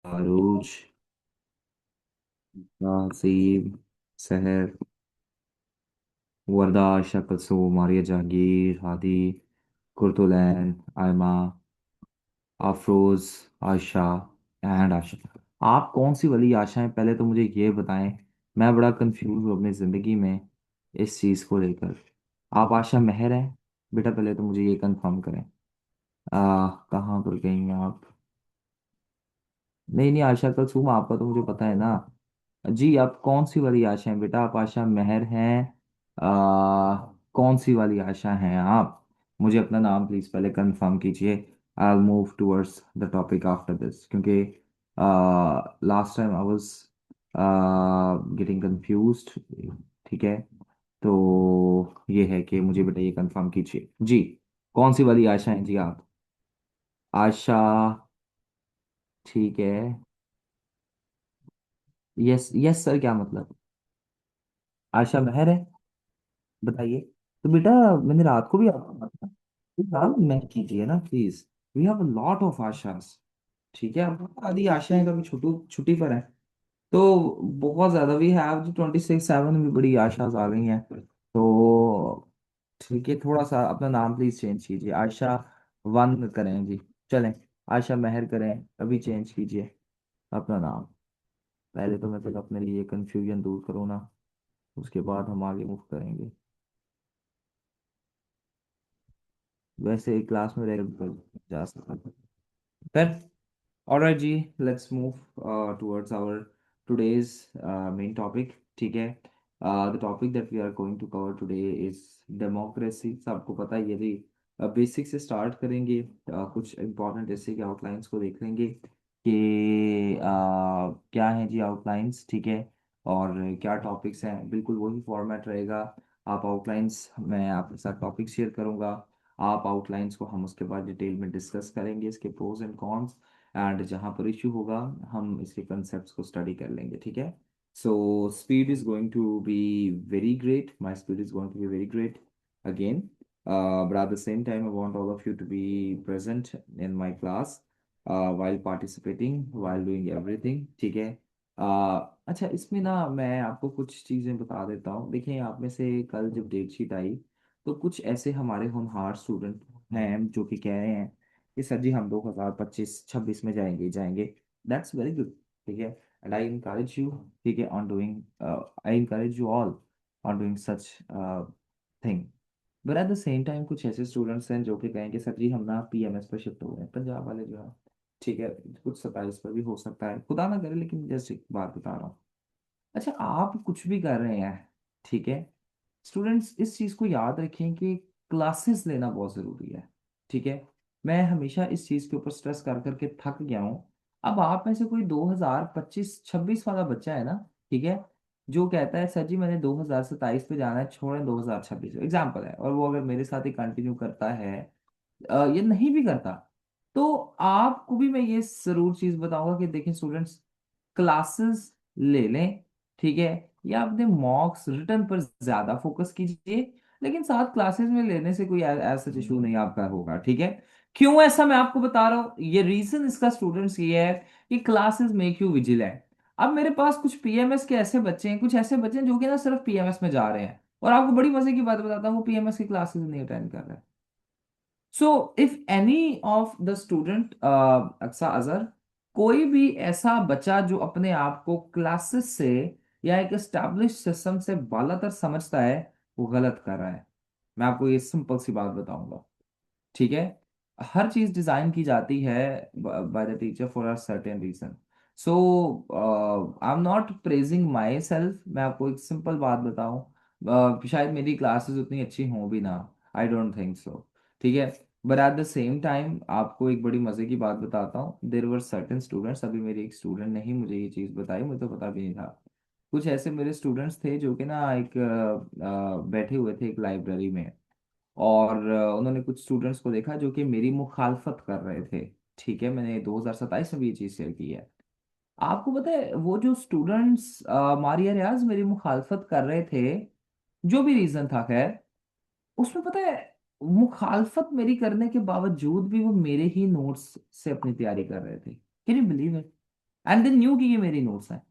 आरूज, तहसीब, सहर, वर्दा, आयशा, कुलसूम, मारिया, जहांगीर, हादी, कुर्तुलैन, आयमा, अफरोज, आयशा एंड आशा। आप कौन सी वाली आशा हैं, पहले तो मुझे ये बताएं। मैं बड़ा कंफ्यूज हूँ अपनी ज़िंदगी में इस चीज़ को लेकर। आप आशा मेहर हैं? बेटा पहले तो मुझे ये कंफर्म करें। कहाँ पर गई हैं आप? नहीं नहीं, आशा कुलसूम आपका तो मुझे पता है ना। जी, आप कौन सी वाली आशा हैं बेटा? आप आशा मेहर हैं? कौन सी वाली आशा हैं आप? मुझे अपना नाम प्लीज पहले कंफर्म कीजिए। I will move towards the topic after this, क्योंकि last time I was getting confused. ठीक है, तो ये है कि मुझे बेटा ये कंफर्म कीजिए जी। कौन सी वाली आशा हैं जी आप? आशा, ठीक है। यस यस सर, क्या मतलब? आशा मेहर है? बताइए। तो बेटा मैंने रात को भी आपको कहा था कि आप मैं कीजिए ना please. We have a lot of आशास। ठीक है, अब आधी आशाएं कभी छुट्टी छुट्टी पर है तो बहुत ज्यादा वी हैव जो 26/7 में भी बड़ी आशास आ गई हैं। तो ठीक है, थोड़ा सा अपना नाम प्लीज चेंज कीजिए। आशा वन करें जी, चलें। आशा मेहर करें, अभी चेंज कीजिए अपना नाम। पहले तो मैं तो अपने लिए कंफ्यूजन दूर करूँ ना, उसके बाद हम आगे मूव करेंगे। वैसे क्लास में रह जा सकता फिर। Alright ji, let's move towards our today's main topic. ठीक है, the topic that we are going to cover today is democracy. सबको पता है, यदि बेसिक से स्टार्ट करेंगे। कुछ इंपॉर्टेंट ऐसे के आउटलाइंस को देख लेंगे कि क्या है जी आउटलाइंस। ठीक है, और क्या टॉपिक्स हैं, बिल्कुल वही फॉर्मेट रहेगा। आप आउटलाइंस, मैं आपके साथ टॉपिक शेयर करूंगा। आप आउटलाइंस को हम उसके बाद डिटेल में डिस्कस करेंगे, इसके प्रोज एंड कॉन्स। एंड जहाँ पर इशू होगा हम इसके कंसेप्ट को स्टडी कर लेंगे। ठीक है, so speed is going to be very great, my speed is going to be very great again. But at the same time, I want all of you to be present in my class, while participating, while doing everything. ठीक है। अच्छा, इसमें ना मैं आपको कुछ चीज़ें बता देता हूँ। देखिए, आप में से कल जब डेट शीट आई तो कुछ ऐसे हमारे होनहार स्टूडेंट हैं जो कि कह रहे हैं कि सर जी हम 2025-26 में जाएंगे ही जाएंगे। That's very good. ठीक है, एंड आई इंकरेज यू, ठीक है, on doing, I encourage you all on doing such thing. But at the same time कुछ ऐसे स्टूडेंट्स हैं जो कि कहें कि सर जी हम ना पीएमएस पर शिफ्ट हो गए हैं, पंजाब वाले जो है। ठीक है, कुछ 27 पर भी हो सकता है, खुदा ना करे, लेकिन जस्ट एक बात बता रहा हूँ। अच्छा, आप कुछ भी कर रहे हैं, ठीक है, स्टूडेंट्स इस चीज़ को याद रखें कि क्लासेस लेना बहुत ज़रूरी है। ठीक है, मैं हमेशा इस चीज़ के ऊपर स्ट्रेस कर करके थक गया हूँ। अब आप में से कोई 2025-26 वाला बच्चा है ना, ठीक है, जो कहता है सर जी मैंने 2027 पे जाना है, छोड़ें 2026, एग्जाम्पल है, और वो अगर मेरे साथ ही कंटिन्यू करता है या नहीं भी करता, तो आपको भी मैं ये जरूर चीज़ बताऊंगा कि देखें स्टूडेंट्स, क्लासेस ले लें। ठीक है, या अपने मॉक्स रिटर्न पर ज्यादा फोकस कीजिए, लेकिन साथ क्लासेस में लेने से कोई ऐसा इशू नहीं आपका होगा। ठीक है, क्यों ऐसा मैं आपको बता रहा हूँ, ये रीजन इसका स्टूडेंट्स ये है कि क्लासेस मेक यू विजिलेंट। अब मेरे पास कुछ पीएमएस के ऐसे बच्चे हैं, कुछ ऐसे बच्चे हैं जो कि ना सिर्फ पीएमएस में जा रहे हैं, और आपको बड़ी मजे की बात बताता हूँ, वो पीएमएस की क्लासेस नहीं अटेंड कर रहे हैं। So if any of the student, Aqsa Azhar, कोई भी ऐसा बच्चा जो अपने आप को क्लासेस से या एक एस्टैब्लिश सिस्टम से बालातर समझता है, वो गलत कर रहा है। मैं आपको ये सिंपल सी बात बताऊंगा। ठीक है, हर चीज डिजाइन की जाती है by the teacher for a certain reason. So I am not praising myself, मैं आपको एक सिंपल बात बताऊं। शायद मेरी क्लासेस उतनी अच्छी हों भी ना, आई डोंट थिंक सो। ठीक है, but at the same time आपको एक बड़ी मजे की बात बताता हूँ। देर वर सर्टेन स्टूडेंट्स, अभी मेरी एक स्टूडेंट ने ही मुझे ये चीज़ बताई, मुझे तो पता भी नहीं था। कुछ ऐसे मेरे स्टूडेंट्स थे जो कि ना एक बैठे हुए थे एक लाइब्रेरी में, और उन्होंने कुछ स्टूडेंट्स को देखा जो कि मेरी मुखालफत कर रहे थे। ठीक है, मैंने 2027 में भी ये चीज़ शेयर की है। आपको पता है वो जो स्टूडेंट्स मारिया रियाज मेरी मुखालफत कर रहे थे, जो भी रीजन था खैर, उसमें पता है मुखालफत मेरी करने के बावजूद भी वो मेरे ही नोट्स से अपनी तैयारी कर रहे थे। Can you believe it? And then new की ये मेरी नोट्स हैं।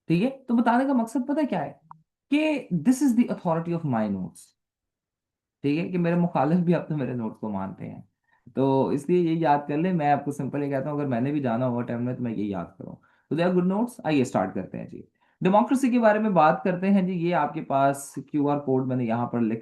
ठीक है, तो बताने का मकसद पता है क्या है, कि this is the authority of my notes. ठीक है, कि मेरे मुखालिफ भी अब तो मेरे नोट्स को मानते हैं। तो इसलिए ये याद कर ले, मैं आपको सिंपल ये कहता हूँ, अगर मैंने भी जाना होगा टाइम में तो मैं ये याद करूँ। तो दे आर गुड नोट्स। आइए स्टार्ट करते हैं जी। डेमोक्रेसी के बारे में बात करते हैं जी। ये आपके पास क्यूआर कोड मैंने यहाँ पर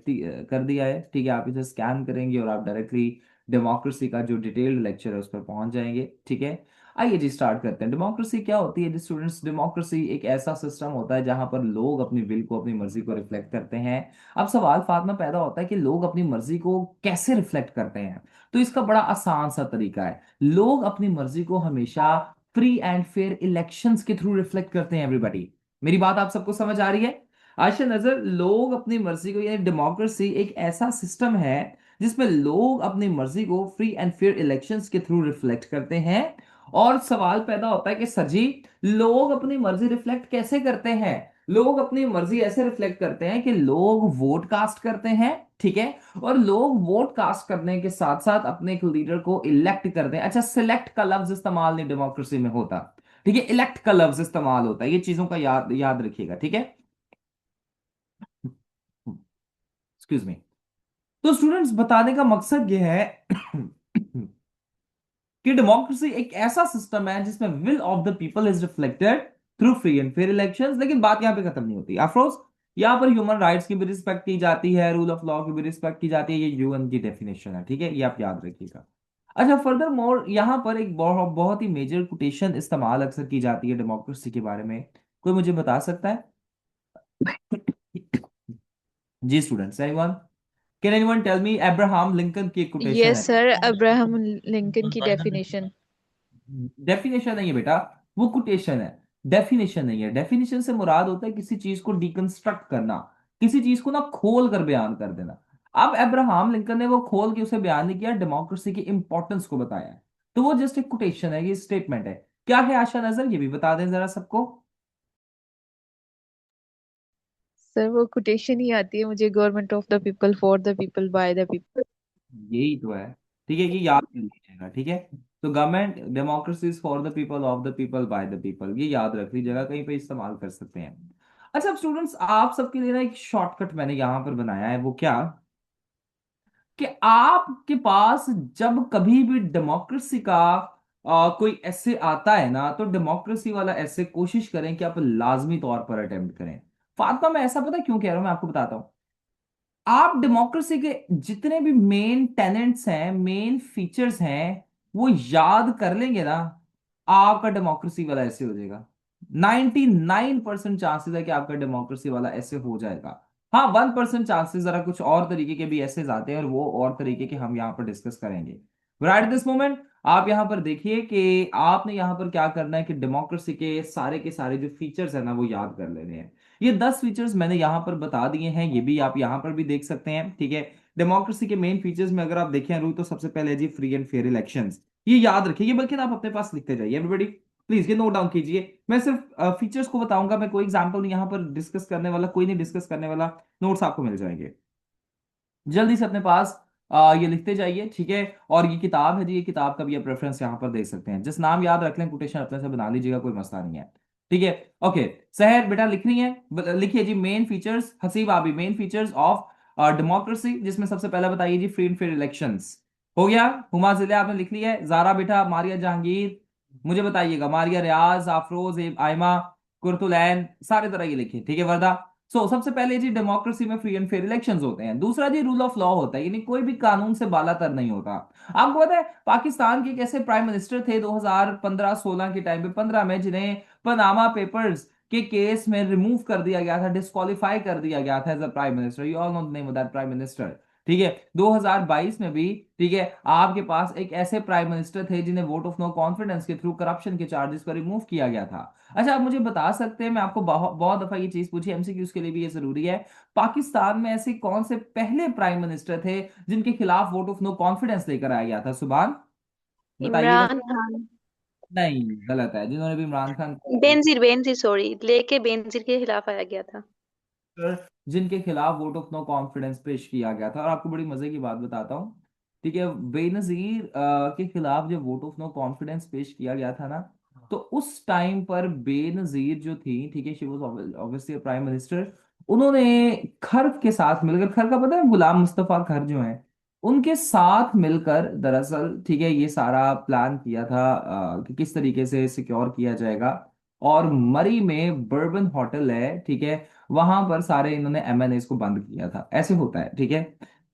कर दिया है। ठीक है, आप इसे स्कैन करेंगे और आप डायरेक्टली डेमोक्रेसी का जो डिटेल्ड लेक्चर है उस पर पहुंच जाएंगे। ठीक है, आइए जी स्टार्ट करते हैं। डेमोक्रेसी क्या होती है जी स्टूडेंट्स? डेमोक्रेसी एक ऐसा सिस्टम होता है जहां पर लोग अपनी विल को, अपनी मर्जी को रिफ्लेक्ट करते हैं। अब सवाल फातमा पैदा होता है कि लोग अपनी मर्जी को कैसे रिफ्लेक्ट करते हैं। तो इसका बड़ा आसान सा तरीका है। लोग अपनी मर्जी को हमेशा फ्री एंड फेयर इलेक्शंस के थ्रू रिफ्लेक्ट करते हैं। एवरीबॉडी, मेरी बात आप सबको समझ आ रही है? आयशा नजर, लोग अपनी मर्जी को, यानी डेमोक्रेसी एक ऐसा सिस्टम है जिसमें लोग अपनी मर्जी को फ्री एंड फेयर इलेक्शंस के थ्रू रिफ्लेक्ट करते हैं। और सवाल पैदा होता है कि सर जी, लोग अपनी मर्जी रिफ्लेक्ट कैसे करते हैं? लोग अपनी मर्जी ऐसे रिफ्लेक्ट करते हैं कि लोग वोट कास्ट करते हैं। ठीक है, और लोग वोट कास्ट करने के साथ साथ अपने एक लीडर को इलेक्ट करते हैं। अच्छा, सिलेक्ट का लफ्ज इस्तेमाल नहीं डेमोक्रेसी में होता। ठीक है, इलेक्ट का लफ्ज इस्तेमाल होता है। ये चीजों का याद याद रखिएगा। ठीक है, एक्सक्यूज मी। तो स्टूडेंट्स, बताने का मकसद ये है कि डेमोक्रेसी एक ऐसा सिस्टम है जिसमें will of the people is reflected through free and fair elections. लेकिन बात यहां पे खत्म नहीं होती। अफरोज, यहां पर ह्यूमन राइट्स की भी रिस्पेक्ट की जाती है, रूल ऑफ लॉ की भी रिस्पेक्ट की जाती है। ये यूएन की डेफिनेशन है। ठीक है, ये आप याद रखिएगा। अच्छा, फर्दर मोर यहां पर एक बहुत ही मेजर कोटेशन इस्तेमाल अक्सर की जाती है डेमोक्रेसी के बारे में। कोई मुझे बता सकता है? जी students, anyone, can anyone tell me? Abraham Lincoln की एक कोटेशन यस है। सर, अब्राहम लिंकन की डेफिनेशन। डेफिनेशन नहीं है बेटा, वो कोटेशन है। डेफिनेशन नहीं है। डेफिनेशन से मुराद होता है किसी चीज को डिकंस्ट्रक्ट करना, किसी चीज को ना खोल कर बयान कर देना। अब अब्राहम लिंकन ने वो खोल के उसे बयान नहीं किया, डेमोक्रेसी की इंपॉर्टेंस को बताया है। तो वो जस्ट एक कोटेशन है, ये स्टेटमेंट है। क्या है आशा नजर, ये भी बता दें जरा सबको। सर वो कोटेशन ही आती है मुझे, government of the people, for the people, by the people. यही तो है। ठीक है, ये याद कर लीजिएगा। ठीक है, तो government democracy for the people, of the people, by the people, ये याद रख लीजिएगा, कहीं पे इस्तेमाल कर सकते हैं। अच्छा स्टूडेंट्स, आप सबके लिए ना एक शॉर्टकट मैंने यहां पर बनाया है। वो क्या, कि आपके पास जब कभी भी डेमोक्रेसी का कोई ऐसे आता है ना, तो डेमोक्रेसी वाला ऐसे कोशिश करें कि आप लाजमी तौर पर अटेम्प्ट करें। फातिमा, मैं ऐसा पता क्यों कह रहा हूं, मैं आपको बताता हूं। आप डेमोक्रेसी के जितने भी मेन टेनेंट्स हैं, मेन फीचर्स हैं, वो याद कर लेंगे ना, आपका डेमोक्रेसी वाला ऐसे हो जाएगा। 99% चांसेस है कि आपका डेमोक्रेसी वाला ऐसे हो जाएगा। हाँ, 1% चांसेस जरा कुछ और तरीके के भी ऐसे आते हैं, और वो और तरीके के हम यहाँ पर डिस्कस करेंगे। राइट दिस मोमेंट आप यहाँ पर देखिए कि आपने यहाँ पर क्या करना है, कि डेमोक्रेसी के सारे जो फीचर्स है ना, वो याद कर लेने हैं। ये 10 फीचर्स मैंने यहाँ पर बता दिए हैं, ये भी आप यहाँ पर भी देख सकते हैं। ठीक है, डेमोक्रेसी के मेन फीचर्स में अगर आप देखें रूल, तो सबसे पहले है जी फ्री एंड फेयर इलेक्शंस। ये याद रखिए, बल्कि आप अपने पास लिखते जाइए एवरीबॉडी, प्लीज ये नोट डाउन कीजिए। मैं सिर्फ फीचर्स को बताऊंगा, मैं कोई एग्जांपल नहीं यहाँ पर डिस्कस करने वाला, कोई नहीं डिस्कस करने वाला। नोट्स आपको मिल जाएंगे, जल्दी से अपने पास ये लिखते जाइए। ठीक है, और ये किताब है जी, ये किताब का भी आप रेफरेंस यहाँ पर देख सकते हैं। जिस नाम याद रख लें, कोटेशन अपने से बना लीजिएगा, कोई मसला नहीं है। ठीक है, ओके। सहर बेटा लिख रही है, लिखिए जी मेन फीचर्स। हसीब आबी, मेन फीचर्स ऑफ डेमोक्रेसी, जिसमें सबसे पहला बताइए जी फ्री एंड फेयर इलेक्शंस। हो गया। हुमा जिले आपने लिख लिया है। जारा बेटा, मारिया जहांगीर, मुझे बताइएगा। मारिया रियाज, अफरोज, आयमा, कुर्तुलैन, सारे तरह ये लिखिए। ठीक है वर्दा। सबसे पहले जी डेमोक्रेसी में फ्री एंड फेयर इलेक्शंस होते हैं। दूसरा जी रूल ऑफ लॉ होता है, यानी कोई भी कानून से बालातर नहीं होता। आपको पता है पाकिस्तान के कैसे प्राइम मिनिस्टर थे 2015-16 के टाइम पे, 15 में, जिन्हें पनामा पेपर्स के केस में रिमूव कर दिया गया था, डिस्क्वालीफाई कर दिया गया था as a prime minister. You all know the name of that prime minister. ठीक है, 2022 में भी, ठीक है, आपके पास एक ऐसे प्राइम मिनिस्टर थे जिन्हें वोट ऑफ नो कॉन्फिडेंस के थ्रू करप्शन के चार्जेस पर रिमूव किया गया था। अच्छा, आप मुझे बता सकते हैं, मैं आपको बहुत बहुत दफा ये चीज पूछी, एमसीक्यूज के लिए भी ये जरूरी है, पाकिस्तान में ऐसे कौन से पहले प्राइम मिनिस्टर थे जिनके खिलाफ वोट ऑफ नो कॉन्फिडेंस लेकर आया गया था? सुभान, बताइएगा। इमरान खान। नहीं, गलत है। जिन्होंने भी इमरान खान बेनजीर, बेनजीर सॉरी, लेके बेनजीर के खिलाफ आया गया था। जिनके खिलाफ वोट ऑफ नो कॉन्फिडेंस पेश किया गया था। और आपको बड़ी मजे की बात बताता हूँ। ठीक है, बेनजीर के खिलाफ जब वोट ऑफ नो कॉन्फिडेंस पेश किया गया था ना, तो उस टाइम पर बेनजीर जो थी, ठीक है, she was obviously prime minister, उन्होंने खर के साथ मिलकर, खर का पता है, गुलाम मुस्तफा खर जो है, उनके साथ मिलकर दरअसल, ठीक है, ये सारा प्लान किया था कि किस तरीके से सिक्योर किया जाएगा। और मरी में बर्बन होटल है, ठीक है, वहां पर सारे इन्होंने एमएनएस को बंद किया था, ऐसे होता है, ठीक है।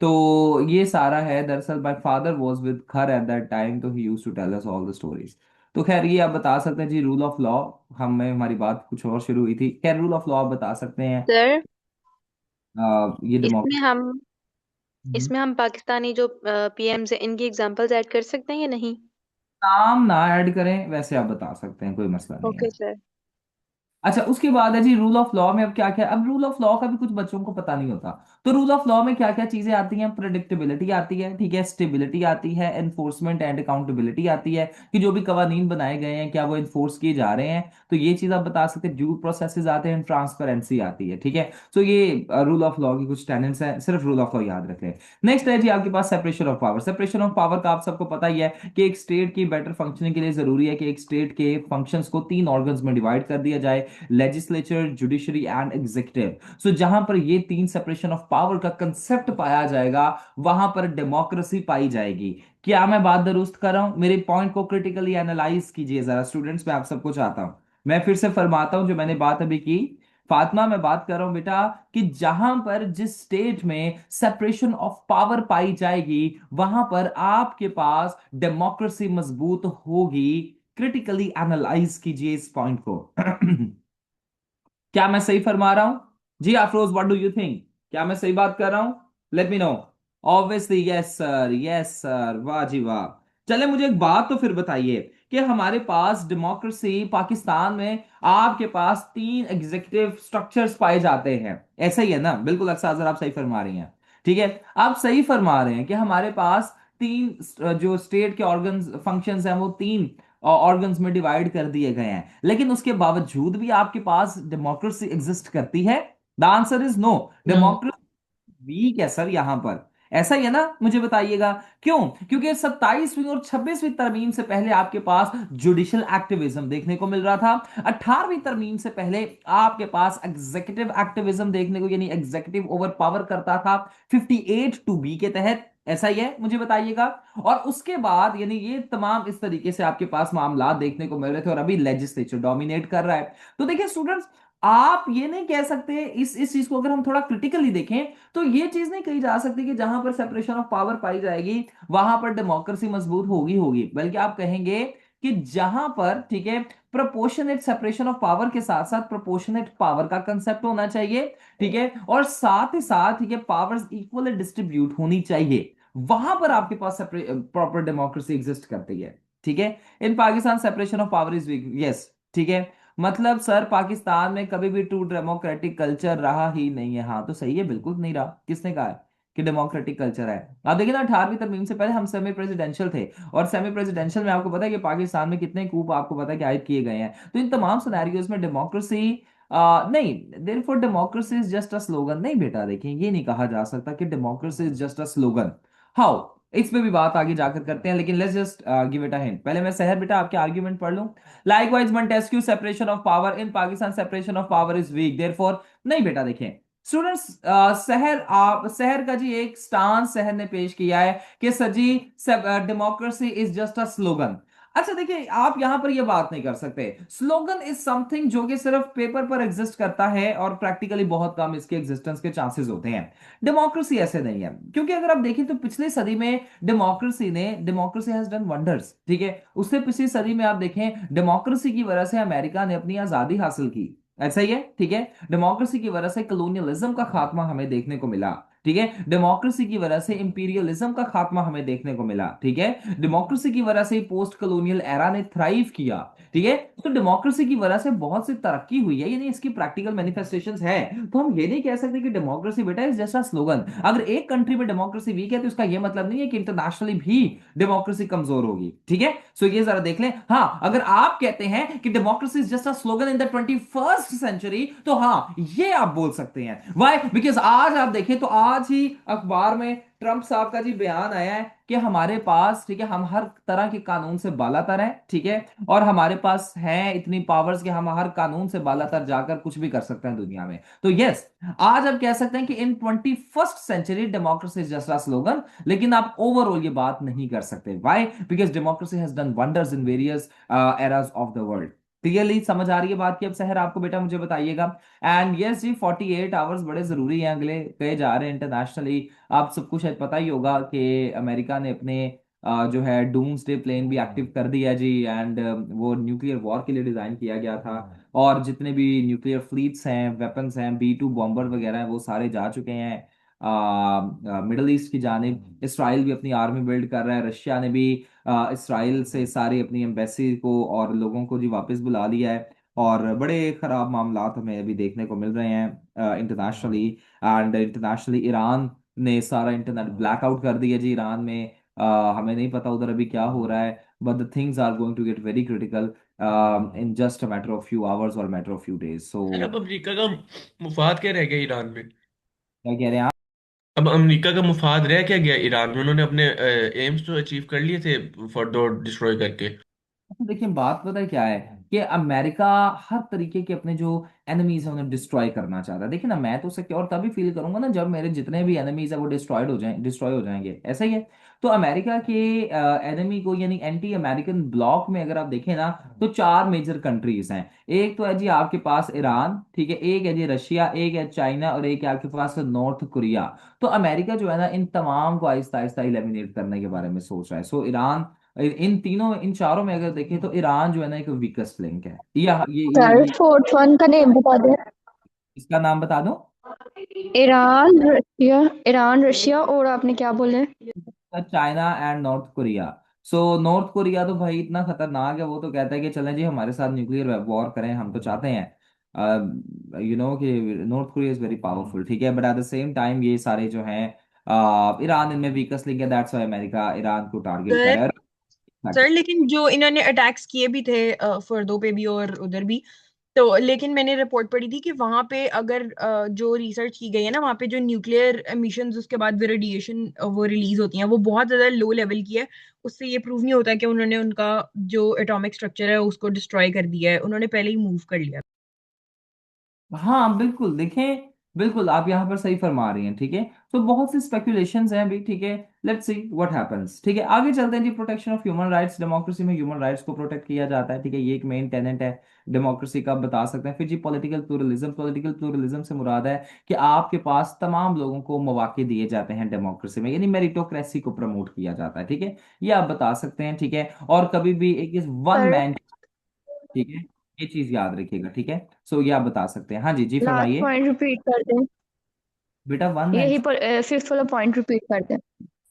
तो ये सारा है दरअसल, माय फादर वाज विद खर एट दैट टाइम, तो he used to tell us all the stories. तो खैर ये आप बता सकते हैं जी, रूल ऑफ लॉ, हमें हमारी बात कुछ और शुरू हुई थी, खैर रूल ऑफ लॉ आप बता सकते हैं। सर, ये इसमें डेमोक्रेसी। हम इसमें हम पाकिस्तानी जो पीएम्स है इनकी एग्जांपल्स ऐड कर सकते हैं या नहीं? नाम ना ऐड करें, वैसे आप बता सकते हैं, कोई मसला नहीं ओके है। सर। अच्छा, उसके बाद है जी रूल ऑफ लॉ में अब क्या क्या, अब रूल ऑफ लॉ का भी कुछ बच्चों को पता नहीं होता। तो रूल ऑफ लॉ में क्या क्या चीजें आती हैं, प्रेडिक्टेबिलिटी आती है, ठीक है, स्टेबिलिटी आती है, एनफोर्समेंट एंड अकाउंटेबिलिटी आती है, कि जो भी कवानीन बनाए गए हैं क्या वो इन्फोर्स किए जा रहे हैं, तो ये चीज आप बता सकते हैं, ड्यू प्रोसेसेस आते हैं, ट्रांसपेरेंसी आती है, ठीक है। तो ये रूल ऑफ लॉ की कुछ टेनेंट्स हैं, सिर्फ रूल ऑफ लॉ याद रखें। नेक्स्ट है जी आपके पास separation of power. Separation of power का आप सबको पता ही है कि एक स्टेट की बेटर फंक्शनिंग के लिए जरूरी है कि एक स्टेट के फंक्शंस को तीन ऑर्गन्स में डिवाइड कर दिया जाए, लेजिस्लेचर, जुडिशरी एंड एग्जीक्यूटिव। सो जहां पर ये तीन सेपरेशन ऑफ पावर का कंसेप्ट पाया जाएगा, वहां पर डेमोक्रेसी पाई जाएगी। क्या मैं बात दुरुस्त कर रहा हूं? मेरे पॉइंट को क्रिटिकली एनालाइज कीजिए जरा स्टूडेंट्स, मैं आप सबको चाहता हूं। मैं फिर से फरमाता हूं जो मैंने बात अभी की, फातिमा मैं बात कर रहा हूं बेटा, कि जहां पर जिस स्टेट में सेपरेशन ऑफ पावर पाई जाएगी, वहां पर आपके पास डेमोक्रेसी मजबूत होगी। क्रिटिकली एनालाइज कीजिए इस पॉइंट को। क्या मैं सही फरमा रहा हूं? जी Afroz, what do you think? क्या मैं सही बात कर रहा हूं? Let me know. Obviously yes sir, yes sir, वाह जी वाह। चले मुझे एक बात तो फिर बताइए कि हमारे पास डेमोक्रेसी पाकिस्तान में आपके पास तीन एग्जीक्यूटिव स्ट्रक्चर्स पाए जाते हैं, ऐसा ही है ना? बिल्कुल अक्सर अगर आप सही फरमा रही हैं, ठीक है, आप सही फरमा रहे हैं कि हमारे पास तीन जो स्टेट के ऑर्गन्स फंक्शंस हैं वो तीन ऑर्गन्स में डिवाइड कर दिए गए हैं, लेकिन उसके बावजूद भी आपके पास डेमोक्रेसी एग्जिस्ट करती है। The answer is no. Hmm. Democracy weak है सर यहां पर, ऐसा ही है ना? मुझे बताइएगा क्यों। क्योंकि 27वीं और 26वीं तरमीम से पहले आपके पास जुडिशियल एक्टिविज्म देखने को मिल रहा था। 18वीं तरमीम से पहले आपके पास एग्जीक्यूटिव एक्टिविज्म देखने को, यानी एग्जीक्यूटिव ओवर पावर करता था 58(2)B के तहत, ऐसा ही है, मुझे बताइएगा। और उसके बाद यानी ये तमाम इस तरीके से आपके पास मामला देखने को मिल रहे थे, और अभी लेजिस्लेचर डोमिनेट कर रहा है। तो देखिए स्टूडेंट्स, आप ये नहीं कह सकते, इस चीज को अगर हम थोड़ा क्रिटिकली देखें, तो ये चीज नहीं कही जा सकती कि जहां पर सेपरेशन ऑफ पावर पाई जाएगी वहां पर डेमोक्रेसी मजबूत होगी होगी, बल्कि आप कहेंगे कि जहां पर, ठीक है, प्रोपोर्शनेट सेपरेशन ऑफ पावर के साथ साथ प्रोपोर्शनेट पावर का कंसेप्ट होना चाहिए, ठीक है, और साथ ही साथ, ठीक है, पावर्स इक्वली डिस्ट्रीब्यूट होनी चाहिए, वहां पर आपके पास प्रॉपर डेमोक्रेसी एग्जिस्ट करती है, ठीक है। In Pakistan separation of power is weak, yes, ठीक है। मतलब सर पाकिस्तान में कभी भी ट्रू डेमोक्रेटिक कल्चर रहा ही नहीं है। हाँ तो सही है, बिल्कुल नहीं रहा, किसने कहा है कि डेमोक्रेटिक कल्चर है? आप देखिए ना, 18वीं तरमीम से पहले हम सेमी प्रेसिडेंशियल थे, और सेमी प्रेसिडेंशियल में आपको पता है कि पाकिस्तान में कितने कूप आपको पता है कि आयद किए गए हैं। तो इन तमाम सिनेरियोज में डेमोक्रेसी नहीं, therefore democracy is just a slogan नहीं बेटा, देखिए ये नहीं कहा जा सकता कि democracy is just a slogan. How, इस पे भी बात आगे जाकर करते हैं, लेकिन let's just give it a hint. पहले मैं सहर बेटा आपके आर्ग्यूमेंट पढ़ लूं। Likewise, Montesquieu separation of power in Pakistan separation of power is weak. Therefore, नहीं बेटा, देखें स्टूडेंट्स, शहर का जी एक स्टांस शहर ने पेश किया है कि sir ji democracy is just a slogan. अच्छा देखिए, आप यहां पर ये बात नहीं कर सकते। स्लोगन इज समथिंग जो कि सिर्फ पेपर पर एग्जिस्ट करता है और प्रैक्टिकली बहुत कम इसके एग्जिस्टेंस के चांसेस होते हैं। डेमोक्रेसी ऐसे नहीं है, क्योंकि अगर आप देखें तो पिछली सदी में डेमोक्रेसी हैज डन वंडर्स, ठीक है। उससे पिछली सदी में आप देखें, डेमोक्रेसी की वजह से अमेरिका ने अपनी आजादी हासिल की, ऐसा ही है, ठीक है। डेमोक्रेसी की वजह से कलोनियलिज्म का खात्मा हमें देखने को मिला, ठीक है। डेमोक्रेसी की वजह से इंपीरियलिज्म का खात्मा हमें देखने को मिला, ठीक है। डेमोक्रेसी की वजह से पोस्ट कलोनियल एरा ने थ्राइव किया, ठीक है। तो डेमोक्रेसी की वजह से बहुत सी तरक्की हुई है, यानी इसकी प्रैक्टिकल मैनिफेस्टेशंस है। तो हम ये नहीं कह सकते कि डेमोक्रेसी बेटा इज जस्ट अ स्लोगन। अगर एक कंट्री में डेमोक्रेसी वीक है तो इसका यह मतलब नहीं है कि इंटरनेशनली भी डेमोक्रेसी कमजोर होगी, ठीक है। सो ये जरा देख लें। हाँ, अगर आप कहते हैं कि democracy is just a slogan in the 21st century, तो हाँ ये आप बोल सकते हैं। वाई? बिकॉज आज आप देखें तो आज ही अखबार में ट्रम्प साहब का जी बयान आया है कि हमारे पास, ठीक है, हम हर तरह के कानून से बालातर हैं, ठीक है, और हमारे पास है इतनी पावर्स कि हम हर कानून से बालातर जाकर कुछ भी कर सकते हैं दुनिया में। तो यस, आज आप कह सकते हैं कि in 21st century democracy is just a slogan, लेकिन आप ओवरऑल ये बात नहीं कर सकते। Why? Because democracy has done wonders in various eras of the world. Clearly समझ आ रही है बात की? अब शहर आपको बेटा मुझे बताइएगा। एंड यस जी, 48 आवर्स बड़े जरूरी हैं, अगले कहे जा रहे हैं इंटरनेशनली। आप सबको शायद पता ही होगा कि अमेरिका ने अपने जो है डूम्सडे प्लेन भी एक्टिव कर दिया जी। एंड वो न्यूक्लियर वॉर के लिए डिजाइन किया गया था। और जितने भी न्यूक्लियर फ्लीट्स हैं, वेपन्स हैं, B-2 बॉम्बर वगैरह हैं, वो सारे जा चुके हैं मिडल ईस्ट की जानिब। इसराइल भी अपनी आर्मी बिल्ड कर रहा है। रशिया ने भी इसराइल से सारी अपनी एम्बेसी को और लोगों को जी वापस बुला लिया है। और बड़े खराब मामलात हमें अभी देखने को मिल रहे हैं इंटरनेशनली। एंड इंटरनेशनली ईरान ने सारा इंटरनेट ब्लैकआउट कर दिया जी। ईरान में हमें नहीं पता उधर अभी क्या हो रहा है, but the things are going to get very critical in just a matter of few hours और matter of few days. So sir अब अमेरिका का मुफाद क्या रह गया ईरान में? क्या कह रहे हैं? अब अमेरिका का मुफाद रह क्या गया ईरान में? उन्होंने अपने एम्स तो अचीव कर लिए थे, फॉर डिस्ट्रॉय करके। तो देखिए, बात पता है क्या है कि अमेरिका हर तरीके के अपने जो एनिमीज है उन्हें डिस्ट्रॉय करना चाहता है। देखिए ना, मैं तो सिक्योर तभी फील करूंगा ना जब मेरे जितने भी एनिमीज है वो डिस्ट्रॉय हो जाएंगे, ऐसा ही है। तो अमेरिका के एनिमी को, यानी एंटी अमेरिकन ब्लॉक में अगर आप देखें ना, तो चार मेजर कंट्रीज हैं। एक तो है जी आपके पास ईरान, ठीक है, एक है जी रशिया, एक है चाइना, और एक है आपके पास नॉर्थ कोरिया। तो अमेरिका जो है ना, इन तमाम को आहिस्ता आहिस्ता इलिमिनेट करने के बारे में सोच रहा है। सो ईरान, इन तीनों, इन चारों में अगर देखें तो ईरान जो है ना एक वीकेस्ट लिंक है। सर ये फोर्थ वन का नेम बता दें। इसका नाम बता दूं? ईरान रशिया और आपने क्या बोले? China and north Korea. So north Korea तो भाई इतना खतरनाक है, वो तो कहता है कि चलें जी हमारे साथ न्यूक्लियर वॉर करें, हम तो चाहते हैं कि north Korea is very powerful, ठीक है, but at the same time ये सारे जो हैं ईरान इनमें वीकेस्ट लिंक है। दैट्स व्हाई अमेरिका ईरान को टारगेट कर सर रहा है। सर लेकिन जो इन्होंने अटैक्स किए भी थे फर्दों पे भी और उधर भी, तो लेकिन मैंने रिपोर्ट पढ़ी थी कि वहां पे अगर जो रिसर्च की गई है ना, वहां पे जो न्यूक्लियर एमिशंस उसके बाद जो रेडिएशन वो रिलीज होती हैं वो बहुत ज्यादा लो लेवल की है। उससे ये प्रूव नहीं होता कि उन्होंने उनका जो एटॉमिक स्ट्रक्चर है उसको डिस्ट्रॉय कर दिया है, उन्होंने पहले ही मूव कर लिया। हाँ बिल्कुल, देखें, बिल्कुल आप यहाँ पर सही फरमा रही हैं, ठीक है। तो बहुत सी स्पेकुलेशंस हैं अभी, ठीक है। लेट्स सी व्हाट हैपेंस, ठीक है, आगे चलते हैं जी। Protection of human rights, democracy में ह्यूमन राइट्स को प्रोटेक्ट किया जाता है, ठीक है, ये एक मेन टेनेंट है डेमोक्रेसी का, आप बता सकते हैं। फिर जी पॉलिटिकल प्लूरलिज्म, पॉलिटिकल प्लूरलिज्म से मुराद है कि आपके पास तमाम लोगों को मौके दिए जाते हैं डेमोक्रेसी में, यानी मेरिटोक्रेसी को प्रमोट किया जाता है, ठीक है, ये आप बता सकते हैं, ठीक है। और कभी भी एक इस वन सर मैन, ठीक है, ये चीज याद रखिएगा, ठीक है। सो ये आप बता सकते हैं। हाँ जी, जी लास्ट फरमाइए। पॉइंट रिपीट कर दें। बेटा वन मैन, यही फिफ्थ वाला पॉइंट रिपीट कर दें।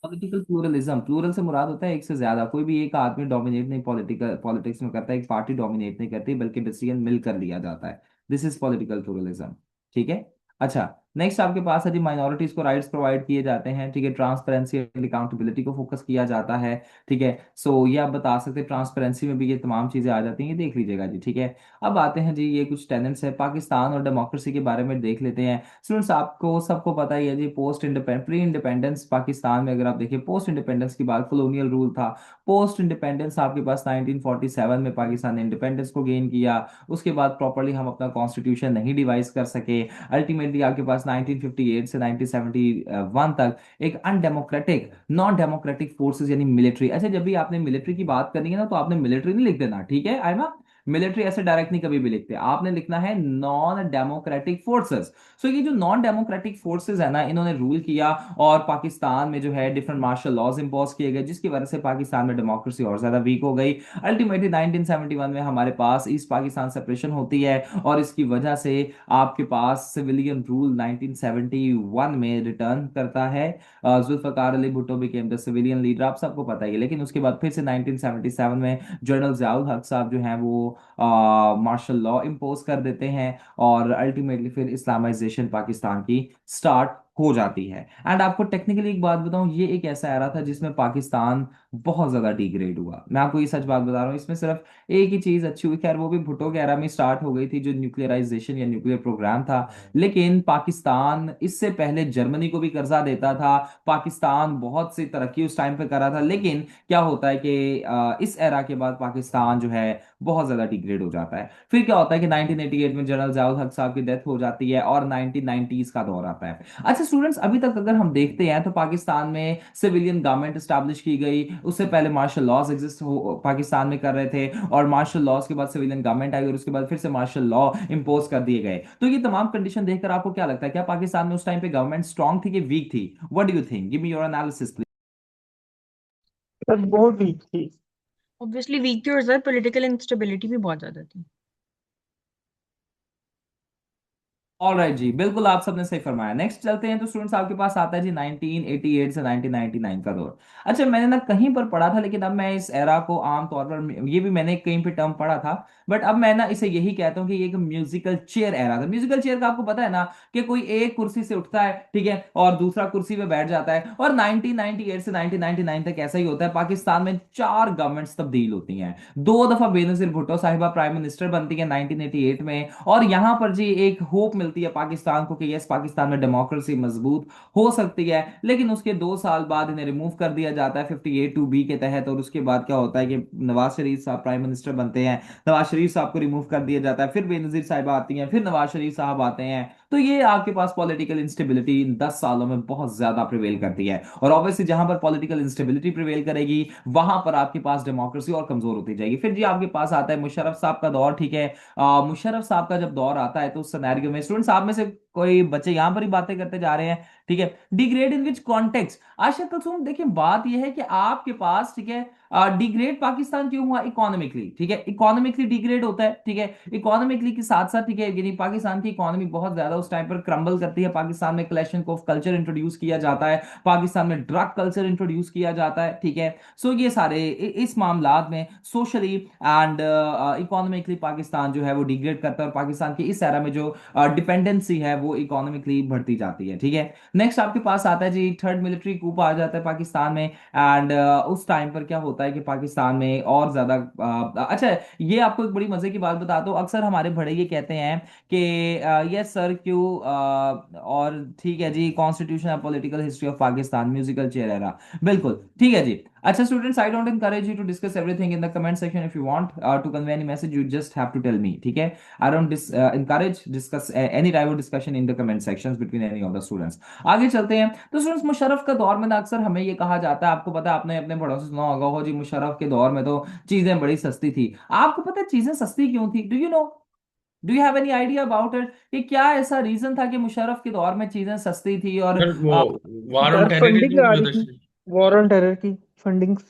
पॉलिटिकल प्लूरलिज्म, प्लूरल से मुराद होता है एक से ज्यादा, कोई भी एक आदमी डोमिनेट नहीं पॉलिटिकल पॉलिटिक्स में करता है, एक पार्टी डोमिनेट नहीं करती, बल्कि डिसीजन मिलकर लिया जाता है। दिस इज पॉलिटिकल प्लूरलिज्म, ठीक है। अच्छा, नेक्स्ट आपके पास है जी माइनॉरिटीज को राइट्स प्रोवाइड किए जाते हैं, ठीक है, ट्रांसपेरेंसी एंड अकाउंटेबिलिटी को फोकस किया जाता है, ठीक है। सो ये आप बता सकते हैं, ट्रांसपेरेंसी में भी ये तमाम चीजें आ जाती हैं, ये देख लीजिएगा जी, ठीक है। अब आते हैं जी, ये कुछ टेनेंट्स है पाकिस्तान और डेमोक्रेसी के बारे में देख लेते हैं। स्टूडेंट्स, आपको सबको पता ही है जी, post independence, pre independence Pakistan में अगर आप देखिए, पोस्ट इंडिपेंडेंस की बात, कॉलोनियल रूल था। पोस्ट इंडिपेंडेंस आपके पास 1947 में पाकिस्तान ने इंडिपेंडेंस को गेन किया। उसके बाद प्रॉपरली हम अपना कॉन्स्टिट्यूशन नहीं डिवाइस कर सके। अल्टीमेटली आपके पास 1958 से 1971 तक एक अनडेमोक्रेटिक, नॉन डेमोक्रेटिक फोर्सेस यानी मिलिट्री। अच्छा, जब भी आपने मिलिट्री की बात करनी है ना, तो आपने मिलिट्री नहीं लिख देना, ठीक है आयमा। मिलिट्री ऐसे डायरेक्ट नहीं कभी भी लिखते, आपने लिखना है नॉन डेमोक्रेटिक फोर्सेस। सो ये जो नॉन डेमोक्रेटिक फोर्सेस है ना, इन्होंने रूल किया। और पाकिस्तान में जो है डिफरेंट मार्शल लॉज इंपोज किए गए, जिसकी वजह से पाकिस्तान में डेमोक्रेसी और ज्यादा वीक हो गई। अल्टीमेटली 1971 में हमारे पास ईस्ट पाकिस्तान सेपरेशन होती है, और इसकी वजह से आपके पास सिविलियन रूल 1971 में रिटर्न करता है। Zulfikar Ali Bhutto became the civilian leader, आप सबको पता ही है। लेकिन उसके बाद फिर से 1977 में जनरल जियाउल हक साहब जो हैं वो मार्शल लॉ इम्पोज कर देते हैं, और अल्टीमेटली फिर इस्लामाइजेशन पाकिस्तान की स्टार्ट हो जाती है। एंड आपको टेक्निकली एक बात बताऊं, ये एक ऐसा एरा था जिसमें पाकिस्तान बहुत ज्यादा डिग्रेड हुआ। मैं आपको ये सच बात बता रहा हूँ, इसमें सिर्फ एक ही चीज अच्छी हुई, खैर वो भी भुट्टो के एरा में स्टार्ट हो गई थी, जो न्यूक्लियराइजेशन या न्यूक्लियर प्रोग्राम था। लेकिन पाकिस्तान इससे पहले जर्मनी को भी कर्जा देता था, पाकिस्तान बहुत सी तरक्की उस टाइम पे कर रहा था। लेकिन क्या होता है कि इस एरा के बाद पाकिस्तान जो है बहुत ज्यादा डिग्रेड हो जाता है। फिर क्या होता है कि 1988 में जनरल जयाउल हक साहब की डेथ हो जाती है और 1990s का दौर आता है। अच्छा स्टूडेंट्स, अभी तक अगर हम देखते हैं तो पाकिस्तान में सिविलियन गवर्नमेंट स्टैब्लिश की गई, उससे पहले मार्शल लॉज एग्जिस्ट हो पाकिस्तान में कर रहे थे, और मार्शल लॉज के बाद सिविलियन गवर्नमेंट आई और उसके बाद फिर से मार्शल लॉ इंपोज कर दिए गए। तो ये तमाम कंडीशन देखकर आपको क्या लगता है, क्या पाकिस्तान में उस टाइम पे गवर्नमेंट स्ट्रांग थी कि वीक थी? What do you think? Give me your analysis. Sir बहुत वीक थी। ऑब्वियसली वीक थी, और सर पॉलिटिकल इंस्टेबिलिटी भी बहुत ज्यादा थी। ऑलराइट जी, बिल्कुल आप सबने सही फरमाया। नेक्स्ट चलते हैं तो स्टूडेंट्स, आपके पास आता है जी 1988 से 1999 का दौर। अच्छा मैंने ना कहीं पर पढ़ा था, लेकिन अब मैं इस एरा को आमतौर पर, ये भी मैंने कहीं पे टर्म पढ़ा था, बट अब मैं ना इसे यही कहता हूँ कि ये एक म्यूजिकल चेयर एरा था। म्यूजिकल चेयर का आपको पता है ना, कि कोई एक कुर्सी से उठता है, ठीक है, और दूसरा कुर्सी पे बैठ जाता है। और 1998 से 1999 तक ऐसा ही होता है। पाकिस्तान में 4 गवर्नमेंट्स तब्दील होती हैं, 2 दफा बेनजीर भुट्टो साहिबा प्राइम मिनिस्टर बनती है 1988 में, और यहां पर जी एक होप मिलती है पाकिस्तान को कि यस, पाकिस्तान में डेमोक्रेसी मजबूत हो सकती है। लेकिन उसके 2 साल बाद इन्हें रिमूव कर दिया जाता है 58(2)B के तहत, और उसके बाद क्या होता है कि नवाज शरीफ साहब प्राइम मिनिस्टर बनते हैं, नवाज शरीफ साहब को रिमूव कर दिया जाता है, फिर बेनजीर साहिबा आती हैं, फिर नवाज शरीफ साहब आते हैं। तो ये आपके पास पॉलिटिकल इंस्टेबिलिटी इन 10 सालों में बहुत ज्यादा प्रिवेल करती है, और ऑब्वियसली जहां पर पॉलिटिकल इंस्टेबिलिटी प्रिवेल करेगी वहां पर आपके पास डेमोक्रेसी और कमजोर होती जाएगी। फिर जी आपके पास आता है मुशर्रफ साहब का दौर, ठीक है। मुशर्रफ साहब का जब दौर आता है तो उस सिनेरियो में स्टूडेंट्स, आप में से कोई बच्चे यहां पर ही बातें करते जा रहे हैं, ठीक है। डिग्रेड इन विच कॉन्टेक्स्ट? आशा कलसूम, देखिए बात यह है कि आपके पास, ठीक है, डिग्रेड पाकिस्तान क्यों हुआ? इकोनॉमिकली, ठीक है, इकोनॉमिकली डिग्रेड होता है, ठीक है। इकोनॉमिकली के साथ साथ, ठीक है, यानी पाकिस्तान की इकोनॉमी बहुत ज्यादा उस टाइम पर क्रम्बल करती है। पाकिस्तान में क्लैशनकोफ कल्चर इंट्रोड्यूस किया जाता है, पाकिस्तान में ड्रग कल्चर इंट्रोड्यूस किया जाता है, ठीक है। सो ये सारे इस मामलात में सोशली एंड इकोनॉमिकली पाकिस्तान जो है वो डिग्रेड करता है, और पाकिस्तान की इस एरा में जो डिपेंडेंसी है वो इकोनॉमिकली बढ़ती जाती है, ठीक है। नेक्स्ट आपके पास आता है जी थर्ड मिलिट्री कूप आ जाता है पाकिस्तान में। एंड उस टाइम पर क्या होता है कि पाकिस्तान में और ज्यादा अच्छा, ये आपको एक बड़ी मजे की बात बताता हूँ। अक्सर हमारे बड़े ये कहते हैं कि यस सर क्यों, और ठीक है जी, constitution and political history of Pakistan, musical chair era, बिल्कुल ठीक है जी। अच्छा students, I don't encourage you to discuss everything in the comment section. If you want to convey any message, you just have to tell me, ठीक है। I don't encourage discuss any type of discussion in the comment sections between any of the students. आगे चलते हैं तो students, Musharraf का दौर में ना अक्सर हमें ये कहा जाता है, आपको पता है, आपने अपने बड़ों से सुना होगा, हो जी मुशर्रफ के दौर में तो चीजें बड़ी सस्ती थी। आपको पता है चीजें सस्ती क्यों थी? Do you know, do you have any idea about it, कि क्या ऐसा रीजन था कि मुशर्रफ के दौर में चीजें सस्ती थी? और सर वो war on sir funding terrorism आ की रही वजह थी, से। वॉर ऑन टेरर की फंडिंग्स।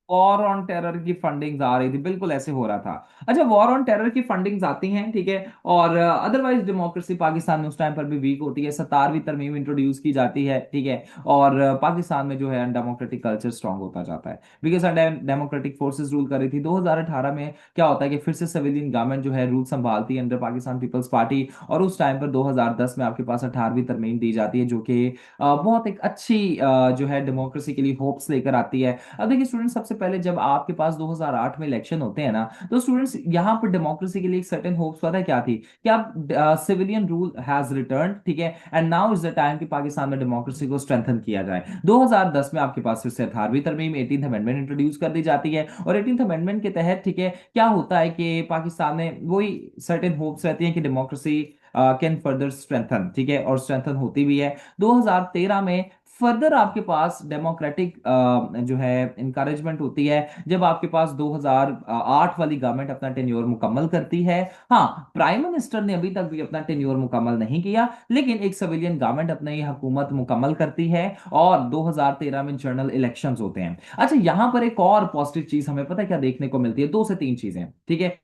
वॉर ऑन टेरर की फंडिंग्स आ रही थी, बिल्कुल ऐसे हो रहा था। अच्छा, वॉर ऑन टेरर की फंडिंग्स आती हैं, ठीक है, और अदरवाइज डेमोक्रेसी पाकिस्तान में उस टाइम पर भी वीक होती है, 17वीं तरमीम इंट्रोड्यूस की जाती है, ठीक है, और पाकिस्तान में जो है डेमोक्रेटिक कल्चर स्ट्रांग होता जाता है, बिकॉज डेमोक्रेटिक फोर्सेस रूल कर रही थी। 2018 में क्या होता है कि फिर से सिविलियन गवर्नमेंट जो है रूल संभालती है अंडर पाकिस्तान पीपल्स पार्टी, और उस टाइम पर 2010 में आपके पास 18वीं तरमीम दी जाती है, जो कि बहुत एक अच्छी जो है डेमोक्रेसी के लिए होप्स लेकर आती है। अब देखिए स्टूडेंट, सबसे पहले जब आपके पास 2008 में इलेक्शन होते हैं ना, तो स्टूडेंट्स यहाँ पर डेमोक्रेसी के लिए एक सर्टेन होप्स पता है क्या थी, कि आप सिविलियन रूल हैज रिटर्न, ठीक है, and now is the time कि पाकिस्तान में डेमोक्रेसी को स्ट्रेंथन किया जाए। 2010 में आपके पास फिर से 18वीं तरमीम 18th अमेंडमेंट इंट्रोड्यूस कर दी जाती है, और 18th अमेंडमेंट के तहत, ठीक है, क्या होता है कि पाकिस्तान में वही सर्टेन होप्स रहती हैं कि डेमोक्रेसी कैन फर्दर स्ट्रेंथन, ठीक है, और स्ट्रेंथन होती भी है। 2013 में फर्दर आपके पास डेमोक्रेटिक जो है इंकरेजमेंट होती है, जब आपके पास 2008 वाली गवर्नमेंट अपना टेन्योर मुकम्मल करती है। हाँ, प्राइम मिनिस्टर ने अभी तक भी अपना टेन्योर मुकम्मल नहीं किया, लेकिन एक सिविलियन गवर्नमेंट अपनी हुकूमत मुकम्मल करती है, और 2013 में जनरल इलेक्शंस होते हैं। अच्छा, यहां पर एक और पॉजिटिव चीज हमें पता है क्या देखने को मिलती है, 2 से 3 चीजें, ठीक है।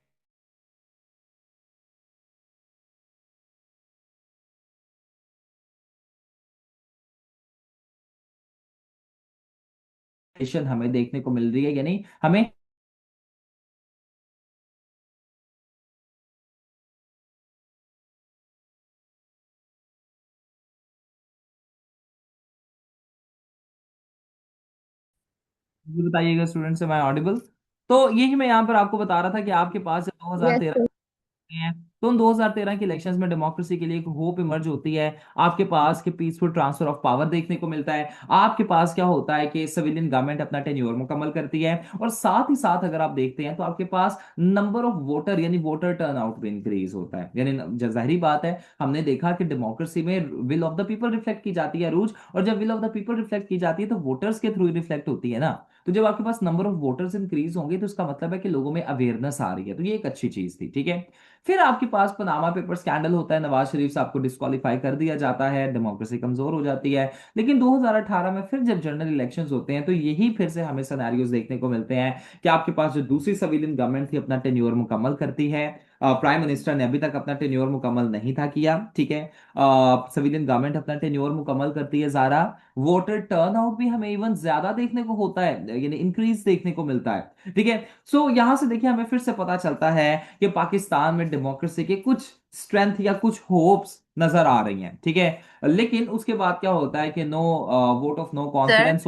हमें देखने को मिल रही है, यानी हमें ये बताइएगा स्टूडेंट्स, एम आई ऑडिबल? तो यही मैं यहाँ पर आपको बता रहा था कि आपके पास Yes, 2013 sir. हैं, तो उन 2013 के इलेक्शंस में डेमोक्रेसी के लिए एक होप इमर्ज होती है। आपके पास के पीसफुल ट्रांसफर ऑफ पावर देखने को मिलता है। आपके पास क्या होता है कि सिविलियन गवर्नमेंट अपना टेन्योर मुकम्मल करती है, और साथ ही साथ अगर आप देखते हैं तो आपके पास नंबर ऑफ वोटर यानी वोटर टर्नआउट भी इंक्रीज होता है। यानी जाहिर बात है, हमने देखा कि डेमोक्रेसी में will of the people reflect की जाती है रूज, और जब will of the people reflect की जाती है तो वोटर्स के थ्रू रिफ्लेक्ट होती है ना। तो जब आपके पास नंबर ऑफ वोटर्स इंक्रीज होंगे तो इसका मतलब है कि लोगों में अवेयरनेस आ रही है, तो ये एक अच्छी चीज थी, ठीक है। फिर आपके पास पनामा पेपर स्कैंडल होता है, नवाज शरीफ साहब को डिस्क्वालीफाई कर दिया जाता है, डेमोक्रेसी कमजोर हो जाती है। लेकिन 2018 में फिर जब जनरल इलेक्शंस होते हैं तो यही फिर से हमें सिनेरियोज देखने को मिलते हैं कि आपके पास जो दूसरी सिविलियन गवर्नमेंट थी अपना टेन्योर मुकम्मल करती है। प्राइम मिनिस्टर ने अभी तक अपना टेन्योर मुकम्मल नहीं था किया, ठीक है। सिविलियन गवर्नमेंट अपना टेन्योर मुकम्मल करती है ज़ारा। वोटर टर्नआउट भी हमें इवन ज्यादा देखने को होता है, यानी इंक्रीज देखने को मिलता है, ठीक है। सो यहां से देखिए हमें फिर से पता चलता है कि पाकिस्तान में डेमोक्रेसी के कुछ स्ट्रेंथ या कुछ होप्स नजर आ रही हैं, ठीक है। लेकिन उसके बाद क्या होता है कि no vote of no sir confidence,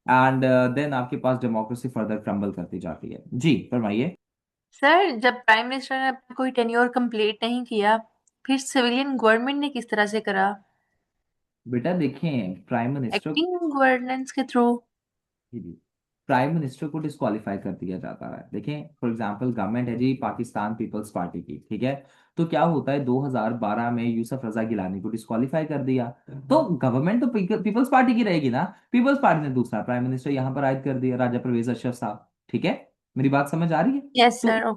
and then आपके पास डेमोक्रेसी फर्दर क्रम्बल करती जाती है। जी फरमाइए। सर जब प्राइम मिनिस्टर ने अपना कोई टेन्योर कंप्लीट नहीं किया, फिर सिविलियन गवर्नमेंट ने किस तरह से करा? बेटा देखें, प्राइम मिनिस्टर, एक्टिंग गवर्नेंस के थ्रू। जी जी, प्राइम मिनिस्टर को डिस्क्वालीफाई कर दिया जाता है। देखें फॉर एग्जांपल गवर्नमेंट है जी पाकिस्तान पीपल्स पार्टी की, ठीक है। तो क्या होता है, 2012 में यूसुफ रजा गिलानी को डिस्क्वालीफाई कर दिया, तो गवर्नमेंट तो पीपल्स पार्टी की रहेगी ना। पीपल्स पार्टी ने दूसरा प्राइम मिनिस्टर यहाँ पर आयद कर दिया, राजा परवेज अशरफ साहब, ठीक है। मेरी बात समझ आ रही है? यस तो सर।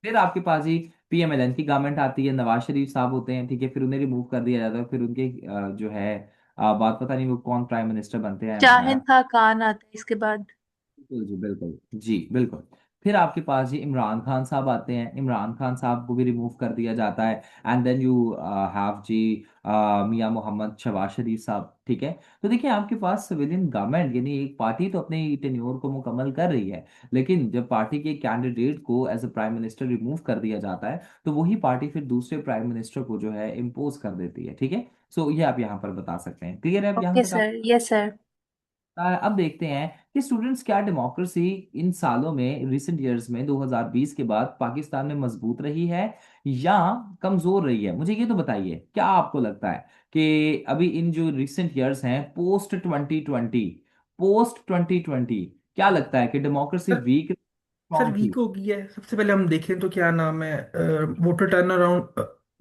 फिर आपके पास ही पीएमएलएन की गवर्नमेंट आती है, नवाज शरीफ साहब होते हैं, ठीक है। फिर उन्हें रिमूव कर दिया जाता है, फिर उनके जो है बात पता नहीं वो कौन प्राइम मिनिस्टर बनते हैं। शाहिद खान आता है इसके बाद। बिल्कुल जी बिल्कुल, जी बिल्कुल। फिर आपके पास जी इमरान खान साहब आते हैं, इमरान खान साहब को भी रिमूव कर दिया जाता है। एंड देन यू हैव जी मियां मोहम्मद शहबाज शरीफ साहब, ठीक है। तो देखिए आपके पास सिविलियन गवर्नमेंट यानी एक पार्टी तो अपने टेन्योर को मुकम्मल कर रही है, लेकिन जब पार्टी के कैंडिडेट को as a prime minister remove कर दिया जाता है तो वही पार्टी फिर दूसरे प्राइम मिनिस्टर को जो है इम्पोज कर देती है, ठीक है। सो ये आप यहाँ पर बता सकते हैं। क्लियर है अब यहाँ ओके तक? Sir, yes sir. अब देखते हैं कि स्टूडेंट्स क्या डेमोक्रेसी इन सालों में रिसेंट ईयर्स में 2020 के बाद पाकिस्तान में मजबूत रही है या कमजोर रही है? मुझे ये तो बताइए, क्या आपको लगता है कि अभी इन जो रिसेंट ईयर्स हैं पोस्ट 2020 क्या लगता है कि democracy sir weak sir strong थी? वीक हो गई है। सबसे पहले हम देखें तो क्या नाम है, वोटर टर्न अराउंड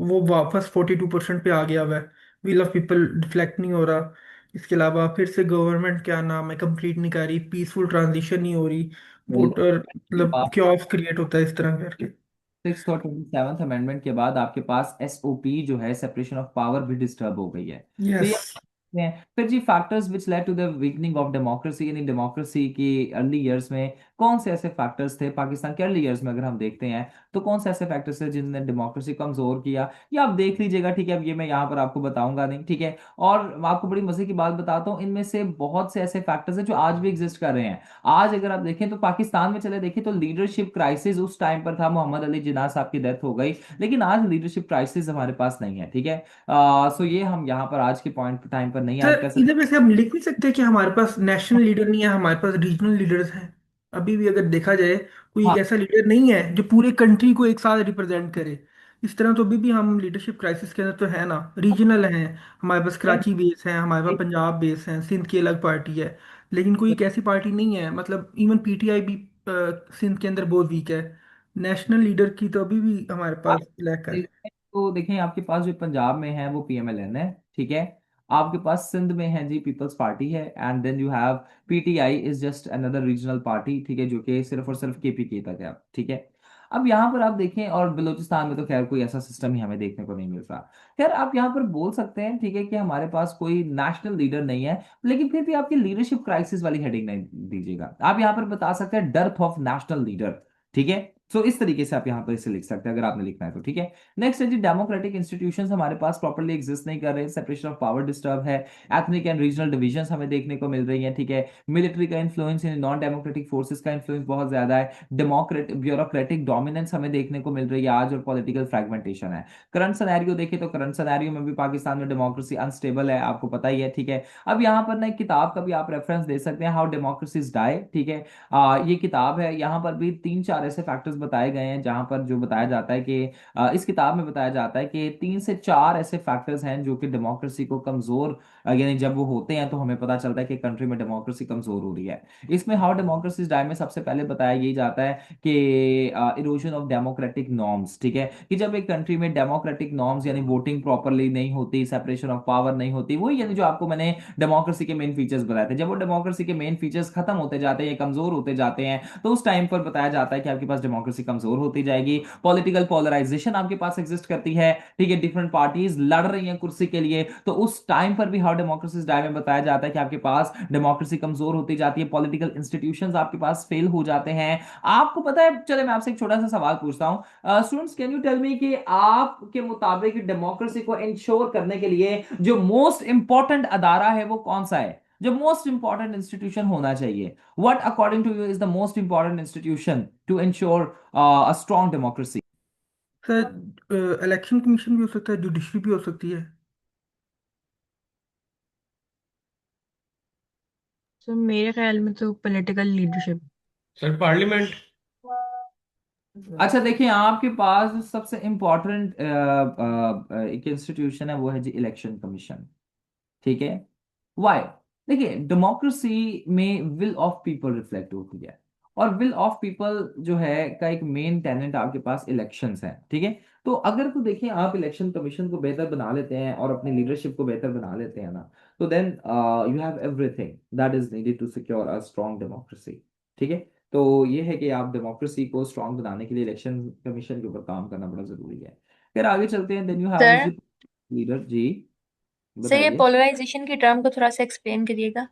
वो वापस 42% पे आ गया हुआ है। विल ऑफ पीपल रिफ्लेक्ट नहीं हो रहा। इसके अलावा फिर से गवर्नमेंट क्या नाम है कंप्लीट नहीं कर रही, पीसफुल ट्रांजिशन नहीं हो रही। वोटर मतलब बिल्कुल। क्योस क्रिएट होता है इस तरह करके। सिक्स और 27th अमेंडमेंट के बाद आपके पास एसओपी जो है सेपरेशन ऑफ पावर भी डिस्टर्ब हो गई है। तो यस ये हैं फिर जी factors which led to the weakening of democracy, यानी डेमोक्रेसी की अर्ली इयर्स में कौन से ऐसे फैक्टर्स थे पाकिस्तान के अर्ली इयर्स में अगर हम देखते हैं, तो कौन से ऐसे फैक्टर्स थे जिनने डेमोक्रेसी कमजोर किया? ये आप देख लीजिएगा, ठीक है। अब ये मैं यहाँ पर आपको बताऊंगा नहीं, ठीक है। और मैं आपको बड़ी मजे की बात बताता हूँ, इनमें से बहुत से ऐसे फैक्टर्स हैं जो आज भी एग्जिस्ट कर रहे हैं। आज अगर आप देखें तो पाकिस्तान में चले देखें तो लीडरशिप क्राइसिस उस टाइम पर था, मोहम्मद अली जिन्ना साहब की डेथ हो गई, लेकिन आज लीडरशिप क्राइसिस हमारे पास नहीं है, ठीक है। सो ये हम यहाँ पर आज के पॉइंट टाइम पर नहीं ऐड कर सर सकते। इधर वैसे हम लिख नहीं सकते कि हमारे पास नेशनल लीडर नहीं है, हमारे पास रीजनल लीडर्स हैं। अभी भी अगर देखा जाए कोई हाँ, एक ऐसा लीडर नहीं है जो पूरे कंट्री को एक साथ रिप्रेजेंट करे। इस तरह तो अभी भी हम लीडरशिप क्राइसिस के अंदर तो है ना। रीजनल हैं, हमारे पास कराची बेस है, हमारे पास पंजाब बेस है, सिंध की अलग पार्टी है। लेकिन कोई एक ऐसी पार्टी नहीं है, मतलब इवन पीटीआई भी सिंध के अंदर बहुत वीक है। नेशनल लीडर की तो अभी भी हमारे आप पास लैक है। देखें तो देखें आपके पास जो पंजाब में है वो पीएमएलएन है, ठीक है। आपके पास सिंध में है जी पीपल्स पार्टी है, and then you have PTI is just another regional party, ठीक है, जो कि सिर्फ और सिर्फ केपीके तक है, ठीक है। अब यहाँ पर आप देखें, और बलूचिस्तान में तो खैर कोई ऐसा सिस्टम ही हमें देखने को नहीं मिल रहा। खैर आप यहाँ पर बोल सकते हैं, ठीक है, कि हमारे पास कोई नेशनल लीडर नहीं है, लेकिन फिर भी आपकी लीडरशिप क्राइसिस वाली हेडिंग नहीं दीजिएगा। आप यहाँ पर बता सकते हैं डर्थ ऑफ नेशनल लीडर, ठीक है। सो इस तरीके से आप यहाँ पर इसे लिख सकते हैं अगर आपने लिखना है तो, ठीक है। नेक्स्ट है जी, डेमोक्रेटिक इंस्टीट्यूशंस हमारे पास प्रॉपर्ली एग्जिस्ट नहीं कर रहे, सेपरेशन ऑफ पावर डिस्टर्ब है, एथनिक एंड रीजनल डिविजन्स हमें देखने को मिल रही हैं, ठीक है। मिलिट्री का influence, in non democratic forces का इन्फ्लुएंस बहुत ज्यादा है, डेमोक्रेट ब्यूरोक्रेटिक डोमिनेंस हमें देखने को मिल रही है आज, और पॉलिटिकल फ्रेगमेंटेशन है। करंट सिनेरियो देखें तो करंट सिनेरियो में भी पाकिस्तान में डेमोक्रेसी अनस्टेबल है, आपको पता ही है, ठीक है। अब यहाँ पर ना एक किताब का भी आप रेफरेंस दे सकते हैं, हाउ डेमोक्रेसीज डाई, ठीक है। ये किताब है, यहाँ पर भी तीन चार ऐसे फैक्टर्स बताए गए हैं जहां पर जो बताया जाता है कि इस किताब में बताया जाता है कि 3 से 4 ऐसे फैक्टर्स हैं जो कि डेमोक्रेसी को कमजोर, यानी जब वो होते हैं तो हमें पता चलता है कि कंट्री में डेमोक्रेसी कमजोर हो रही है। इसमें हाउ डेमोक्रेसी डाई में सबसे पहले बताया यही जाता है कि इरोजन ऑफ डेमोक्रेटिक नॉर्म्स, ठीक है, कि जब एक कंट्री में डेमोक्रेटिक नॉर्म्स यानी वोटिंग प्रॉपरली नहीं होती, सेपरेशन ऑफ पावर नहीं होती, वही यानी जो आपको मैंने डेमोक्रेसी के मेन फीचर्स बताए थे, जब वो डेमोक्रेसी के मेन फीचर्स खत्म होते जाते हैं, कमजोर होते जाते हैं, तो उस टाइम पर बताया जाता है कि आपके पास डेमोक्रेसी कमजोर होती जाएगी। पॉलिटिकल पोलराइजेशन आपके पास एग्जिस्ट करती है, ठीक है, डिफरेंट पार्टीज लड़ रही हैं कुर्सी के लिए, तो उस टाइम पर भी हाउ डेमोक्रेसी डाई में बताया जाता है कि आपके पास डेमोक्रेसी कमजोर होती जाती है, पॉलिटिकल इंस्टीट्यूशंस आपके पास फेल हो जाते हैं। आपको पता है, चले मैं आपसे एक छोटा सा सवाल पूछता हूं, students, can you tell me कि आपके मुताबिक डेमोक्रेसी को इंश्योर करने के लिए जो मोस्ट इंपॉर्टेंट अदारा है वो कौन सा है, जो मोस्ट इंपॉर्टेंट इंस्टीट्यूशन होना चाहिए? What according to you is the most important institution to ensure a strong democracy? Sir election commission भी हो सकता है, जुडिशरी भी हो सकती है। तो मेरे ख्याल में तो पॉलिटिकल लीडरशिप। Sir parliament. अच्छा देखिए, आपके पास जो सबसे इंपॉर्टेंट एक इंस्टीट्यूशन है वो है जी इलेक्शन कमीशन, ठीक है। वाई? देखिए, डेमोक्रेसी में विल ऑफ पीपल रिफ्लेक्ट होती है, और विल ऑफ पीपल जो है का एक मेन टेनेंट आपके पास इलेक्शंस है, ठीक है। तो अगर तो देखिए आप इलेक्शन कमीशन को बेहतर बना लेते हैं और अपनी लीडरशिप को बेहतर बना लेते हैं ना, तो then you have everything that is needed to secure a strong democracy, ठीक है। तो ये है कि आप डेमोक्रेसी को स्ट्रॉन्ग बनाने के लिए इलेक्शन कमीशन के ऊपर काम करना बड़ा जरूरी है। फिर आगे चलते हैं, then you have sir leader ji, sir ये बताइए। पोलराइजेशन की टर्म को थोड़ा सा एक्सप्लेन करिएगा।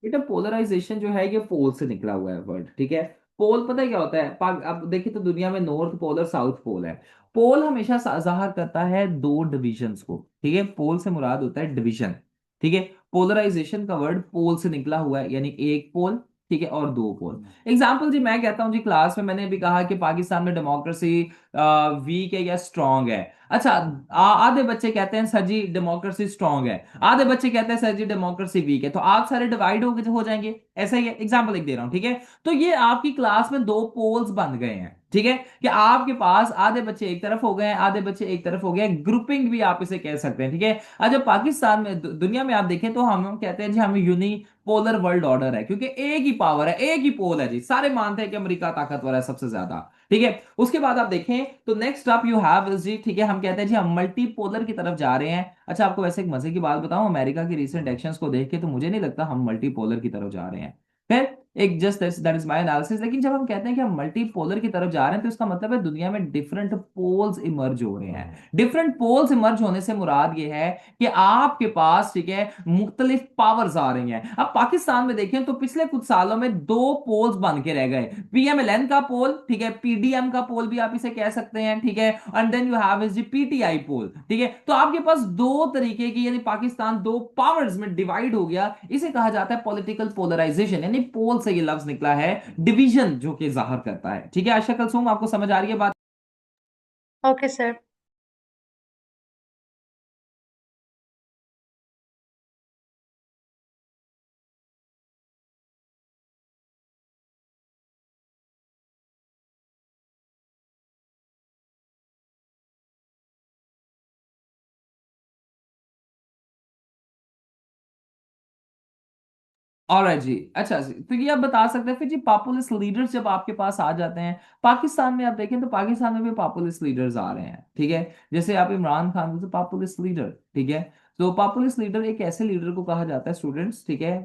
बेटा, पोलराइजेशन जो है ये पोल से निकला हुआ है वर्ड, ठीक है। पोल पता है क्या होता है? अब देखिए तो दुनिया में नॉर्थ पोल और साउथ पोल है। पोल हमेशा जाहिर करता है दो डिविजन्स को, ठीक है, पोल से मुराद होता है डिवीजन, ठीक है। पोलराइजेशन का वर्ड पोल से निकला हुआ है, यानी एक पोल, ठीक है, और दो पोल। एग्जाम्पल जी, मैं कहता हूं जी, क्लास में मैंने भी कहा कि पाकिस्तान में डेमोक्रेसी वीक है या स्ट्रांग है। अच्छा, आधे बच्चे कहते हैं सर जी डेमोक्रेसी स्ट्रांग है, आधे बच्चे कहते हैं सर जी डेमोक्रेसी वीक है, तो आप सारे डिवाइड हो जाएंगे। ऐसा ही है, एग्जांपल एक दे रहा हूं, ठीक है। तो ये आपकी क्लास में दो पोल्स बन गए हैं, ठीक है, कि आपके पास आधे बच्चे एक तरफ हो गए हैं, आधे बच्चे एक तरफ हो गए, ग्रुपिंग भी आप इसे कह सकते हैं, ठीक है। आज जब पाकिस्तान में दुनिया में आप देखें तो हम कहते हैं जी हमें यूनिपोलर वर्ल्ड ऑर्डर है, क्योंकि एक ही पावर है, एक ही पोल है जी, सारे मानते हैं कि अमेरिका ताकतवर है सबसे ज्यादा, ठीक है। उसके बाद आप देखें तो next up you have is जी, ठीक है, हम कहते हैं जी हम मल्टीपोलर की तरफ जा रहे हैं। अच्छा, आपको वैसे एक मजे की बात बताऊं, अमेरिका की रीसेंट एक्शंस को देख के तो मुझे नहीं लगता हम मल्टीपोलर की तरफ जा रहे हैं। फिर एक just that is my analysis, लेकिन जब हम कहते हैं कि हम मल्टीपोलर की तरफ जा रहे हैं तो इसका मतलब है दुनिया में डिफरेंट पोल्स इमर्ज हो रहे हैं। डिफरेंट पोल्स इमर्ज होने से मुराद ये है कि आपके पास, ठीक है, मुख्तलिफ पावर्स आ रही हैं। अब पाकिस्तान में देखें तो पिछले कुछ सालों में दो पोल्स बन के रह गए, पीएमएलएन का पोल, ठीक है, पीडीएम का पोल भी आप इसे कह सकते हैं, ठीक है, and then you have is the PTI poll, ठीक है। तो आपके पास दो तरीके की, यानी पाकिस्तान दो पावर्स में डिवाइड हो गया, इसे कहा जाता है पॉलिटिकल पोलराइजेशन, यानी पोल से ये लफ्ज निकला है, डिवीजन जो कि जाहिर करता है, ठीक है। आशा कलसूम, आपको समझ आ रही है बात? Okay sir. ऑलराइट जी, अच्छा जी, तो ये आप बता सकते हैं फिर जी, पॉपुलिस्ट लीडर्स जब आपके पास आ जाते हैं पाकिस्तान में, आप देखें तो पाकिस्तान में भी पॉपुलिस्ट लीडर्स आ रहे हैं, ठीक है। जैसे आप इमरान खान को पॉपुलिस्ट लीडर, ठीक है। तो पॉपुलिस्ट लीडर एक ऐसे लीडर को कहा जाता है स्टूडेंट्स, ठीक है।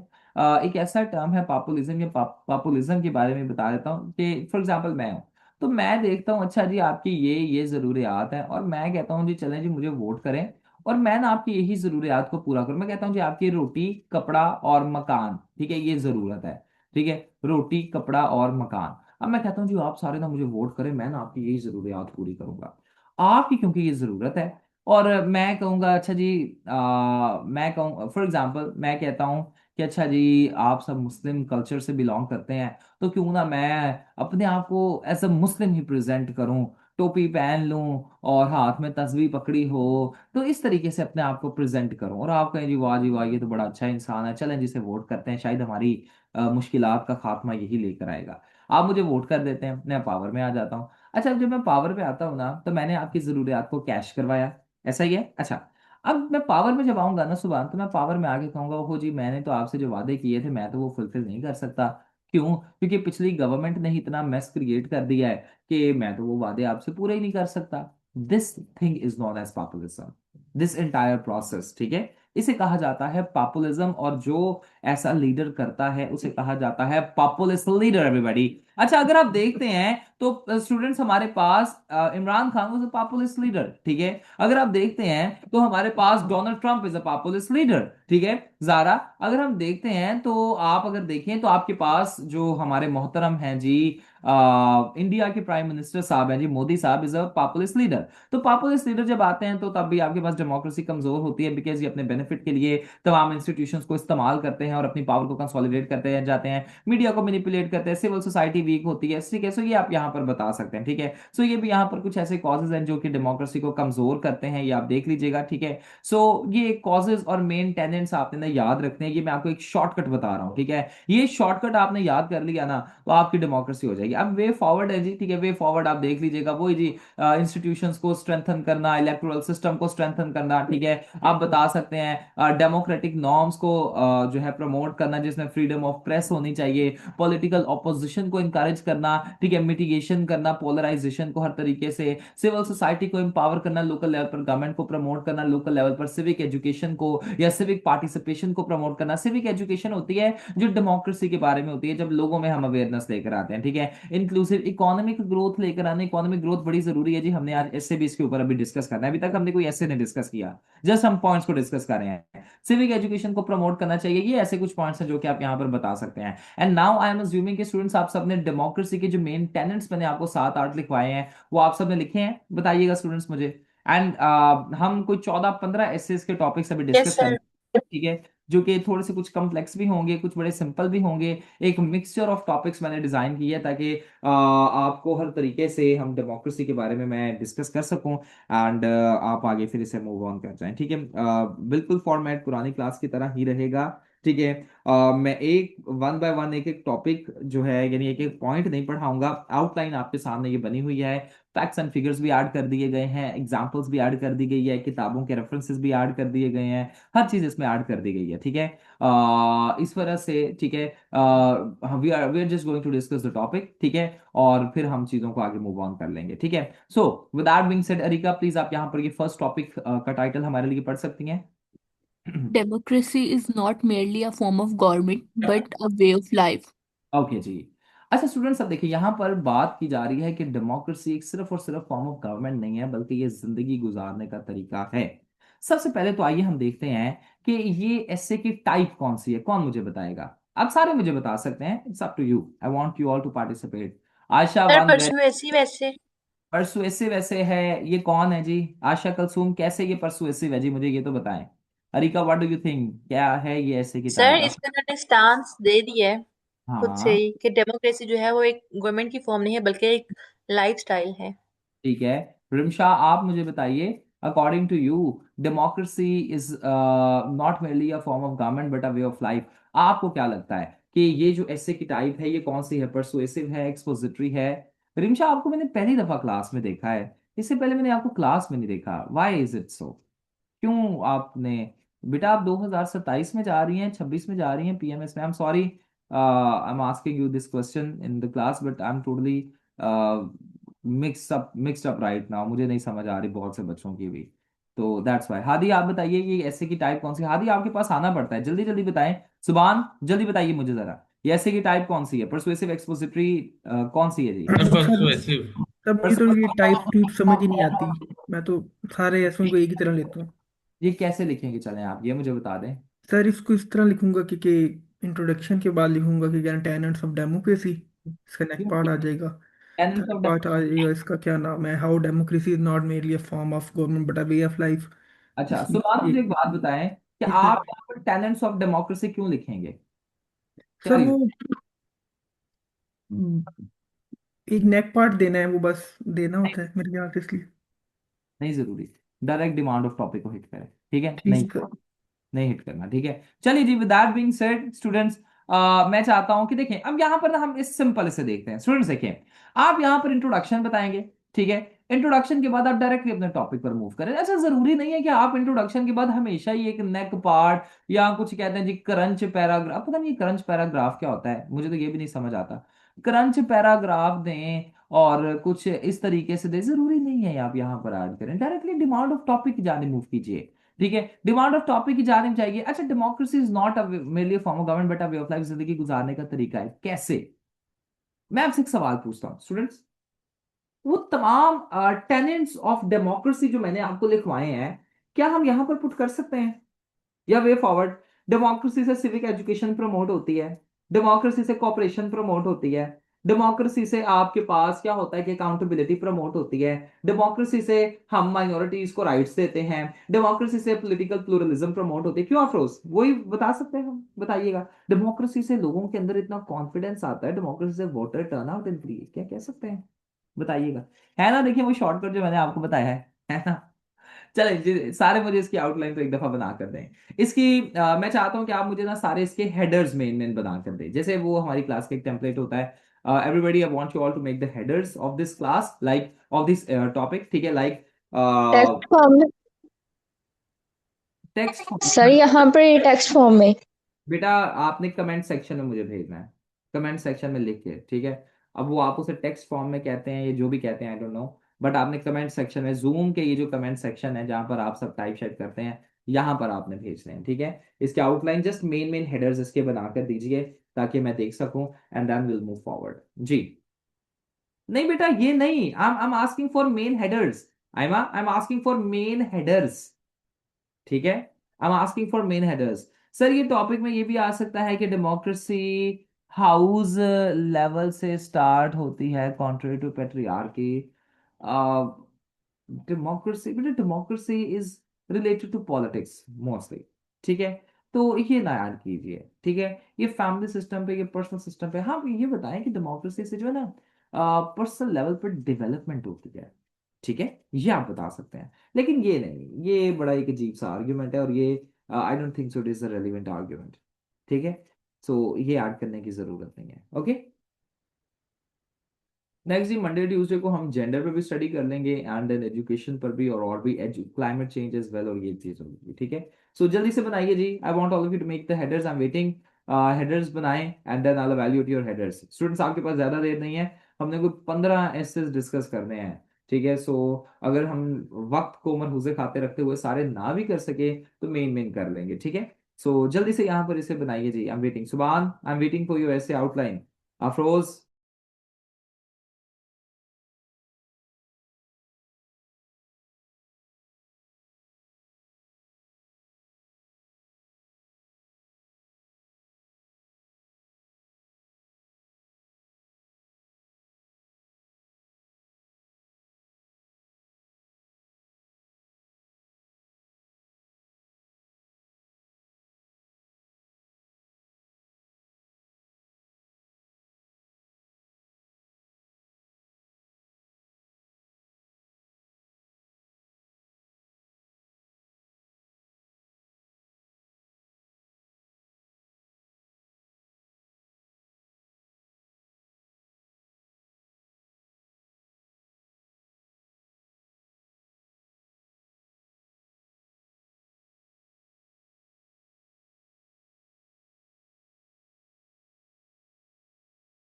एक ऐसा टर्म है पॉपुलिज्म, या पॉपुलिज्म के बारे में बता देता हूँ कि फॉर एग्जाम्पल मैं हूँ, तो मैं देखता हूँ अच्छा जी आपकी ये जरूरियात है, और मैं कहता हूँ जी चलें जी मुझे वोट करें, और मैं ना आपकी यही जरूरियात को पूरा करूं। मैं कहता हूं जी आपकी रोटी, कपड़ा और मकान, ठीक है, ये जरूरत है, ठीक है, रोटी, कपड़ा और मकान। अब मैं कहता हूँ जी आप सारे ना मुझे वोट करें, मैं ना आपकी यही जरूरियात पूरी करूंगा, आपकी क्योंकि ये जरूरत है। और मैं कहूँगा अच्छा जी, मैं कहूँ फॉर एग्जांपल मैं कहता हूँ कि अच्छा जी आप सब मुस्लिम कल्चर से बिलोंग करते हैं, तो क्यों ना मैं अपने आप को एज अ मुस्लिम ही प्रेजेंट करूं, टोपी पहन लूं और हाथ में तस्बीह पकड़ी हो, तो इस तरीके से अपने आप को प्रेजेंट करूं और आप कहें जी वाह ये तो बड़ा अच्छा इंसान है, चलें जिसे वोट करते हैं, शायद हमारी मुश्किलात का खात्मा यही लेकर आएगा। आप मुझे वोट कर देते हैं, मैं पावर में आ जाता हूँ। अच्छा जब मैं पावर पे आता हूँ ना, तो मैंने आपकी जरूरियात को कैश करवाया, ऐसा ही है। अच्छा अब मैं पावर में जब आऊंगा ना सुबह, तो मैं पावर में आके कहूंगा ओहो जी मैंने तो आपसे जो वादे किए थे मैं तो वो फुलफिल नहीं कर सकता। क्यों? क्योंकि पिछली गवर्नमेंट ने ही इतना मेस क्रिएट कर दिया है कि मैं तो वो वादे आपसे पूरे ही नहीं कर सकता। This thing is known as populism, this entire process, ठीक है, इसे कहा जाता है पॉपुलिज्म। और जो ऐसा लीडर करता है उसे कहा जाता है पॉपुलिस्ट लीडर, एवरीबॉडी। अच्छा अगर आप देखते हैं तो स्टूडेंट्स हमारे पास Imran Khan was a populist leader, ठीक है। अगर आप देखते हैं तो हमारे पास Donald Trump is a populist leader, ठीक है। जारा अगर हम देखते हैं तो आप अगर देखें तो आपके पास जो हमारे मोहतरम हैं जी इंडिया के प्राइम मिनिस्टर साहब हैं जी, मोदी साहब इज अ पॉपुलिस्ट लीडर। तो पॉपुलिस्ट लीडर जब आते हैं तो तब भी आपके पास डेमोक्रेसी कमजोर होती है, बिकॉज ये अपने बेनिफिट के लिए तमाम इंस्टीट्यूशंस को इस्तेमाल करते हैं और अपनी पावर को कंसोलिडेट करते जाते हैं, मीडिया को मैनिपुलेट करते हैं, सिविल सोसाइटी वीक होती है, ठीक है। सो ये आप यहाँ पर बता सकते हैं, ठीक है। सो ये भी यहाँ पर कुछ ऐसे कॉजेज हैं जो कि डेमोक्रेसी को कमजोर करते हैं, ये आप देख लीजिएगा, ठीक है। सो ये कॉजेज और मेन टेनेंट्स आपने ना याद रखने हैं, ये मैं आपको एक शॉर्टकट बता रहा हूँ, ठीक है। ये शॉर्टकट आपने याद कर लिया ना तो आपकी डेमोक्रेसी हो जाएगी। अब वे फॉरवर्ड है जी, ठीक है, वे फॉरवर्ड आप देख लीजिएगा, वही जी इंस्टीट्यूशंस को स्ट्रेंथन करना, इलेक्टोरल सिस्टम को स्ट्रेंथन करना, ठीक है। आप बता सकते हैं डेमोक्रेटिक नॉर्म्स को जो है प्रमोट करना, जिसमें फ्रीडम ऑफ प्रेस होनी चाहिए, पॉलिटिकल ऑपोजिशन को इंकरेज करना, ठीक है, मिटिगेशन करना पोलराइजेशन को हर तरीके से, सिविल सोसाइटी को एम्पावर करना, लोकल लेवल पर गवर्नमेंट को प्रमोट करना, लोकल लेवल पर सिविक एजुकेशन को या सिविक पार्टिसिपेशन को प्रमोट करना। सिविक एजुकेशन होती है जो डेमोक्रेसी के बारे में होती है, जब लोगों में हम अवेयरनेस लेकर आते हैं, ठीक है। इंक्लूसिव इकोनॉमिक ग्रोथ लेकर आने, इकोनॉमिक ग्रोथ बड़ी जरूरी है जी, हमने आज ऐसे भी इसके ऊपर अभी डिस्कस करना है, अभी तक हमने कोई ऐसे नहीं डिस्कस किया, जस्ट हम पॉइंट्स को डिस्कस कर रहे हैं। सिविक एजुकेशन को प्रमोट करना चाहिए, ये ऐसे कुछ पॉइंट्स हैं जो कि आप यहाँ पर बता सकते हैं। And now I am assuming कि स्टूडेंट्स आप सबने डेमोक्रेसी के जो मेन टेनेंट्स मैंने आपको 7-8 लिखवाए हैं वो आप सबने लिखे हैं, बताइएगा स्टूडेंट्स मुझे। एंड हम कोई 14-15 एसेस के टॉपिक्स अभी यस डिस्कस सर। करेंगे, ठीक है, जो कि थोड़े से कुछ कम्प्लेक्स भी होंगे, कुछ बड़े सिंपल भी होंगे। एक मिक्सचर ऑफ टॉपिक्स मैंने डिजाइन की है ताकि आपको हर तरीके से हम डेमोक्रेसी के बारे में मैं डिस्कस कर सकूं एंड आप आगे फिर इसे मूव ऑन कर जाएं, ठीक है। बिल्कुल फॉर्मेट पुरानी क्लास की तरह ही रहेगा, ठीक है। मैं एक वन बाय वन एक एक टॉपिक जो है यानी एक एक पॉइंट नहीं पढ़ाऊंगा, आउटलाइन आपके सामने ये बनी हुई है, फैक्ट्स एंड फिगर्स भी ऐड कर दिए गए हैं, एग्जांपल्स भी ऐड कर दी गई है, किताबों के रेफरेंसेस भी ऐड कर दिए गए हैं, हर चीज इसमें ऐड कर दी गई है, ठीक है। इस वजह से ठीक है, we are just going to discuss the topic, ठीक है, और फिर हम चीजों को आगे मूव ऑन कर लेंगे, ठीक है। So with that being said areca please आप यहाँ पर ये फर्स्ट टॉपिक का टाइटल हमारे लिए पढ़ सकती हैं। Democracy is not merely a form of government, but a way of life. Okay जी। अच्छा स्टूडेंट्स अब देखिए यहाँ पर बात की जा रही है कि डेमोक्रेसी एक सिर्फ और सिर्फ फॉर्म ऑफ गवर्नमेंट नहीं है, बल्कि ये जिंदगी गुजारने का तरीका है। सबसे पहले तो आइए हम देखते हैं कि ये ऐसे की टाइप कौन सी है, कौन मुझे बताएगा? आप सारे मुझे बता सकते हैं, it's up to you, I want you all to participate. Asha sir one way persuasive वैसे। परसुएसिव वैसे है, ये कौन है जी? आशा कलसूम कैसे ये परसुएसिव है जी, मुझे ये तो बताएं। Areca what do you think, क्या है ये ऐसे की सर टाइप आप? इसका उन्होंने स्टांस दे दिया है खुद से हाँ ही कि डेमोक्रेसी जो है वो एक गवर्नमेंट की फॉर्म नहीं है बल्कि एक लाइफस्टाइल है। ठीक है। रिमशा आप मुझे बताइए, according to you democracy is not merely a form of government but a way of life. आपको क्या लगता है कि ये जो ऐसे की टाइप है ये कौन सी है, परसुएसिव है, एक्सपोजिटरी है? रिमशा आपको मैंने पहली दफा क्लास में देखा है, इससे पहले मैंने आपको क्लास में नहीं देखा, व्हाई इज इट सो? क्यों आपने, बेटा आप 2027 में जा रही हैं, 26 में जा रही हैं पीएमएस में, आई am sorry, I am asking you this question in the class but I am totally mixed up right now, मुझे नहीं समझ आ रही बहुत से बच्चों की भी, तो दैट्स वाई। हादी आप बताइए ये ऐसे की टाइप कौन सी? हादी आपके पास आना पड़ता है, जल्दी जल्दी बताएं। सुभान जल्दी बताइए मुझे जरा, ये ऐसे की टाइप कौन सी है, परसुएसिव, एक्सपोजिटरी, कौन सी है जी? Sir sir persuasive. सर मुझे तो ये टाइप टूप समझ ही नहीं आती। मैं तो सारे ऐसों को एक ही तरह लेता हूँ। ये कैसे लिखेंगे, चलें आप ये मुझे बता दें। सर इसको इस तरह लिखूंगा कि इंट्रोडक्शन के बाद लिखूंगा कि टेनेंट्स ऑफ डेमोक्रेसी। इसका नेक्स्ट क्यों? पार्ट आ जाएगा। टेनेंट्स थर्ड ऑफ पार्ट आ जाएगा, इसका क्या नाम है, how democracy is not merely a form of government but a way of life. अच्छा, इसमें सुभान मुझे एक एक बात बताएं कि इसमें आप यहाँ पर टेनेंट्स ऑफ डेमोक्रेसी क्यों लिखेंगे? क्या सर रीजन? वो एक नेक पार्ट देना है, वो बस देना होता है मेरे ख्याल से, इसलिए। नहीं जरूरी, डायरेक्ट डिमांड ऑफ टॉपिक को हिट करें, ठीक है? नहीं, ठीक है। नहीं हिट करना, ठीक है? चलिए जी, with that being said students, मैं चाहता हूं कि देखें अब यहाँ पर ना हम इस सिंपल से देखते हैं स्टूडेंट्स। देखें, आप यहाँ पर इंट्रोडक्शन बताएंगे, ठीक है? इंट्रोडक्शन के बाद आप डायरेक्टली अपने टॉपिक पर मूव करें। ऐसा जरूरी नहीं है कि आप इंट्रोडक्शन के बाद हमेशा ही एक नेक पार्ट या कुछ कहते हैं जी क्रंच पैराग्राफ, पता नहीं क्रंच पैराग्राफ क्या होता है, मुझे तो ये भी नहीं समझ आता। क्रंच पैराग्राफ दें और कुछ इस तरीके से दें, जरूरी नहीं है आप यहाँ पर ऐड करें, डायरेक्टली डिमांड ऑफ टॉपिक की जाने मूव कीजिए, ठीक है? डिमांड ऑफ टॉपिक की जानिब चाहिए। अच्छा, democracy is not a merely form of government but a way of life, जिंदगी गुजारने का तरीका है। कैसे? मैं आपसे एक सवाल पूछता हूँ स्टूडेंट्स, वो तमाम टेनेंट्स ऑफ डेमोक्रेसी जो मैंने आपको लिखवाए हैं, क्या हम यहां पर पुट कर सकते हैं या वे फॉरवर्ड? डेमोक्रेसी से सिविक एजुकेशन प्रमोट होती है, डेमोक्रेसी से कॉपरेशन प्रमोट होती है, डेमोक्रेसी से आपके पास क्या होता है कि अकाउंटेबिलिटी प्रमोट होती है, डेमोक्रेसी से हम माइनॉरिटीज को राइट्स देते हैं, डेमोक्रेसी से पॉलिटिकल प्लूरलिज्म प्रमोट होती है। क्यों अफरोज, वही बता सकते हैं हम, बताइएगा। डेमोक्रेसी से लोगों के अंदर इतना कॉन्फिडेंस आता है, डेमोक्रेसी से वोटर टर्नआउट इंक्रीज, क्या कह सकते हैं? बताइएगा। है ना? देखिए वो शॉर्टकट जो मैंने आपको बताया है ना? चले जी, सारे मुझे इसकी आउटलाइन तो एक दफा बना कर दें। इसकी मैं चाहता हूं कि आप मुझे ना सारे इसके हेडर्स मेन मेन बना कर दें, जैसे वो हमारी क्लास का एक टेम्पलेट होता है। Everybody, I want you all to make the headers of this class, like of this topic, ठीक है? लाइक टेक्स्ट फॉर्म में टेक्स्ट। सर, यहाँ पर ये टेक्स्ट फॉर्म में। बेटा आपने कमेंट सेक्शन में मुझे भेजना है, कमेंट सेक्शन में लिख के, ठीक है? अब वो आप उसे टेक्स्ट फॉर्म में कहते हैं, ये जो भी कहते हैं, आई डोंट नो, बट आपने कमेंट सेक्शन में, जूम के ये जो कमेंट सेक्शन है जहां पर आप सब टाइप शाइप करते हैं, यहाँ पर आपने भेजने हैं, ठीक है? इसके outline just main main headers इसके बनाकर दीजिए ताकि मैं देख सकूं, and then will move forward जी। नहीं बेटा, ये नहीं, I am asking for main headers. I am asking for main headers, ठीक है? I am asking for main headers. Sir ये टॉपिक में ये भी आ सकता है कि डेमोक्रेसी हाउस लेवल से स्टार्ट होती है कॉन्ट्री टू पेट्रियार्की। डेमोक्रेसी, बेटा democracy is related to politics mostly, ठीक है? तो ये ना याद कीजिए, ठीक है? ये फैमिली सिस्टम पे, ये पर्सनल सिस्टम पे, हाँ ये बताएं कि डेमोक्रेसी से जो है ना पर्सनल लेवल पर डेवलपमेंट होती है, ठीक है? ये आप बता सकते हैं, लेकिन ये नहीं, ये बड़ा एक अजीब सा आर्ग्यूमेंट है और ये I don't think so it is a relevant argument, ठीक है? सो ये ऐड करने की जरूरत नहीं है, ओके? नेक्स्ट जी, मंडे ट्यूसडे को हम जेंडर पे भी स्टडी कर लेंगे एंड देन एजुकेशन पर भी, और भी क्लाइमेट चेंज एज वेल, और ये चीज होगी, ठीक है? सो जल्दी से बनाइए जी, I want all of you to make the headers, I am waiting. Headers बनाएं and then I evaluate your headers. Students आपके पास ज्यादा देर नहीं है, हमने कोई 15 एसेस डिस्कस करने हैं, ठीक है? सो अगर हम वक्त को मरहुजे खाते रखते हुए सारे ना भी कर सके तो मेन मेन कर लेंगे, ठीक है? सो जल्दी से यहाँ पर इसे बनाइए जी, I am waiting. Subhan, I am waiting for your ऐसे outline. Afroz.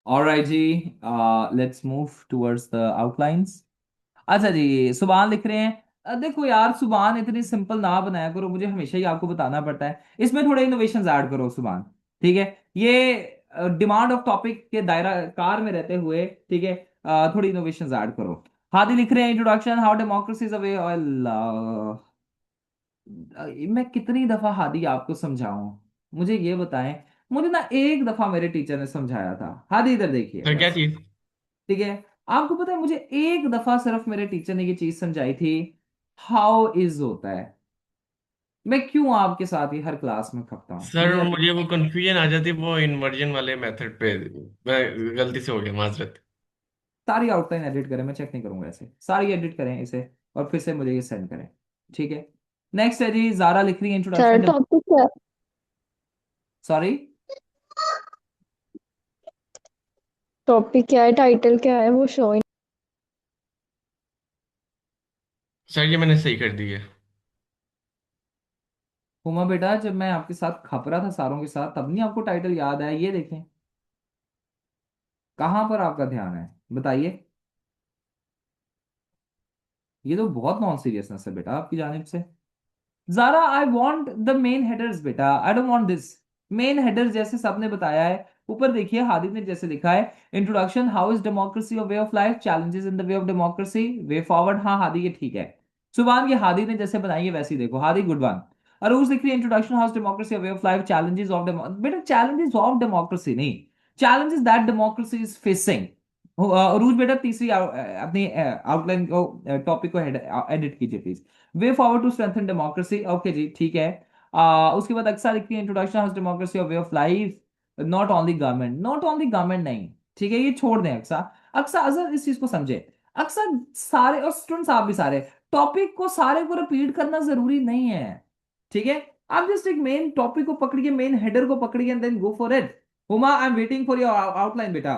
Alright ji, let's move towards the outlines. अच्छा जी, सुभान लिख रहे हैं। देखो यार सुभान, इतनी सिंपल ना बनाया करो, मुझे हमेशा ही आपको बताना पड़ता है, इसमें थोड़े इनोवेशंस ऐड करो सुभान, ठीक है? ये डिमांड ऑफ टॉपिक के दायरा कार में रहते हुए, ठीक है? थोड़ी इनोवेशंस ऐड करो। हादी लिख रहे हैं, introduction how democracy is a way, मैं कितनी दफा हादी आपको समझाऊं, मुझे ये बताएं। मुझे ना एक दफा मेरे टीचर ने समझाया था। हादी इधर देखिए सर क्या बस। चीज? ठीक है। आपको पता है मुझे एक दफा सिर्फ मेरे टीचर ने ये चीज समझाई थी, हाउ इज होता है। मैं क्यों आपके साथ ही हर क्लास में खपता हूँ, सर मुझे अभी मुझे वो कंफ्यूजन आ जाती वो इन्वर्जन वाले मेथड पे। मैं गलती से हो गया, माजरत। सारी आउटलाइन एडिट करें, मैं चेक नहीं करूंगा ऐसे, सारी एडिट करें इसे और फिर से मुझे ये सेंड करें। ठीक है। नेक्स्ट है जी, जारा लिख रही है सर इंट्रोडक्शन। टॉपिक क्या सॉरी। टॉपिक क्या है, टाइटल क्या है, वो शो। सर ये मैंने सही कर दी है। हुमा बेटा, जब मैं आपके साथ खप रहा था सारों के साथ, तब नहीं आपको टाइटल याद आया? ये देखें, कहाँ पर आपका ध्यान है, बताइए। ये तो बहुत नॉन सीरियसनेस है बेटा आपकी जानिब से। Zara, I want the main headers बेटा, I don't want this. Main headers जैसे सबने बताया है, ऊपर देखिए हादी ने जैसे लिखा है, introduction, how is democracy a way of life, challenges in the way of democracy, way forward. हाँ हादी ये ठीक है। सुभान, ये हादी ने जैसे बनाई है वैसे ही देखो, हादी गुड वन। अरूज लिख रही है introduction, how is democracy a way of life, challenges of बेटा चैलेंजेस ऑफ डेमोक्रेसी नहीं, challenges that democracy is facing. Arooj बेटा तीसरी अपनी आउटलाइन को, टॉपिक को एडिट कीजिए please. Way forward to strengthen democracy, okay जी ठीक है। उसके बाद अक्सर लिखती है introduction house democracy of way of life, not only government, not only government नहीं। ठीक है, ये छोड़ दें अक्सर। अक्सर अजर इस चीज को समझे। अक्सर सारे, और स्टूडेंट्स आप भी सारे, टॉपिक को सारे को रिपीट करना जरूरी नहीं है। ठीक है। आप जस्ट एक मेन टॉपिक को पकड़िए, मेन हेडर को पकड़िए and then go for it. Huma, I am waiting for your outline बेटा।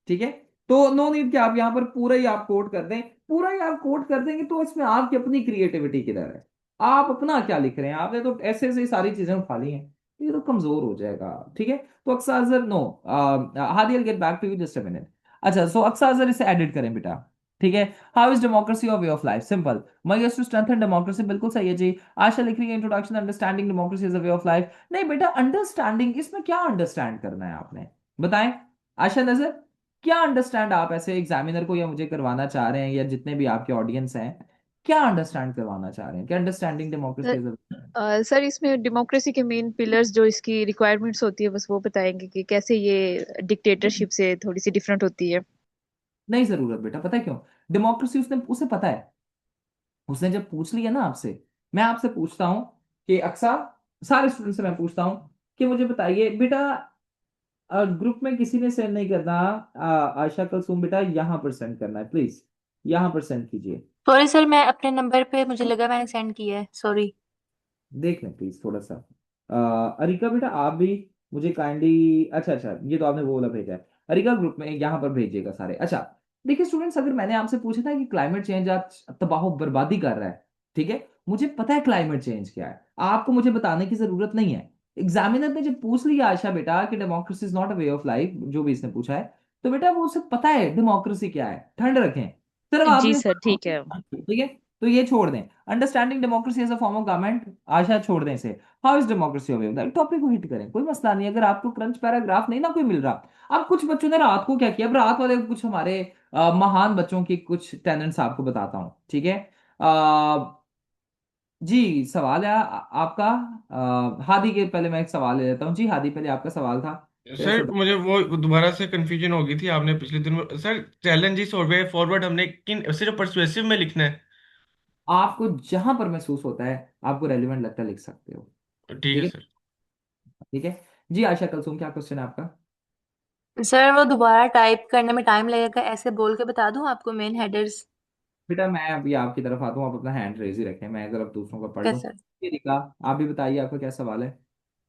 ठीक है। तो नो नीड कि आप यहाँ पर पूरा ही आप कोट कर दें। पूरा ही आप कोट कर देंगे तो इसमें आपकी अपनी क्रिएटिविटी किधर है? आप अपना क्या लिख रहे हैं? आपने तो ऐसे ऐसे ही सारी चीजें उठा ली हैं, ये तो कमजोर हो जाएगा। ठीक है। तो Aqsa no, Hadi will get back to you just a minute. अच्छा, सो अक्सर इसे एडिट करें बेटा। ठीक है। How is democracy of way of life, simple. Measures to strengthen democracy, बिल्कुल सही है जी। आशा लिख रही है introduction, understanding democracy is a way of life. नहीं बेटा, अंडरस्टैंडिंग, इसमें क्या अंडरस्टैंड करना है आपने, बताएं। आशा नजर, क्या अंडरस्टैंड आप ऐसे एग्जामिनर को या मुझे करवाना चाह रहे हैं, या जितने भी आपके ऑडियंस हैं, क्या अंडरस्टैंड करवाना चाह रहे हैं? क्या अंडरस्टैंडिंग डेमोक्रेसी इज सर इसमें डेमोक्रेसी के मेन पिलर्स जो इसकी रिक्वायरमेंट्स होती है बस वो बताएंगे कि कैसे ये डिक्टेटरशिप से थोड़ी सी डिफरेंट होती है। नहीं जरूरत बेटा, पता है क्यों? डेमोक्रेसी उसने, उसे पता है। उसने जब पूछ लिया ना आपसे, मैं आपसे पूछता हूं कि अक्सर सारे स्टूडेंट से मैं पूछता हूं कि मुझे बताइए बेटा, ग्रुप में किसी ने सेंड नहीं करना, आशा कलसूम बेटा यहाँ पर सेंड करना है प्लीज, यहाँ पर सेंड कीजिए। सॉरी सर, मैं अपने नंबर पे मुझे लगा मैंने सेंड किया है, सॉरी। देख लें प्लीज थोड़ा सा। अरिका बेटा आप भी मुझे काइंडली, अच्छा अच्छा, ये तो आपने वो वाला भेजा है। अरिका ग्रुप में यहाँ पर भेजिएगा सारे। अच्छा, देखिए स्टूडेंट्स, अगर मैंने आपसे पूछा था कि क्लाइमेट चेंज आज तबाह बर्बादी कर रहा है, ठीक है, मुझे पता है क्लाइमेट चेंज क्या है, आपको मुझे बताने की जरूरत नहीं है। एग्जामिनर ने जब पूछ लिया आशा बेटा कि democracy is not a way of life, जो भी इसने पूछा है, तो बेटा वो उसे पता है डेमोक्रेसी क्या है, ठंड रखें। सिर्फ जी आपने, सर ठीक है। ठीक है, तो ये छोड़ दें। Understanding democracy as a form of government, Asha छोड़ दें इसे। How is democracy available, topic को हिट करें, कोई मसला नहीं। अगर आपको क्रंच पैराग्राफ नहीं ना कोई मिल रहा, अब कुछ बच्चों ने रात को क्या किया, अब रात वाले कुछ हमारे महान बच्चों की कुछ टेनेंट्स आपको बताता हूँ। ठीक है। जी सवाल है आपका। हादी के पहले मैं एक सवाल ले लेता हूँ जी। हादी, पहले आपका सवाल था, फिर ऐसे सर मुझे वो दोबारा से कंफ्यूजन हो गई थी, आपने पिछले दिन में सर चैलेंजेस और वे फॉरवर्ड हमने किन सिर्फ परसुएसिव में लिखना है? आपको जहां पर महसूस होता है, आपको रेलिवेंट लगता है, लिख सकते हो। ठीक ठीक है है। सर। ठीक है। जी आशा कलसूम, क्या क्वेश्चन है आपका? सर वो दोबारा टाइप करने में टाइम लगेगा, ऐसे बोल के बता दूं आपको मेन हेडर्स? बेटा मैं अभी आपकी तरफ आता हूँ, आप अपना हैंड रेज ही रखें, मैं जरा दूसरों का पढ़ ओके लूँ। सर। ये रिका, आप भी बताइए आपका क्या सवाल है?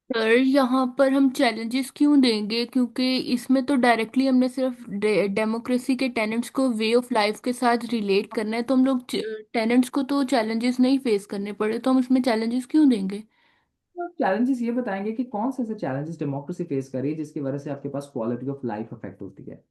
सर यहाँ पर हम चैलेंजेस क्यों देंगे, क्योंकि इसमें तो डायरेक्टली हमने सिर्फ डेमोक्रेसी के टेनेंट्स को वे ऑफ लाइफ के साथ रिलेट करना है, तो हम लोग टेनेंट्स को तो चैलेंजेस नहीं फेस करने पड़े, तो हम इसमें चैलेंजेस क्यों देंगे? चैलेंजेस ये बताएंगे कि कौन से ऐसे चैलेंजेस डेमोक्रेसी फेस कर रही है जिसकी वजह से आपके पास क्वालिटी ऑफ लाइफ अफेक्ट होती है।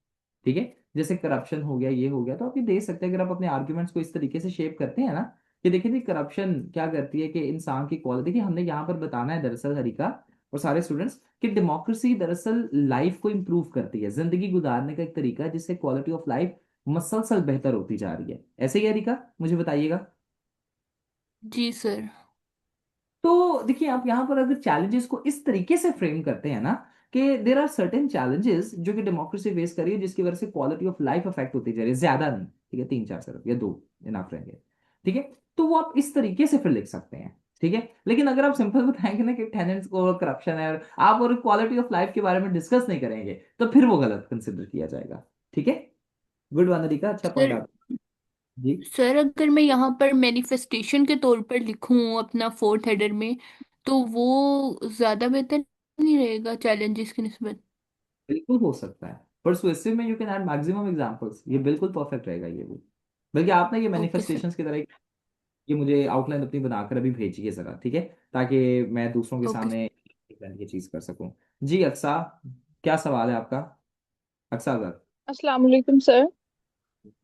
ठीक है। जैसे करप्शन हो गया, ये हो गया, तो आप ये दे सकते हैं अगर आप अपने आर्ग्यूमेंट्स को इस तरीके से शेप करते हैं ना, कि देखिए करप्शन क्या करती है कि इंसान की क्वालिटी, देखिए हमने यहाँ पर बताना है दरअसल हरिका और सारे स्टूडेंट्स, कि डेमोक्रेसी दरअसल लाइफ को इंप्रूव करती है, जिंदगी गुजारने का एक तरीका है जिससे क्वालिटी ऑफ लाइफ मसलसल बेहतर होती जा रही है। ऐसे ही है हरिका, मुझे बताइएगा। जी सर। तो देखिए आप यहाँ पर अगर चैलेंजेस को इस तरीके से फ्रेम करते हैं ना, कि देर आर सर्टेन चैलेंजेस जो कि डेमोक्रेसी फेस कर रही है, जिसकी वजह से क्वालिटी ऑफ लाइफ अफेक्ट होती जा रही है, ज्यादा नहीं, ठीक है, 3-4 सिर्फ या 2 इनफ रहेंगे, ठीक है। तो वो आप इस तरीके से फिर लिख सकते हैं, ठीक है। लेकिन अगर आप सिंपल बताएंगे ना कि टेनेंट्स को करप्शन है, और आप और क्वालिटी ऑफ लाइफ के बारे में डिस्कस नहीं करेंगे, तो फिर वो गलत कंसिडर किया जाएगा, ठीक है। गुड वंदनिका, अच्छा पॉइंट सर आप जी। सर अगर मैं यहाँ पर मैनिफेस्टेशन के तौर पर लिखूं अपना फोर्थ हेडर में, तो वो ज्यादा बेहतर नहीं रहेगा चैलेंजेस की निस्बत? बिल्कुल हो सकता है, परसुएसिव में you can add maximum examples, ये बिल्कुल परफेक्ट रहेगा ये भी। बल्कि आप ना ये ओके सर। मैनिफेस्टेशंस की तरह ये मुझे आउटलाइन अपनी बनाकर अभी भेजिए जरा, ठीक है, ताकि मैं दूसरों के ओके। सामने ये चीज कर सकूं। जी अक्सा, क्या सवाल है आपका? अक्सा अगर। अस्सलाम वालेकुम सर।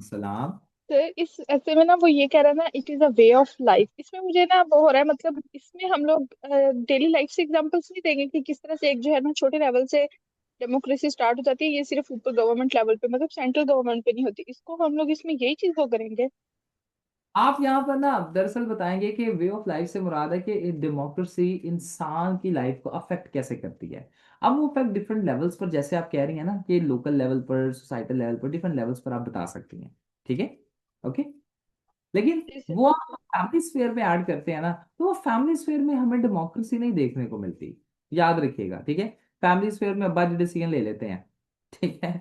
सलाम। तो इस ऐसे में ना वो ये कह रहा है ना, it is a way of life. इसमें मुझे ना वो हो रहा है, मतलब इसमें हम लोग डेली लाइफ से एग्जांपल्स नहीं देंगे कि किस तरह से एक जो है ना छोटे लेवल से डेमोक्रेसी स्टार्ट हो जाती है, ये सिर्फ ऊपर गवर्नमेंट लेवल पे, मतलब सेंट्रल गवर्नमेंट पे नहीं होती। इसको हम लोग इसमें यही चीज वो करेंगे। आप यहाँ पर ना दरअसल बताएंगे कि वे ऑफ लाइफ से मुराद है कि डेमोक्रेसी इंसान की लाइफ को अफेक्ट कैसे करती है। अब वो अफेक्ट डिफरेंट लेवल्स पर, जैसे आप कह रही हैं ना कि लोकल लेवल पर, सोसाइटल लेवल पर, डिफरेंट लेवल्स पर आप बता सकती हैं, ठीक है, ओके। लेकिन जी सर। वो आप फैमिली स्फीयर में ऐड करते हैं ना, तो वो फैमिली स्फीयर में हमें डेमोक्रेसी नहीं देखने को मिलती, याद रखिएगा, ठीक है। फैमिली स्फीयर में अब्बा जी डिसीजन ले लेते हैं, ठीक है।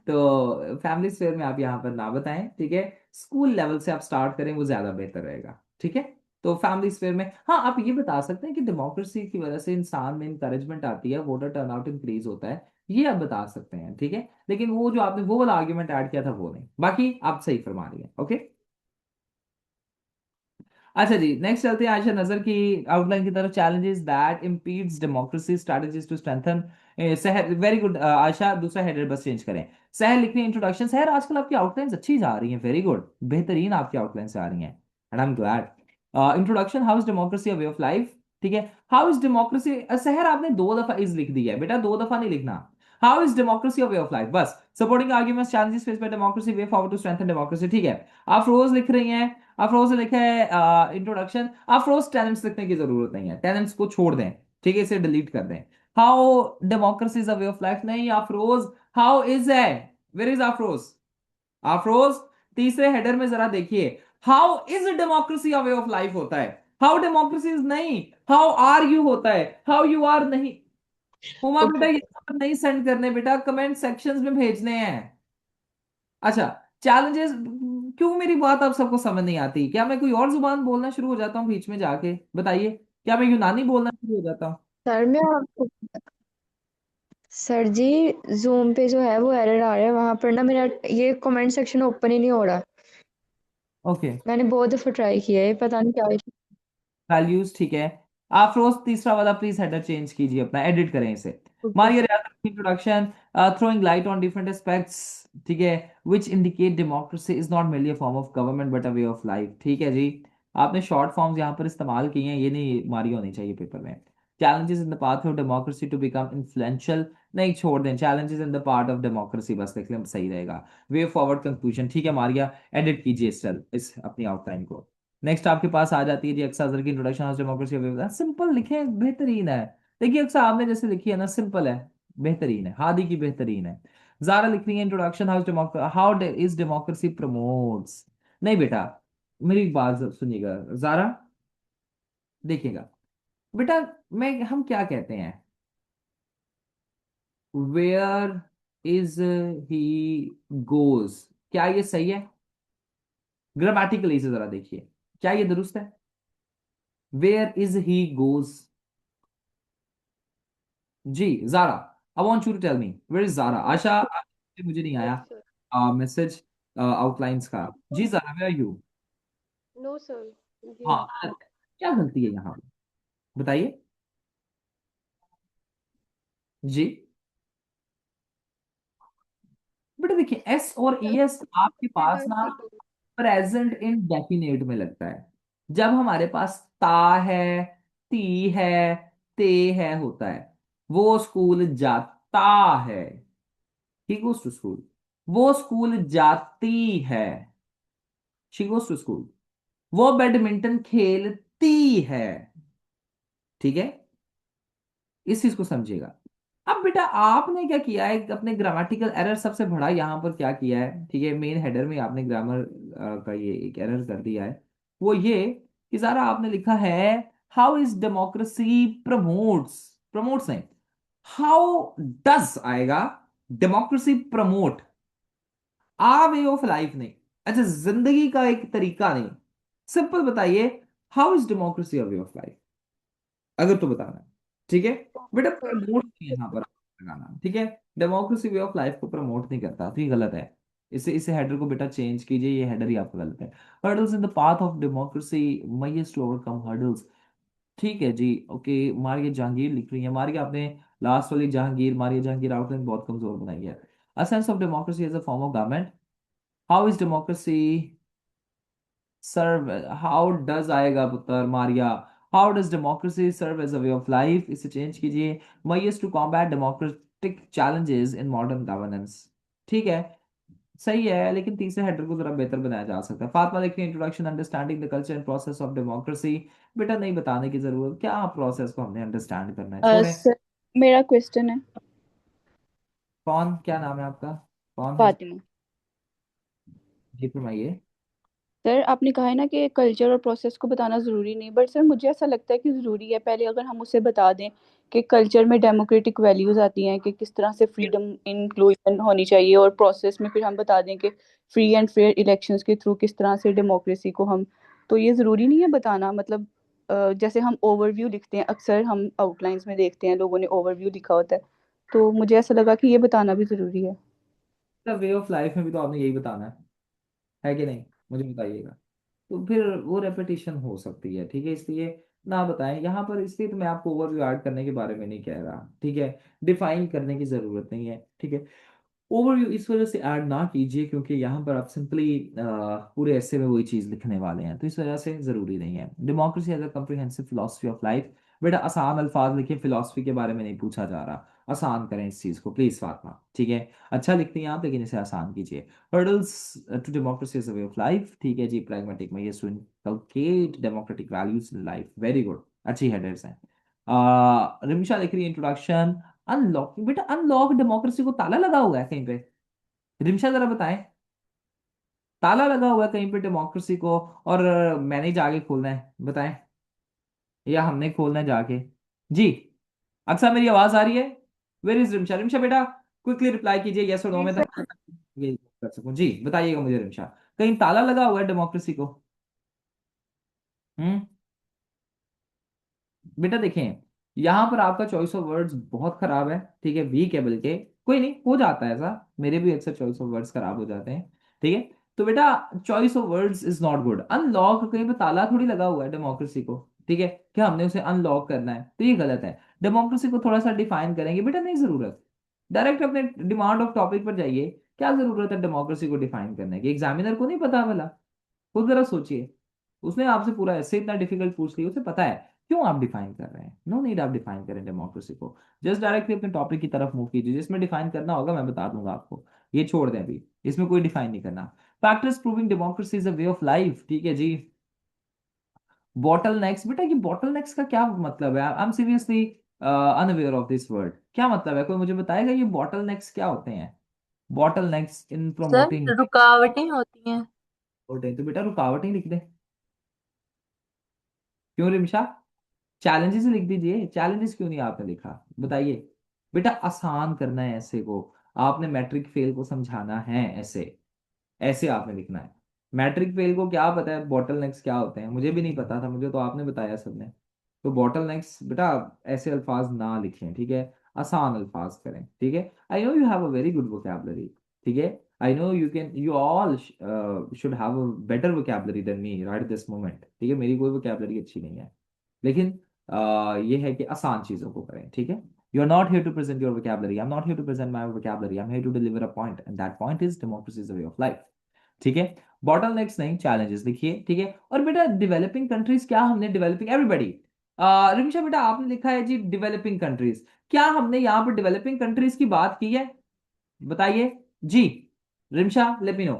तो फैमिली स्फीयर में आप यहाँ पर ना बताएं, ठीक है। स्कूल लेवल से आप स्टार्ट करें, वो ज्यादा बेहतर रहेगा, ठीक है। तो फैमिली स्फीयर में हाँ आप ये बता सकते हैं कि डेमोक्रेसी की वजह से इंसान में इंकरेजमेंट आती है, वोटर टर्नआउट इंक्रीज होता है, ये आप बता सकते हैं, ठीक है। लेकिन वो जो आपने वो वाला आर्ग्यूमेंट ऐड किया था वो नहीं, बाकी आप सही फरमा रही हैं, ओके। अच्छा जी, नेक्स्ट चलते हैं आयशा नजर की आउटलाइन की तरफ। Challenges that impedes democracy, strategies to strengthen. Sahar, very good Ayesha, दूसरा हेडर बस चेंज करें। सहर लिखनी इंट्रोडक्शन। सहर आजकल आपकी आउटलाइंस अच्छी जा रही हैं, वेरी गुड, बेहतरीन आपकी आउटलाइंस आ रही हैं, and I am glad. Introduction, how is democracy a way of life, ठीक है। हाउ इज डेमोक्रेसी, सहर आपने 2 दफा इज लिख दिया है बेटा, 2 दफा नहीं लिखना। How is democracy a way of life, बस। Supporting arguments, challenges face by democracy, way forward to strengthen democracy, ठीक है। आप रोज लिख रही हैं, अफरोज ने लिखा है इंट्रोडक्शन। अफरोज टेनेंट्स लिखने की जरूरत नहीं है, टेनेंट्स को छोड़ दें, ठीक है, इसे डिलीट कर दें। How democracy is a way of life, नहीं अफरोज, हाउ इज है, वेयर इज अफरोज? अफरोज, तीसरे हेडर में जरा देखिए, how is democracy a way of life होता है, हाउ डेमोक्रेसी इज नहीं, हाउ आर यू होता है, हाउ यू आर नहीं। हुमा बेटा ओके। ये सब नहीं सेंड करने बेटा, कमेंट सेक्शंस में भेजने हैं। अच्छा, चैलेंजेस, क्यों मेरी बात आप सबको समझ नहीं आती? क्या मैं कोई और जुबान बोलना शुरू हो जाता हूँ बीच में जाके? बताइए, क्या मैं यूनानी बोलना शुरू हो जाता हूँ? सर मैं आपको सर जी, जूम पे जो है वो एरर आ रहा है, वहां पर ना मेरा ये कमेंट सेक्शन ओपन ही नहीं हो रहा। ओके, मैंने बहुत दफा ट्राई किया है, पता नहीं क्या issue। वैल्यूज, ठीक है। आप रोज तीसरा वाला प्लीज हेडर चेंज कीजिए, अपना एडिट करें इसे। Okay Maria sir. Introduction, throwing light on different aspects, ठीक है, which indicate democracy is not mainly a form of government but a way of life, ठीक है जी। आपने शॉर्ट फॉर्म्स यहाँ पर इस्तेमाल किए हैं, ये नहीं मारी होनी चाहिए पेपर में। Challenges in the path of democracy to become influential, नहीं छोड़ दें, challenges in the part of democracy बस लिख लें, सही रहेगा। वे फॉरवर्ड कंक्लूजन, ठीक है मारिया, एडिट कीजिए इस अपनी आउटलाइन को। नेक्स्ट आपके पास आ जाती है जी अक्सा अजहर की इंट्रोडक्शन ऑफ डेमोक्रेसी, सिंपल लिखे, बेहतरीन है। देखिए अक्सा आपने जैसे लिखी है ना, सिंपल है, बेहतरीन है, हादी की बेहतरीन है। जारा लिख रही है introduction, how is democracy promotes. नहीं बेटा, मेरी बात सुनिएगा जारा, देखिएगा बेटा, मैं हम क्या कहते हैं, वेयर इज ही गोज, क्या ये सही है? ग्रामेटिकली से जरा देखिए, क्या ये दुरुस्त है? वेयर इज ही गोज, जी Zara, I want you to tell me where is Zara. Asha मुझे नहीं यस आया सर। मैसेज आउटलाइंस का। जी Zara, where are you? No sir, ये हाँ, क्या गलती है यहाँ पे? बताइए जी। बेटा देखिए, एस और ई एस आपके पास ना प्रेजेंट इंडेफिनेट में लगता है। जब हमारे पास ता है, ती है, ते है होता है, वो स्कूल जाता है, ही गोज टू स्कूल, वो स्कूल जाती है, शी गोज टू स्कूल, वो बैडमिंटन खेलती है, ठीक है, इस चीज को समझिएगा। अब बेटा आपने क्या किया है, अपने ग्रामेटिकल एरर सबसे बड़ा यहाँ पर क्या किया है, ठीक है, मेन हेडर में आपने ग्रामर का ये एक एरर कर दिया है। वो ये कि सारा आपने लिखा है how is democracy promotes, promotes नहीं, हाउ डज आएगा, democracy promote a way of life नहीं, अच्छा जिंदगी का एक तरीका नहीं, सिंपल बताइए how is democracy a way of life, अगर तो बताना है, ठीक है। बेटा प्रमोट नहीं यहाँ पर लगाना, ठीक है, डेमोक्रेसी वे ऑफ लाइफ को प्रमोट नहीं करता, तो ये गलत है। इसे हेडर को बेटा चेंज कीजिए, ये हेडर ही आपका गलत है। Hurdles in the path of democracy, measures to overcome hurdles, ठीक है जी, ओके। मारिया जहांगीर लिख रही है, मारिया आपने लास्ट वाली जहांगीर, मारिया जहांगीर आउटलाइन बहुत कमजोर बनाई है। A sense of democracy as a form of government, how is democracy serve, how does आएगा पुत्र Maria, how does democracy serve as a way of life, इसे चेंज कीजिए, ways to combat democratic challenges in modern governance, ठीक है, सही है, लेकिन तीसरे हेडर को जरा बेहतर बनाया जा सकता है। फातिमा लिख रही है introduction understanding the culture and process of democracy, बेटा नहीं बताने की जरूरत, क्या प्रोसेस को हमने अंडरस्टैंड करना है, छोड़े। सर मेरा क्वेश्चन है। कौन, क्या नाम है आपका, कौन है, फातिमा। जी फरमाइए। सर आपने कहा है ना कि कल्चर और प्रोसेस को बताना ज़रूरी नहीं, बट सर मुझे ऐसा लगता है कि ज़रूरी है। पहले अगर हम उसे बता दें कि कल्चर में डेमोक्रेटिक वैल्यूज़ आती हैं, कि किस तरह से फ्रीडम इंक्लूजन होनी चाहिए, और प्रोसेस में फिर हम बता दें कि फ्री एंड फेयर इलेक्शंस के थ्रू किस तरह से डेमोक्रेसी को हम, तो ये ज़रूरी नहीं है बताना। मतलब जैसे हम ओवरव्यू लिखते हैं, अक्सर हम आउटलाइंस में देखते हैं लोगों ने ओवरव्यू लिखा होता है, तो मुझे ऐसा लगा कि ये बताना भी ज़रूरी है। वे ऑफ लाइफ में भी तो आपने यही बताना है कि नहीं, मुझे बताइएगा। तो फिर वो रेपिटेशन हो सकती है, ठीक है, इसलिए ना बताएं यहाँ पर, इसलिए तो मैं आपको ओवरव्यू ऐड करने के बारे में नहीं कह रहा, ठीक है, डिफाइन करने की जरूरत नहीं है, ठीक है। ओवरव्यू इस वजह से ऐड ना कीजिए क्योंकि यहाँ पर आप सिंपली पूरे ऐसे में वही चीज लिखने वाले हैं, तो इस वजह से जरूरी नहीं है। Democracy as a comprehensive philosophy of life, बेटा आसान अल्फाज लिखिए, फिलोसफी के बारे में नहीं पूछा जा रहा, आसान करें इस चीज को प्लीज फातिमा, ठीक है। अच्छा लिखती हैं आप लेकिन इसे आसान कीजिए। Hurdles to democracy as a way of life, ठीक है जी, प्रैग्मेटिक में ये to inculcate democratic values in life, very good, अच्छी हेडर्स हैं। रिमिशा लिख रही है इंट्रोडक्शन अनलॉक, बेटा अनलॉक डेमोक्रेसी को ताला लगा हुआ है कहीं पे, रिमशा जरा बताएं, ताला लगा हुआ है कहीं पे डेमोक्रेसी को, और मैंने जाके खोलना है, बताएं, या हमने खोलना है जाके, जी। अक्सर मेरी आवाज आ रही है, वेर इज रिमशा, रिमशा बेटा क्विकली रिप्लाई कीजिए यस और नो जी में, सर। ताकि मैं ये कर सकूं, जी बताइएगा मुझे रिमशा, कहीं ताला लगा हुआ है डेमोक्रेसी को। हम्म, बेटा देखें, यहाँ पर आपका चॉइस ऑफ वर्ड्स बहुत खराब है, ठीक है, वीक है, बल्कि कोई नहीं, हो जाता है ऐसा, मेरे भी अक्सर चॉइस ऑफ वर्ड्स खराब हो जाते हैं, ठीक है। तो बेटा choice of words is not good, unlock कहीं पे ताला थोड़ी लगा हुआ है डेमोक्रेसी को, ठीक है, क्या हमने उसे अनलॉक करना है, तो ये गलत है। डेमोक्रेसी को थोड़ा सा डिफाइन करेंगे, बेटा नहीं जरूरत, डायरेक्ट अपने डिमांड ऑफ टॉपिक पर जाइए, क्या जरूरत है डेमोक्रेसी को डिफाइन करने की, एग्जामिनर को नहीं पता भला, खुद जरा सोचिए, उसने आपसे पूरा ऐसे इतना डिफिकल्ट पूछ लिया, उसे पता है, क्यों आप डिफाइन कर रहे हैं, नो नीड आप डिफाइन करें डेमोक्रेसी को, जस्ट डायरेक्टली अपने टॉपिक की तरफ मूव कीजिए, जिसमें डिफाइन करना होगा मैं बता दूंगा आपको, ये छोड़ दें अभी, इसमें कोई डिफाइन नहीं करना। Factors proving democracy is a way of life, ठीक है जी। बॉटल नेक्स, बेटा ये बॉटल नेक्स का क्या मतलब है, I am seriously unaware of this word, क्या मतलब है, कोई मुझे बताएगा ये बॉटल नेक्स क्या होते हैं, बॉटल नेक्स इन प्रोमोटिंग, सर रुकावटें होती हैं। तो बेटा रुकावटें लिख दे, क्यों रिमशा, चैलेंजेस लिख दीजिए, चैलेंजेस क्यों नहीं आपने लिखा, बताइए। बेटा आसान करना है ऐसे को, आपने मैट्रिक फेल को समझाना है ऐसे, ऐसे आपने लिखना है। मैट्रिक फेल को क्या पता है बॉटल नेक्स क्या होते हैं, मुझे भी नहीं पता था, मुझे तो आपने बताया सबने। तो बॉटल नेक्स बेटा ऐसे अल्फाज ना लिखें, ठीक है, आसान अल्फाज करें, ठीक है। I know you have a very good vocabulary, ठीक है, I know you can, you all should have a better vocabulary than me right this moment, ठीक है, मेरी कोई वोकैबलरी अच्छी नहीं है, लेकिन ये है कि आसान चीजों को करें, ठीक है। You are not here to present your vocabulary, I am not here to present my vocabulary, I am here to deliver a point and that point is democracy is a way of life, ठीक है। Bottle next नहीं, challenges लिखिए, ठीक है। और बेटा developing countries, क्या हमने डेवलपिंग, एवरीबडी, रिमिशा बेटा आपने लिखा है जी डेवलपिंग कंट्रीज, क्या हमने यहाँ पर डेवलपिंग कंट्रीज की बात की है, बताइए जी। रिमशा लेट मी नो,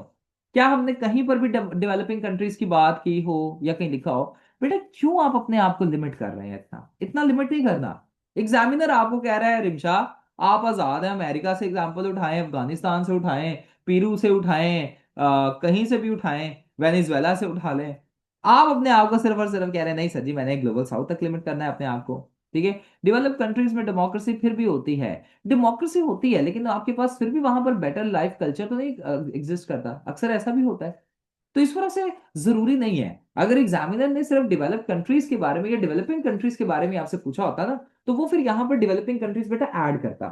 क्या हमने कहीं पर भी डेवलपिंग कंट्रीज की बात की हो या कहीं लिखा हो, बेटा क्यों आप अपने आप को लिमिट कर रहे हैं, इतना इतना लिमिट नहीं करना। एग्जामिनर आपको कह रहा है रिमशा, आप आजाद हैं, अमेरिका से एग्जाम्पल उठाएं, अफगानिस्तान से उठाएं, पेरू से उठाएं, कहीं से भी उठाएं, वेनेजुएला से उठा लें। आप अपने आप को सिर्फ और सिर्फ कह रहे हैं नहीं सर जी मैंने ग्लोबल साउथ तक लिमिट करना है अपने आप को। ठीक है, डेवलप कंट्रीज में डेमोक्रेसी फिर भी होती है, डेमोक्रेसी होती है, लेकिन आपके पास फिर भी वहां पर बेटर लाइफ कल्चर तो नहीं एग्जिस्ट करता, अक्सर ऐसा भी होता है। तो इस वजह से जरूरी नहीं है। अगर एग्जामिनर ने सिर्फ डेवलप कंट्रीज के बारे में या डेवलपिंग कंट्रीज के बारे में आपसे पूछा होता ना, तो वो फिर यहाँ पर डेवलपिंग कंट्रीज बेटा ऐड करता।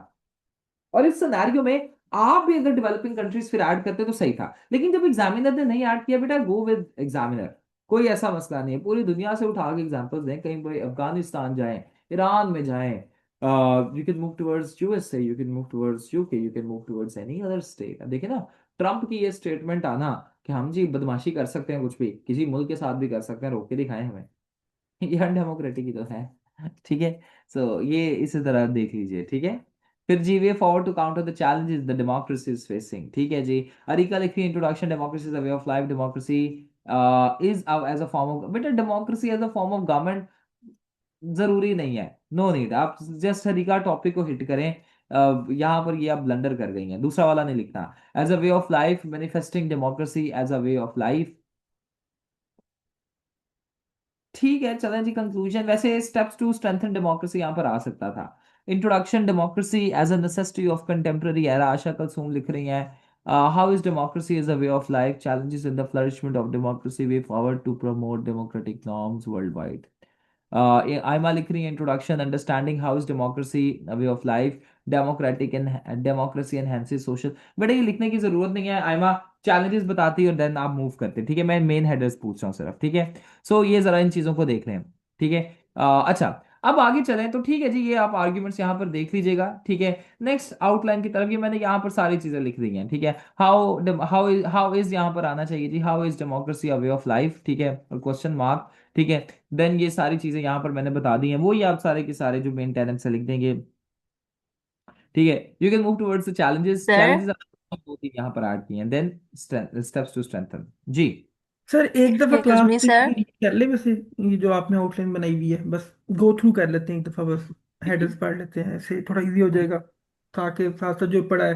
और इस सिनेरियो में आप भी अगर डेवलपिंग कंट्रीज फिर ऐड करते तो सही था, लेकिन जब एग्जामिनर ने नहीं ऐड किया, बेटा गो विद एग्जामिनर, कोई ऐसा मसला नहीं है। पूरी दुनिया से उठा के एग्जांपल्स दें, कहीं पर अफगानिस्तान जाएं, ईरान में जाएं, you can move towards USA, you can move towards UK, you can move towards any other state. देखिए ना, ट्रम्प की ये स्टेटमेंट आना कि हम जी बदमाशी कर सकते हैं, कुछ भी किसी मुल्क के साथ भी कर सकते हैं, रोक के दिखाएं हमें, ये अनडेमोक्रेटिक ही तो है। ठीक है, सो ये इसी तरह देख लीजिए। ठीक है, फिर जी way forward to counter the challenges the democracy is facing. ठीक है जी, अरिका लिखी introduction, democracy is a way of life, democracy is as a form of, बेटा democracy as a form of government जरूरी नहीं है, नो नीड। आप just Harika topic को हिट करें, यहाँ पर ये आप ब्लंडर कर गई हैं, दूसरा वाला नहीं लिखना। As a way of life, manifesting democracy as a way of life. ठीक है, चलें जी कंक्लूजन। वैसे स्टेप्स टू स्ट्रेंथन डेमोक्रेसी यहाँ पर आ सकता था। Introduction, democracy as a necessity of contemporary era, Asha Kulsoom लिख रही हैं। How is democracy is a way of life, challenges in the flourishment of democracy, way forward to promote democratic norms world wide. Aima लिख रही है introduction, understanding how is democracy a way of life, democratic and democracy enhances social. बेटा ये लिखने की जरूरत नहीं है, आयमा चैलेंजेस बताती है और देन आप मूव करते हैं। ठीक है, मैं मेन हेडर्स पूछ रहा हूँ सिर्फ। ठीक है, सो ये जरा इन चीजों को देख रहे हैं। ठीक है, अच्छा अब आगे चलें तो ठीक है जी, ये आप आर्ग्यूमेंट्स यहाँ पर देख लीजिएगा। ठीक है, नेक्स्ट आउटलाइन की तरफ, ये मैंने यहाँ पर सारी चीजें लिख दी हैं। ठीक है, हाउ इज यहाँ पर आना चाहिए जी, how is democracy a way of life. ठीक है, और क्वेश्चन मार्क। ठीक है, देन ये सारी चीजें यहाँ पर मैंने बता दी हैं, वो ही आप सारे के सारे जो मेन टेनेंट्स से लिख देंगे। ठीक है, you can move towards the challenges, sir challenges दो तीन यहाँ पर ऐड किए हैं, देन स्टेप्स टू स्ट्रेंथन जी। सर एक दफा एक्सक्यूज क्लास मी में सर। रीड कर ले, वैसे ये जो आपने आउटलाइन बनाई हुई है बस गो थ्रू कर लेते हैं एक दफा, बस हेडर्स पढ़ लेते हैं, ऐसे थोड़ा इजी हो जाएगा, ताकि साथ साथ जो पढ़ा है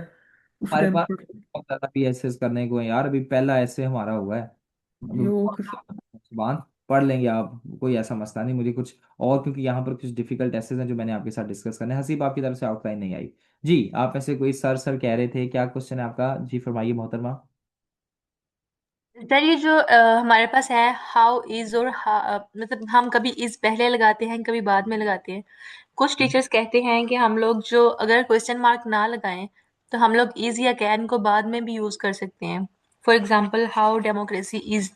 उसी हमारे टाइम पास पढ़। बहुत ज्यादा भी एसेस करने को है यार, अभी पहला ऐसे हमारा हुआ है, अभी ये वो जुबान पढ़ लेंगे आप, कोई ऐसा मसला नहीं मुझे कुछ। और क्योंकि यहाँ पर कुछ डिफिकल्ट एसेस हैं जो मैंने आपके साथ डिस्कस करने हैं। हसीब आपकी तरफ से आउटलाइन नहीं आई जी, आप ऐसे कोई सर सर कह रहे थे, क्या क्वेश्चन है आपका जी, फरमाइए मोहतरमा। सर ये जो हमारे पास है हाउ इज और मतलब हम कभी इज पहले लगाते हैं कभी बाद में लगाते हैं। कुछ टीचर्स कहते हैं कि हम लोग जो अगर क्वेश्चन मार्क ना लगाएं तो हम लोग इज या कैन को बाद में भी यूज कर सकते हैं। For example how democracy is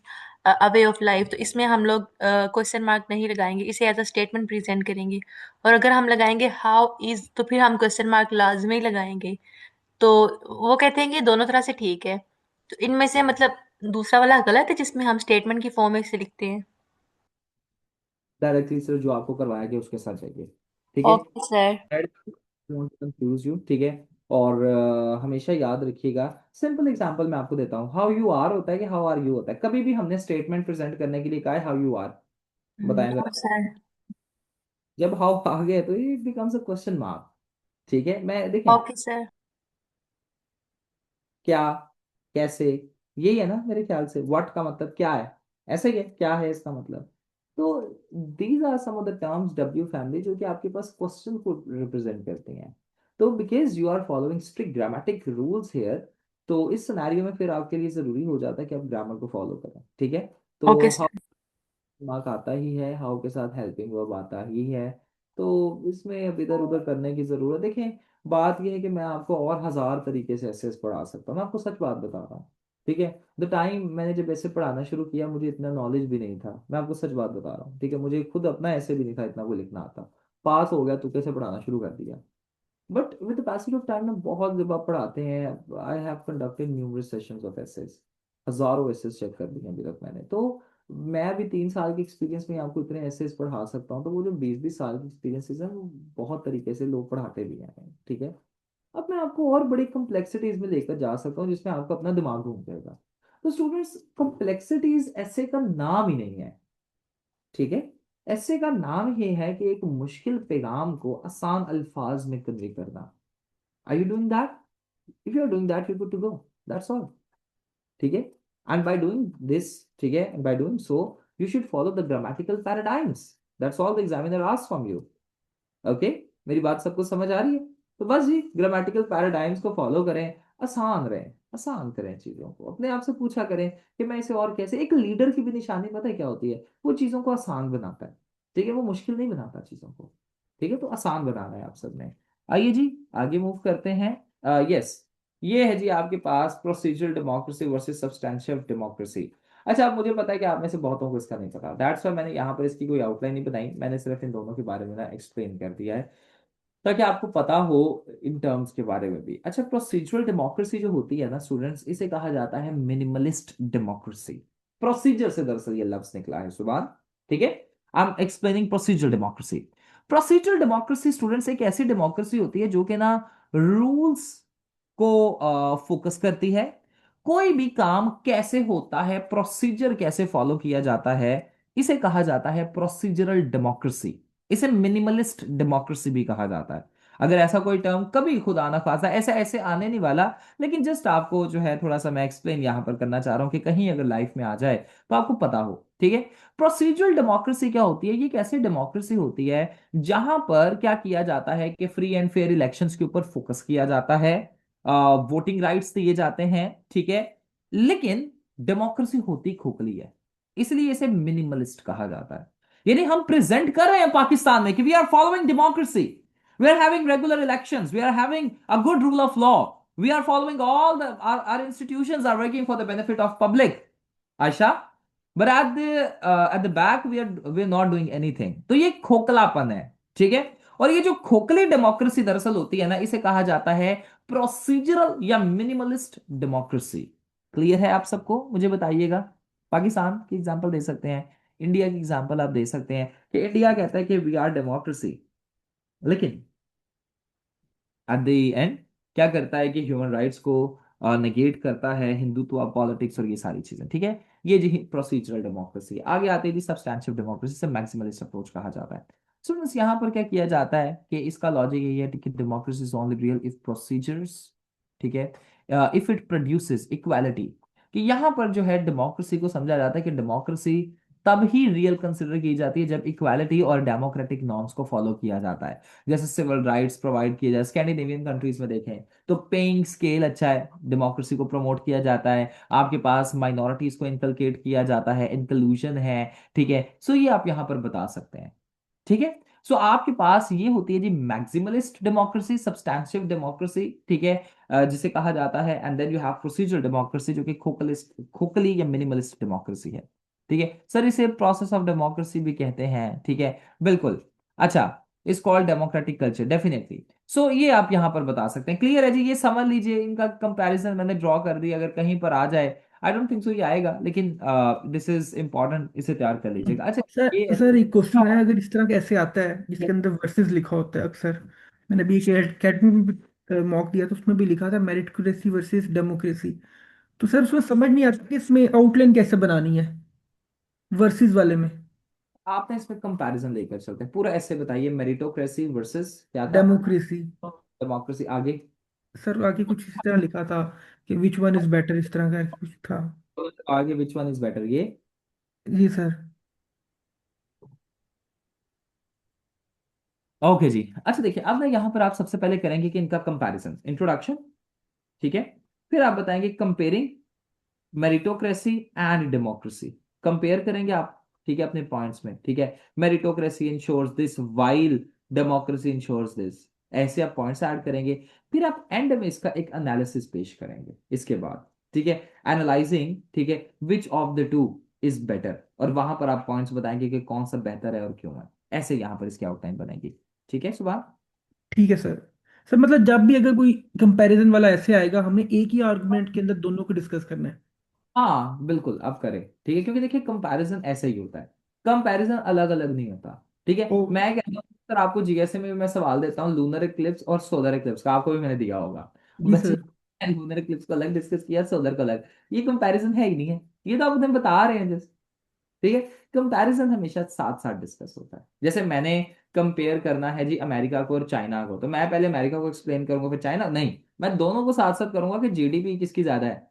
a way of life, तो इसमें हम लोग क्वेश्चन मार्क नहीं लगाएंगे, इसे एज अ स्टेटमेंट प्रेजेंट करेंगे। और अगर हम लगाएंगे हाउ इज तो फिर हम क्वेश्चन मार्क लाजमी लगाएंगे। तो वो कहते हैं कि दोनों तरह से ठीक है। तो इनमें से मतलब दूसरा वाला गलत है जिसमें हम स्टेटमेंट की फॉर्म में से लिखते हैं। डायरेक्टली सर जो आपको करवाया गया उसके साथ जाइए। ठीक है, ओके सर। Confuse you. ठीक है, और हमेशा याद रखिएगा, सिंपल एग्जांपल मैं आपको देता हूँ, हाउ यू आर होता है कि हाउ आर यू होता है, कभी भी हमने स्टेटमेंट प्रेजेंट करने के लिए कहा है हाउ यू आर, बताएं नो जरा। सर। जब हाउ आ गया तो ये बिकम्स अ क्वेश्चन मार्क। ठीक है, मैं देखें ओके सर। क्या, कैसे, यही है ना मेरे ख्याल से। व्हाट का मतलब क्या है, ऐसे ही है, क्या है इसका मतलब। तो these are some of the terms W family जो कि आपके पास क्वेश्चन को रिप्रेजेंट करते हैं। तो because you are following strict grammatic rules here, तो इस सिनेरियो में फिर आपके लिए जरूरी हो जाता है कि आप ग्रामर को फॉलो करें। ठीक है, ओके तो सर। दिमाग आता ही है, हाउ के साथ हेल्पिंग वर्ब आता ही है। तो इसमें अब इधर उधर करने की जरूरत, देखें बात यह है कि मैं आपको और हजार तरीके से ऐसे पढ़ा सकता हूँ, मैं आपको सच बात बता रहा हूँ। ठीक है, द टाइम मैंने जब ऐसे पढ़ाना शुरू किया मुझे इतना नॉलेज भी नहीं था, मैं आपको सच बात बता रहा हूँ। ठीक है, मुझे खुद अपना ऐसे भी नहीं था इतना कोई लिखना आता, पास हो गया तो कैसे पढ़ाना शुरू कर दिया। But with the passage of time में बहुत जब आप पढ़ाते हैं, I have conducted numerous sessions of essays, हजारों एसेस चेक कर दिए हैं अभी तक मैंने। तो मैं भी 3 साल के एक्सपीरियंस में आपको इतने एसेस पढ़ा सकता हूँ, तो वो जो 20-20 साल के एक्सपीरियंसेस हैं वो बहुत तरीके से लोग पढ़ाते भी हैं। ठीक है, अब मैं आपको और बड़ी कम्प्लेक्सिटीज में लेकर जा सकता हूँ जिसमें आपका अपना दिमाग घूम जाएगा। तो स्टूडेंट्स, कम्प्लेक्सिटीज ऐसे का नाम ही नहीं है। ठीक है, ऐसे का नाम ही है कि एक मुश्किल पैगाम को आसान अल्फाज में कन्वे करना। Are you doing that? If you are doing that, you're good to go. That's all. ठीक है? And by doing this, ठीक है, and by doing so, you should follow the grammatical paradigms. That's all the examiner asks from you. Okay, मेरी बात सबको समझ आ रही है? तो बस जी, ग्रामेटिकल पैराडाइम्स को फॉलो करें, आसान रहें, आसान करें चीजों को, अपने आप से पूछा करें कि मैं इसे और कैसे। एक लीडर की भी निशानी पता है क्या होती है? वो चीजों को आसान बनाता है, ठीक है, वो मुश्किल नहीं बनाता चीजों को, ठीक है, तो आसान बनाना है आप सबने। आइए जी, आगे मूव करते हैं। यस, ये है जी आपके पास procedural democracy versus substantial democracy. अच्छा, अब मुझे पता है कि आप में से बहुतों को इसका नहीं पता, दैट्स व्हाई मैंने यहाँ पर इसकी कोई आउटलाइन नहीं बनाई, मैंने सिर्फ इन दोनों के बारे में ना एक्सप्लेन कर दिया है ताकि आपको पता हो इन टर्म्स के बारे में भी। अच्छा, प्रोसीजरल डेमोक्रेसी जो होती है ना स्टूडेंट्स, इसे कहा जाता है मिनिमलिस्ट डेमोक्रेसी। प्रोसीजर से दरअसल ये लफ्ज निकला है सुभान, ठीक है। I am explaining procedural democracy. Procedural democracy students एक ऐसी डेमोक्रेसी होती है जो कि ना रूल्स को फोकस करती है। कोई भी काम कैसे होता है, प्रोसीजर कैसे फॉलो किया जाता है, इसे कहा जाता है प्रोसीजरल डेमोक्रेसी। इसे मिनिमलिस्ट डेमोक्रेसी भी कहा जाता है। अगर ऐसा कोई टर्म कभी खुदा ना खासा ऐसा ऐसे आने नहीं वाला, लेकिन जस्ट आपको जो है थोड़ा सा मैं एक्सप्लेन यहां पर करना चाह रहा हूं कि कहीं अगर लाइफ में आ जाए तो आपको पता हो, ठीक है। प्रोसीजरल डेमोक्रेसी क्या होती है? ये एक ऐसी डेमोक्रेसी होती है जहां पर क्या किया जाता है कि फ्री एंड फेयर इलेक्शंस के ऊपर फोकस किया जाता है, वोटिंग राइट्स दिए जाते हैं, ठीक है, लेकिन डेमोक्रेसी होती खोखली है, इसलिए इसे मिनिमलिस्ट कहा जाता है। यानी हम प्रेजेंट कर रहे हैं पाकिस्तान में कि we are following democracy, we are having regular elections, we are having a good rule of law, we are following all the our institutions are working for the benefit of public, Ayesha, but at the back we are not doing anything. तो ये खोखलापन है, ठीक है। और ये जो खोखली democracy दरअसल होती है ना, इसे कहा जाता है प्रोसीजरल या मिनिमलिस्ट डेमोक्रेसी। क्लियर है आप सबको? मुझे बताइएगा। पाकिस्तान की एग्जांपल दे सकते हैं, इंडिया की एग्जांपल आप दे सकते हैं कि इंडिया कहता है कि वी आर डेमोक्रेसी, लेकिन एट द एंड क्या करता है कि ह्यूमन राइट्स को नेगेट करता है, हिंदुत्व, पॉलिटिक्स और ये सारी चीजें, ठीक है। ये जी प्रोसीजरल डेमोक्रेसी। आगे आते हैं जी सब्सटैंशियल डेमोक्रेसी, से मैक्सिमलिस्ट अप्रोच कहा जाता है। स्टूडेंट्स यहाँ पर क्या किया जाता है कि इसका लॉजिक यही है कि democracy is only real if procedures, ठीक है, इफ इट प्रोड्यूसेस इक्वालिटी। कि यहाँ पर जो है डेमोक्रेसी को समझा जाता है कि डेमोक्रेसी तब ही रियल कंसिडर की जाती है जब इक्वालिटी और डेमोक्रेटिक नॉर्म्स को फॉलो किया जाता है। जैसे सिविल राइट्स प्रोवाइड किए जाए, स्कैंडिनेवियन कंट्रीज में देखें तो पेइंग स्केल अच्छा है, डेमोक्रेसी को प्रमोट किया जाता है, आपके पास माइनॉरिटीज को इनकलकेट किया जाता है, इंक्लूजन है, ठीक है। सो ये आप यहाँ पर बता सकते हैं, ठीक है। सो आपके पास ये होती है जी मैक्सिमलिस्ट डेमोक्रेसी, सब्सटैंशियल डेमोक्रेसी, ठीक है, जिसे कहा जाता है। And then you have procedural democracy जो कि खोखली या मिनिमलिस्ट डेमोक्रेसी है, ठीक है। सर इसे प्रोसेस ऑफ डेमोक्रेसी भी कहते हैं, ठीक है, बिल्कुल। अच्छा, इस called democratic culture, definitely. So ये आप यहां पर बता सकते हैं। क्लियर है जी? ये समझ लीजिए, इनका कंपैरिजन मैंने ड्रॉ कर दिया, अगर कहीं पर आ जाए, आई डोंट थिंक सो ये आएगा, लेकिन दिस इज इंपॉर्टेंट, इसे तैयार कर लीजिएगा। अच्छा, सर ये सर एक क्वेश्चन है, अगर इस तरह का ऐसे आता है जिसके अंदर वर्सेस लिखा होता है अक्सर, मैंने अभी अकेडमी में भी मॉक दिया तो उसमें भी लिखा था मेरिटोक्रेसी वर्सेस डेमोक्रेसी। तो सर उसमें समझ नहीं आता कि इसमें आउटलाइन कैसे बनानी है वर्सेस वाले में। आपने इसमें कंपैरिजन लेकर चलते हैं, पूरा ऐसे बताइए, मेरिटोक्रेसी वर्सेस क्या था? डेमोक्रेसी। डेमोक्रेसी। आगे? सर आगे कुछ इसी तरह लिखा था कि विच वन इज बेटर, इस तरह का कुछ था। आगे विच वन इज बेटर, ये? जी सर। ओके जी। अच्छा देखिए, अब ना यहाँ पर आप सबसे पहले करेंगे कि इनका कंपैरिजन, इंट्रोडक्शन, ठीक है। फिर आप बताएंगे comparing meritocracy and democracy, compare करेंगे आप, ठीक है, अपने पॉइंट्स में, ठीक है। Meritocracy ensures this while democracy ensures this, ऐसे आप पॉइंट्स ऐड करेंगे। फिर आप एंड में इसका एक एनालिसिस पेश करेंगे इसके बाद, ठीक है, एनालाइजिंग, ठीक है, which of the two is better, और वहां पर आप पॉइंट्स बताएंगे कि कौन सा बेहतर है और क्यों है। ऐसे यहाँ पर इसकी आउटलाइन बनेगी, ठीक है सुबह? ठीक है सर। सर मतलब जब भी अगर कोई कंपैरिजन वाला ऐसे आएगा, हमने एक ही आर्गुमेंट के अंदर दोनों को डिस्कस करना है। हाँ बिल्कुल, अब करें, ठीक है, क्योंकि देखिए कंपैरिजन ऐसे ही होता है, कंपैरिजन अलग अलग नहीं होता, ठीक है। ओ। मैं कहता हूँ सर, आपको जीएसए में मैं सवाल देता हूँ लूनर इक्लिप्स और सोलर इक्लिप्स का, आपको भी मैंने दिया होगा, जी बच्चे सर। लूनर इक्लिप्स को अलग डिस्कस किया, सोलर को अलग, ये कंपैरिजन है ही नहीं है, ये तो आप उन्हें बता रहे हैं जस्ट, ठीक है। कंपैरिजन हमेशा साथ साथ डिस्कस होता है। जैसे मैंने कंपेयर करना है जी अमेरिका को और चाइना को, तो मैं पहले अमेरिका को एक्सप्लेन करूंगा फिर चाइना, नहीं, मैं दोनों को साथ साथ करूंगा कि जीडीपी किसकी ज्यादा है।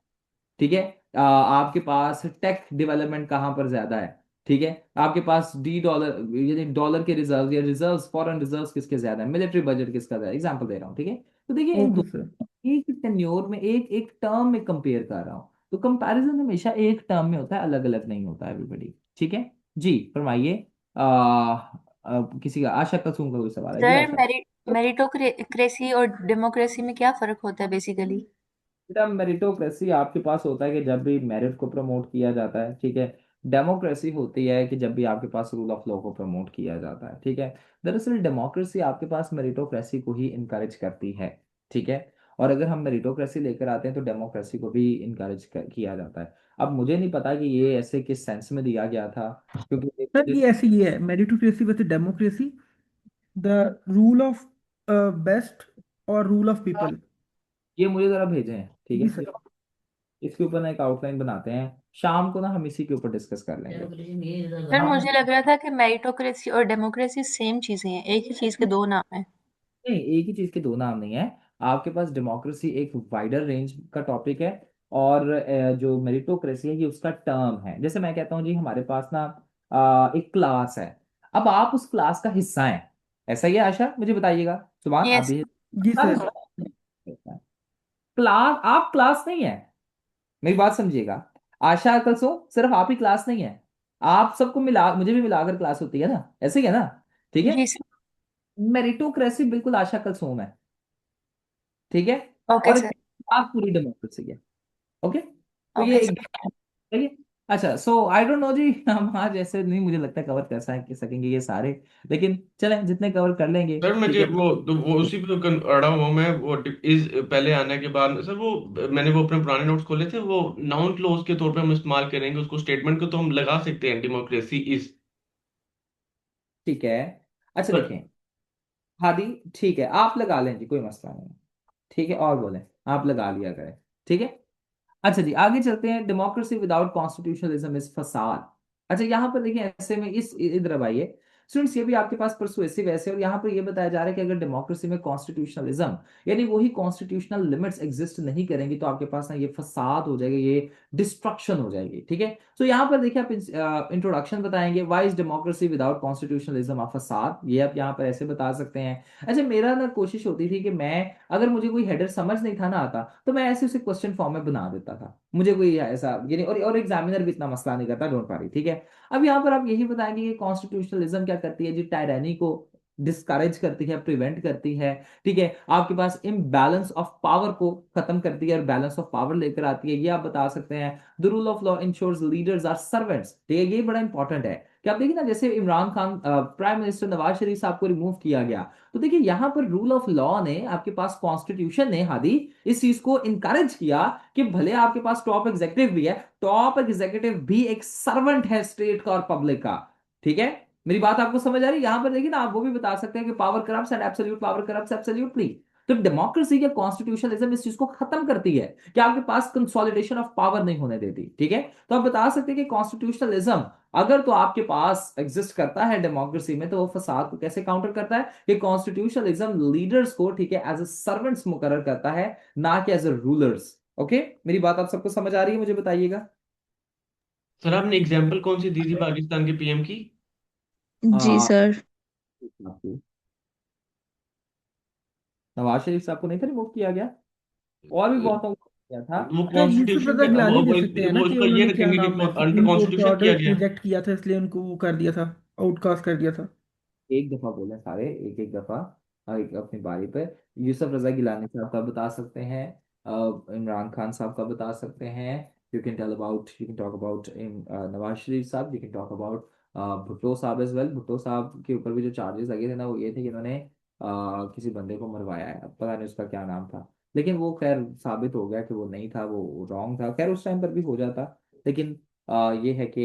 ठीक है। आपके पास टेक डेवलपमेंट कहाँ पर ज्यादा है। ठीक है। आपके पास डी डॉलर यानी डॉलर के रिजर्व या रिजर्व फॉरेन रिजर्व किसके ज्यादा है, मिलिट्री बजट किसका ज्यादा है, एग्जांपल दे रहा हूँ। ठीक है। तो देखिए इन ओके दो सर। एक टेन्योर में एक एक टर्म में कंपेयर कर रहा हूँ, तो कंपैरिजन हमेशा एक टर्म में होता है, अलग अलग नहीं होता है एवरीबडी। ठीक है। जी फरमाइए। किसी का आशा कसूम का कोई सवाल है जी, सर आशा। मेरिटोक्रेसी और डेमोक्रेसी में क्या फर्क होता है बेसिकली? बेटा मेरिटोक्रेसी आपके पास होता है कि जब भी मेरिट को प्रमोट किया जाता है। ठीक है। डेमोक्रेसी होती है कि जब भी आपके पास रूल ऑफ लॉ को प्रमोट किया जाता है। ठीक है। दरअसल डेमोक्रेसी आपके पास मेरिटोक्रेसी को ही इनकरेज करती है। ठीक है। और अगर हम मेरिटोक्रेसी लेकर आते हैं तो डेमोक्रेसी को भी इनकरेज किया जाता है। अब मुझे नहीं पता कि ये ऐसे किस सेंस में दिया गया था, सर क्योंकि ये ऐसे ही है, मेरिटोक्रेसी वैसे democracy, the rule of best और रूल ऑफ पीपल। ये मुझे जरा भेजे हैं। ठीक जी है। सर। इसके ऊपर ना एक आउटलाइन बनाते हैं, शाम को ना हम इसी के ऊपर डिस्कस कर लेंगे। सर हाँ। मुझे लग रहा था कि मेरिटोक्रेसी और डेमोक्रेसी सेम चीजें हैं, एक ही चीज के दो नाम हैं। नहीं, एक ही चीज के दो नाम नहीं है। आपके पास डेमोक्रेसी एक वाइडर रेंज का टॉपिक है, और जो मेरिटोक्रेसी है ये उसका टर्म है। जैसे मैं कहता हूँ जी हमारे पास ना एक क्लास है, अब आप उस क्लास का हिस्सा हैं, ऐसा ही है आशा, मुझे बताइएगा। सुभान आप यस। भी जी आप सर। हिस्सा हैं। क्लास, आप क्लास नहीं है, मेरी बात समझिएगा। आशा कल सो सिर्फ आप ही क्लास नहीं है, आप सबको मिला, मुझे भी मिलाकर क्लास होती है ना, ऐसे ही है ना। ठीक है। जी सर। मेरिटोक्रेसी बिल्कुल आशा कल सोम है। ठीक है। ओके और सर। इसके बाद पूरी डेमोक्रेसी है। ओके, तो ये ओके एक सही है। अच्छा, सो आई डोंट नो जी हम आज ऐसे नहीं मुझे लगता कवर कर सकेंगे ये सारे, लेकिन चलें जितने कवर कर लेंगे। सर ठीक मुझे है। वो उसी पे तो अड़ा हुआ मैं, वो इज पहले आने के बाद सर, वो मैंने वो अपने पुराने नोट्स खोले थे, वो नाउन क्लोज के तौर पे हम इस्तेमाल करेंगे उसको, स्टेटमेंट को तो हम लगा सकते हैं डेमोक्रेसी इज। ठीक है। अच्छा पर देखें, हादी, ठीक है आप लगा लें जी, कोई मसला नहीं। ठीक है, और बोलें, आप लगा लिया करें। ठीक है। अच्छा जी आगे चलते हैं। डेमोक्रेसी विदाउट कॉन्स्टिट्यूशनलिज्म इज फसाद। अच्छा यहाँ पर देखिए ऐसे में इस इधर अब आइए स्टूडेंट्स, ये भी आपके पास परसुएसिव ऐसे, और यहाँ पर ये बताया जा रहा है कि अगर डेमोक्रेसी में कॉन्स्टिट्यूशनलिज्म यानी वही कॉन्स्टिट्यूशनल लिमिट्स एग्जिस्ट नहीं करेंगी तो आपके पास ना ये फसाद हो जाएगा, ये डिस्ट्रक्शन हो जाएगी। ठीक है। तो यहाँ पर देखिए आप इंट्रोडक्शन बताएंगे, why is democracy without constitutionalism of फसाद, ये आप यहाँ पर ऐसे बता सकते हैं। अच्छा मेरा ना कोशिश होती थी कि मैं, अगर मुझे कोई हेडर समझ नहीं था ना आता, तो मैं ऐसे उसे क्वेश्चन फॉर्म में बना देता था, मुझे कोई ऐसा यानी, और एग्जामिनर भी इतना मसला नहीं करता, डोंट वरी। ठीक है। अब यहाँ पर आप यही बताएंगे कि कॉन्स्टिट्यूशनलिज्म क्या करती है जी, टायरानी को डिस्करेज करती है, प्रिवेंट करती है। ठीक है। आपके पास इम्बैलेंस ऑफ पावर को खत्म करती है और बैलेंस ऑफ पावर लेकर आती है, ये आप बता सकते हैं। The rule of law ensures leaders are servants. ठीक है, ये बड़ा इंपॉर्टेंट है कि आप देखिए ना, जैसे इमरान खान प्राइम मिनिस्टर नवाज शरीफ साहब को रिमूव किया गया, तो देखिए यहां पर रूल ऑफ लॉ ने, आपके पास कॉन्स्टिट्यूशन ने हादी इस चीज को इनकरेज किया कि भले आपके पास टॉप एग्जीक्यूटिव भी है, टॉप एग्जीक्यूटिव भी एक सर्वेंट है स्टेट का और पब्लिक का। ठीक है। मेरी बात आपको समझ आ रही है? यहां पर देखिए ना, आप वो भी बता सकते हैं कि power corrupts and absolute power corrupts absolutely. तो डेमोक्रेसी या कॉन्स्टिट्यूशनलिज्म इस चीज को खत्म करती है कि आपके पास कंसोलिडेशन ऑफ पावर नहीं होने देती। ठीक है। तो आप बता सकते हैं कि कॉन्स्टिट्यूशनलिज्म अगर तो आपके पास एग्जिस्ट करता है डेमोक्रेसी में, तो वो फसाद को कैसे काउंटर करता है कि कॉन्स्टिट्यूशनलिज्म लीडर्स को, ठीक है, एज ए सर्वेंट्स मुकर्रर करता है, ना कि एज ए रूलर्स। ओके, मेरी बात आप सबको समझ आ रही है, मुझे बताइएगा। सर आपने एग्जाम्पल कौन सी दी थी पाकिस्तान के पीएम की? जी आ, सर। आपको नवाज शरीफ साहब को नहीं था रिमूव किया गया, और भी बहुतों को किया था। वो सर यूसुफ कॉन्स्टिट्यूशन रजा का गिलानी दे सकते हैं वो ना कि उसका ये उन्होंने क्या रखेंगे कि नाम है, अंडर सुप्रीम कोर्ट का कॉन्स्टिट्यूशन किया ऑर्डर गया। रिजेक्ट किया था इसलिए उनको वो कर दिया था, आउटकास्ट कर दिया था। एक दफा बोले सारे, एक एक दफा, एक अपनी बारी पे। यूसुफ रजा गिलानी साहब का बता सकते हैं, इमरान खान साहब का बता सकते हैं। You can talk about Nawaz Sharif sahab, you can talk about Bhutto sahab as well. Bhutto साहब के ऊपर भी जो चार्जेस लगे थे ना, वो ये थे कि इन्होंने किसी बंदे को मरवाया है, अब पता नहीं उसका क्या नाम था, लेकिन वो खैर साबित हो गया कि वो नहीं था, वो रॉन्ग था। खैर उस टाइम पर भी हो जाता, लेकिन ये है कि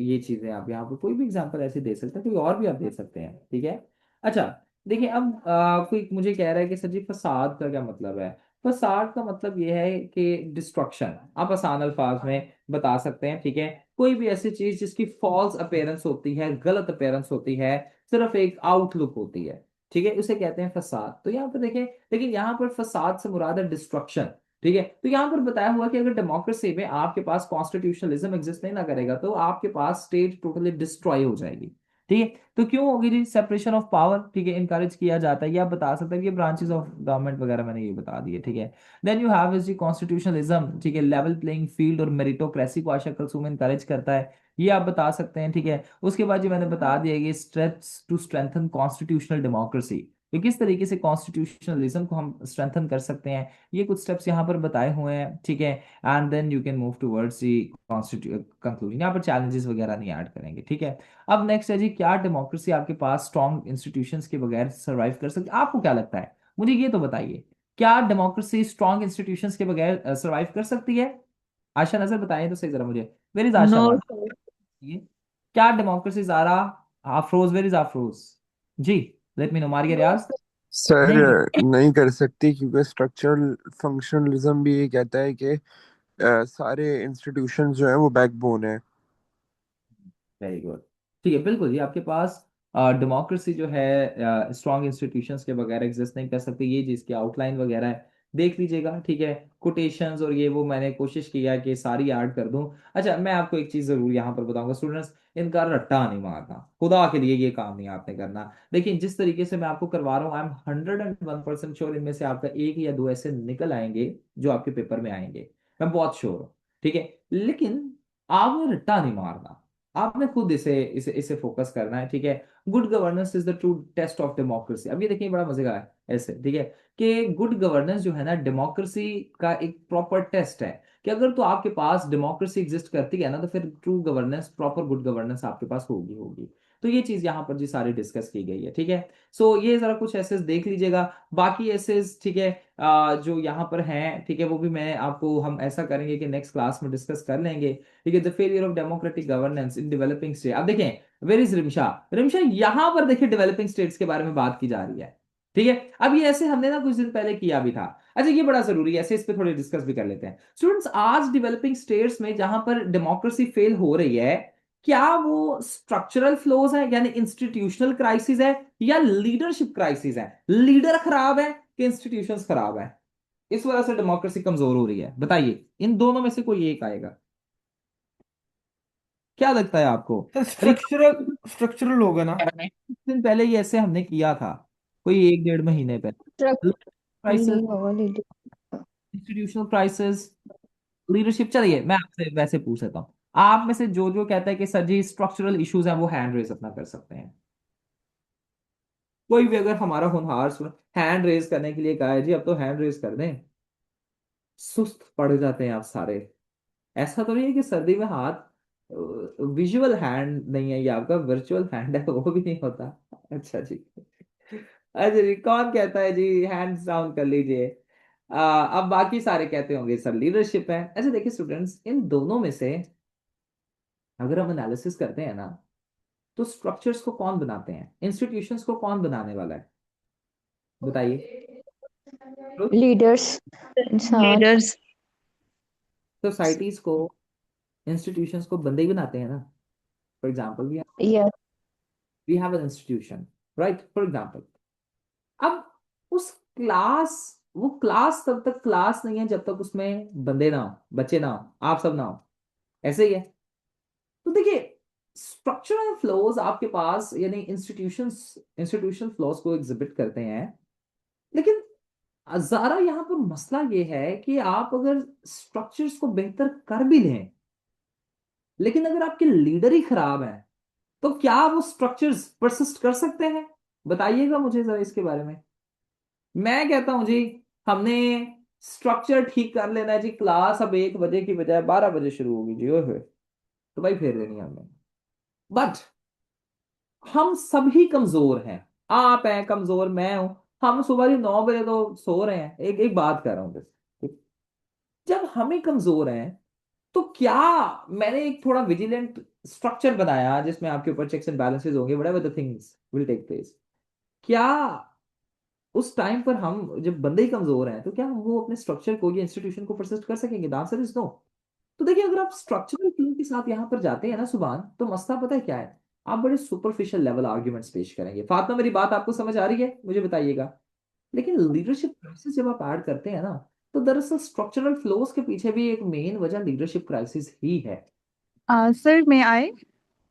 ये चीजें आप यहाँ पर कोई भी एग्जांपल ऐसे दे सकते हैं, कोई और भी आप दे सकते हैं। ठीक है। अच्छा देखिए अब कोई मुझे कह रहा है कि सर जी फसाद का क्या मतलब है। फसाद का मतलब ये है कि डिस्ट्रक्शन, आप आसान अल्फाज में बता सकते हैं, ठीक है, कोई भी ऐसी चीज जिसकी फॉल्स अपीयरेंस होती है, गलत अपीयरेंस होती है, सिर्फ एक आउटलुक होती है, ठीक है, उसे कहते हैं फसाद। तो यहाँ पर देखें, लेकिन यहाँ पर फसाद से मुराद है डिस्ट्रक्शन, ठीक है। तो यहाँ पर बताया हुआ कि अगर डेमोक्रेसी में आपके पास कॉन्स्टिट्यूशनलिज्म एग्जिस्ट नहीं ना करेगा तो आपके पास स्टेट टोटली डिस्ट्रॉय हो जाएगी, ठीक है। तो क्यों होगी जी? सेपरेशन ऑफ पावर, ठीक है, इनकरेज किया जाता है, ये आप बता सकते हैं कि ब्रांचेस ऑफ गवर्नमेंट वगैरह मैंने ये बता दिए, ठीक है। देन यू हैव इज जी कॉन्स्टिट्यूशनलिज्म, ठीक है, लेवल प्लेइंग फील्ड और मेरिटोक्रेसी को आशा कलसूम इनकरेज करता है, ये आप बता सकते हैं, ठीक है। उसके बाद जो मैंने बता दिया कि steps to strengthen constitutional democracy, कि किस तरीके से कॉन्स्टिट्यूशनलिज्म को हम स्ट्रेंथन कर सकते हैं, ये कुछ स्टेप्स यहाँ पर बताए हुए हैं, ठीक है। And then you can move towards the conclusion, यहाँ पर चैलेंजेस वगैरह नहीं ऐड करेंगे, ठीक है। अब नेक्स्ट है जी, क्या डेमोक्रेसी आपके पास स्ट्रॉन्ग इंस्टीट्यूशंस के बगैर सरवाइव कर सकती है? आपको क्या लगता है, मुझे ये तो बताइए, क्या डेमोक्रेसी स्ट्रॉन्ग इंस्टीट्यूशंस के बगैर सरवाइव कर सकती है? आशा नजर बताइए तो सही जरा मुझे, वेर इज आशा नो मान, सर। ये क्या democracy Zara, Afroz, where is Afroz ji, let me know, Maria no Riyaz, sir. Sir नहीं कर नहीं कर सकती क्योंकि स्ट्रक्चरल फंक्शनलिज्म भी ये कहता है कि सारे इंस्टीट्यूशंस जो हैं वो बैकबोन है। वेरी गुड, ठीक है, बिल्कुल जी, आपके पास डेमोक्रेसी जो है स्ट्रॉन्ग इंस्टीट्यूशंस के बगैर एग्जिस्ट नहीं कर सकती, ये जिसकी आउटलाइन वगैरह है देख लीजिएगा, ठीक है। कोटेशंस और ये वो मैंने कोशिश किया कि सारी ऐड कर दूं। अच्छा, मैं आपको एक चीज़ ज़रूर यहाँ पर बताऊंगा स्टूडेंट्स, इनका रट्टा नहीं मारना, खुदा के लिए ये काम नहीं आपने करना। लेकिन जिस तरीके से मैं आपको करवा रहा हूँ, आई एम 101% श्योर इनमें से आपका एक या दो ऐसे निकल आएंगे जो आपके पेपर में आएंगे, मैं बहुत श्योर हूँ, ठीक है। लेकिन आपने रट्टा नहीं मारना, आपने खुद इसे इसे इसे फोकस करना है, ठीक है। Good governance is the true test of democracy. अब ये देखिए बड़ा मजे का है ऐसे, ठीक है, कि गुड गवर्नेंस जो है ना डेमोक्रेसी का एक प्रॉपर टेस्ट है, कि अगर तो आपके पास डेमोक्रेसी एग्जिस्ट करती है ना तो फिर true governance, proper good governance आपके पास होगी होगी। तो ये चीज यहाँ पर जी सारी डिस्कस की गई है, ठीक है। सो ये जरा कुछ एसेस देख लीजिएगा, बाकी एसेस, ठीक है, जो यहाँ पर हैं, ठीक है, वो भी मैं आपको, हम ऐसा करेंगे कि नेक्स्ट क्लास में डिस्कस कर लेंगे, ठीक है। The failure of democratic governance in developing state, अब देखें वेर इज रिमशा, रिमशा यहाँ पर देखिए डेवलपिंग स्टेट्स के बारे में बात की जा रही है, ठीक है। अब ये ऐसे हमने ना कुछ दिन पहले किया भी था। अच्छा, ये बड़ा जरूरी है, ऐसे इस पे थोड़े डिस्कस भी कर लेते हैं स्टूडेंट्स। आज डेवलपिंग स्टेट्स में जहां पर डेमोक्रेसी फेल हो रही है, क्या वो स्ट्रक्चरल फ्लॉज है यानी इंस्टीट्यूशनल क्राइसिस है, या लीडरशिप क्राइसिस है? लीडर खराब है कि इंस्टीट्यूशंस खराब है, इस वजह से डेमोक्रेसी कमजोर हो रही है? बताइए, इन दोनों में से कोई एक आएगा, क्या लगता है आपको? सर अरे स्ट्रक्चरल होगा ना। कुछ दिन पहले ये ऐसे हमने किया था, कोई एक डेढ़ महीने पहले, क्राइसिस, नहीं होगा लीडर। Institutional crisis, leadership. चलिए मैं आपसे वैसे पूछ लेता हूँ, आप में से जो जो कहता है कि सर जी स्ट्रक्चरल इश्यूज हैं, वो हैंड रेज अपना कर सकते हैं। कोई भी अगर हमारा होनहार हैंड रेज करने के लिए कहा है जी, अब तो हैंड रेज कर दें, सुस्त पड़ जाते हैं आप सारे। ऐसा तो नहीं है कि सर्दी में हाथ, विजुअल हैंड नहीं है ये आपका, वर्चुअल हैंड है, वो भी नहीं होता। अच्छा जी, अच्छा जी, कौन कहता है जी? हैंड्स डाउन कर लीजिए। अब बाकी सारे कहते होंगे सर लीडरशिप है। अच्छा देखिए स्टूडेंट्स, इन दोनों में से अगर हम एनालिसिस करते हैं ना, तो स्ट्रक्चर्स को कौन बनाते हैं, इंस्टीट्यूशंस को कौन बनाने वाला है? बताइए। लीडर्स, इंसान। लीडर्स। सोसाइटीज को, इंस्टीट्यूशंस को बंदे ही बनाते हैं ना। फॉर एग्जाम्पल या we have an institution, right, for example. अब उस क्लास, वो क्लास तब तक क्लास नहीं है जब तक उसमें बंदे ना हो, बच्चे ना हो, आप सब ना हो, ऐसे ही है। तो देखिए, स्ट्रक्चरल फ्लॉज आपके पास यानी इंस्टीट्यूशन फ्लॉज को एग्जिबिट करते हैं, लेकिन ज़ारा यहाँ पर मसला ये है कि आप अगर स्ट्रक्चर्स को बेहतर कर भी लें, लेकिन अगर आपके लीडर ही खराब है, तो क्या वो स्ट्रक्चर्स परसिस्ट कर सकते हैं? बताइएगा मुझे जरा इसके बारे में। मैं कहता हूं जी, हमने स्ट्रक्चर ठीक कर लेना है जी, क्लास अब 1 बजे की बजाय 12 बजे शुरू होगी जी, ओए होए, तो भाई फेर देनी है हमने। बट हम सभी कमजोर हैं, आप हैं कमजोर, मैं हूं, हम सुबह ही 9 बजे तो सो रहे हैं, एक एक बात कर रहा हूं बस। जब हम ही कमजोर हैं, तो क्या, मैंने एक थोड़ा विजिलेंट स्ट्रक्चर बनाया जिसमें आपके ऊपर चेक्स एंड बैलेंसेस होंगे, whatever the things will take place, क्या उस टाइम पर हम जब बंदे ही कमजोर हैं तो क्या वो अपने स्ट्रक्चर को या इंस्टीट्यूशन को परसिस्ट कर सकेंगे? The answer is no. तो देखिए, अगर आप स्ट्रक्चरल फ्लो के साथ यहाँ पर जाते हैं ना सुभान, तो मसला पता है क्या है? आप बड़े सुपरफिशियल लेवल आर्ग्यूमेंट्स पेश करेंगे। फातिमा, मेरी बात आपको समझ आ रही है? मुझे बताइएगा। लेकिन लीडरशिप क्राइसिस जब आप ऐड करते हैं ना, तो दरअसल स्ट्रक्चरल फ्लोज के पीछे भी एक मेन वजह लीडरशिप क्राइसिस ही है। सर मैं आए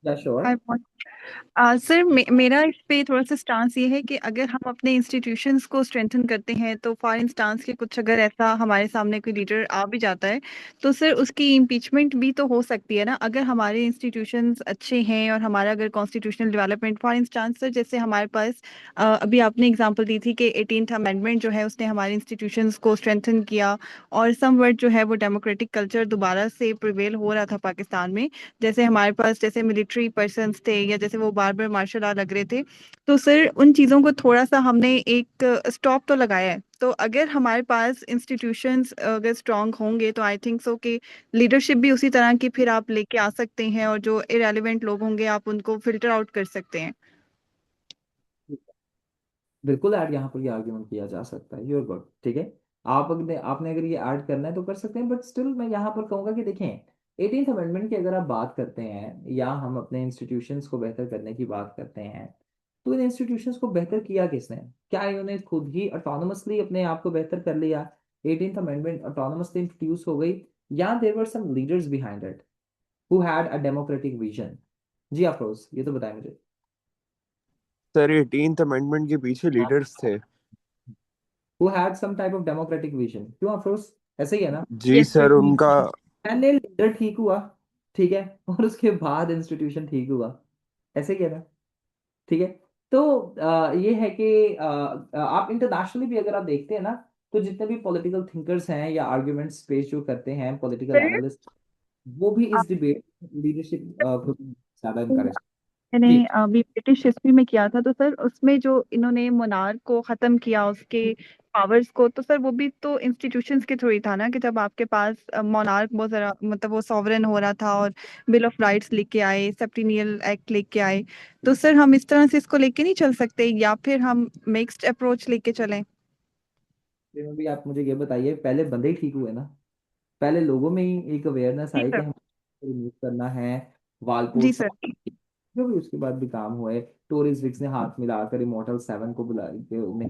या श्योर। आई सर मेरा इस पे थोड़ा सा स्टांस ये है कि अगर हम अपने इंस्टीट्यूशंस को स्ट्रेंथन करते हैं तो फॉर इंस्टांस के कुछ अगर ऐसा हमारे सामने कोई लीडर आ भी जाता है तो सर उसकी इम्पीचमेंट भी तो हो सकती है ना, अगर हमारे इंस्टीट्यूशंस अच्छे हैं और हमारा अगर constitutional development for instance sir, जैसे हमारे पास अभी आपने एग्जांपल दी थी कि 18th अमेंडमेंट जो है उसने हमारे इंस्टीट्यूशंस को स्ट्रेंथन किया और समवट जो है वो डेमोक्रेटिक कल्चर दोबारा से प्रिवेल हो रहा था पाकिस्तान में। जैसे हमारे पास जैसे मिलिट्री पर्सन्स थे या जैसे वो बार बार मार्शल लॉ लग रहे थे, तो सर उन चीज़ों को थोड़ा सा हमने एक स्टॉप तो लगाया है। तो अगर हमारे पास इंस्टीट्यूशंस अगर स्ट्रांग होंगे तो आई थिंक सो कि लीडरशिप भी उसी तरह की फिर आप लेके आ सकते हैं और जो इरेलीवेंट लोग होंगे आप उनको फिल्टर आउट कर सकते हैं। बिल्कुल ऐड यहाँ पर ये आर्ग्यूमेंट किया जा सकता है। यूर गुड, ठीक है। आपने अगर ये ऐड करना है तो कर सकते हैं, बट स्टिल मैं यहाँ पर कहूंगा कि देखें, 18th अमेंडमेंट की अगर आप बात करते हैं या हम अपने इंस्टीट्यूशंस को बेहतर करने की बात करते हैं, तो इन इंस्टीट्यूशंस को बेहतर किया किसने? क्या इन्होंने खुद ही ऑटोनोमसली अपने आप को बेहतर कर लिया? 18th अमेंडमेंट ऑटोनोमसली इंट्रोड्यूस हो गई, या there were some leaders behind it who had a democratic vision? जी अफरोज, ये तो बताएं मुझे। सर 18th अमेंडमेंट के पीछे लीडर्स थे। Who had some type of democratic vision, क्यों अफरोज? ऐसे ही है ना? जी यस सर। सर, उनका पहले लीडर ठीक हुआ, ठीक है, और उसके बाद इंस्टीट्यूशन ठीक हुआ, ऐसे ही है ना? ठीक है। तो ये है कि आप इंटरनेशनली भी अगर आप देखते हैं ना, तो जितने भी पॉलिटिकल थिंकर्स हैं या आर्ग्यूमेंट्स पेश जो करते हैं पॉलिटिकल सर एनालिस्ट, वो भी इस डिबेट लीडरशिप को ज्यादा इनकरेज। मैंने जी। अभी ब्रिटिश हिस्ट्री में किया था तो सर उसमें जो इन्होंने मोनार्क को खत्म किया उसके पावर्स को, तो सर वो भी तो इंस्टीट्यूशंस के थ्रू ही था ना, कि जब आपके पास मोनार्क बहुत जरा मतलब वो सॉवरेन हो रहा था और बिल ऑफ राइट्स लेके आए, सेप्टेनियल एक्ट लेके आए। तो सर हम इस तरह से इसको लेके नहीं चल सकते या फिर हम मिक्स्ड अप्रोच लेके चलें? में भी आप मुझे ये बताइए, पहले बंदे ही ठीक हुए ना? पहले लोगों में ही एक अवेयरनेस जी आई कि सर। हम रिमूव करना है वालपोल जी सा, सर। जो भी उसके बाद भी काम हुए, टोरिस विक्स ने हाथ मिलाकर इमोर्टल 7 को बुला के उन्हें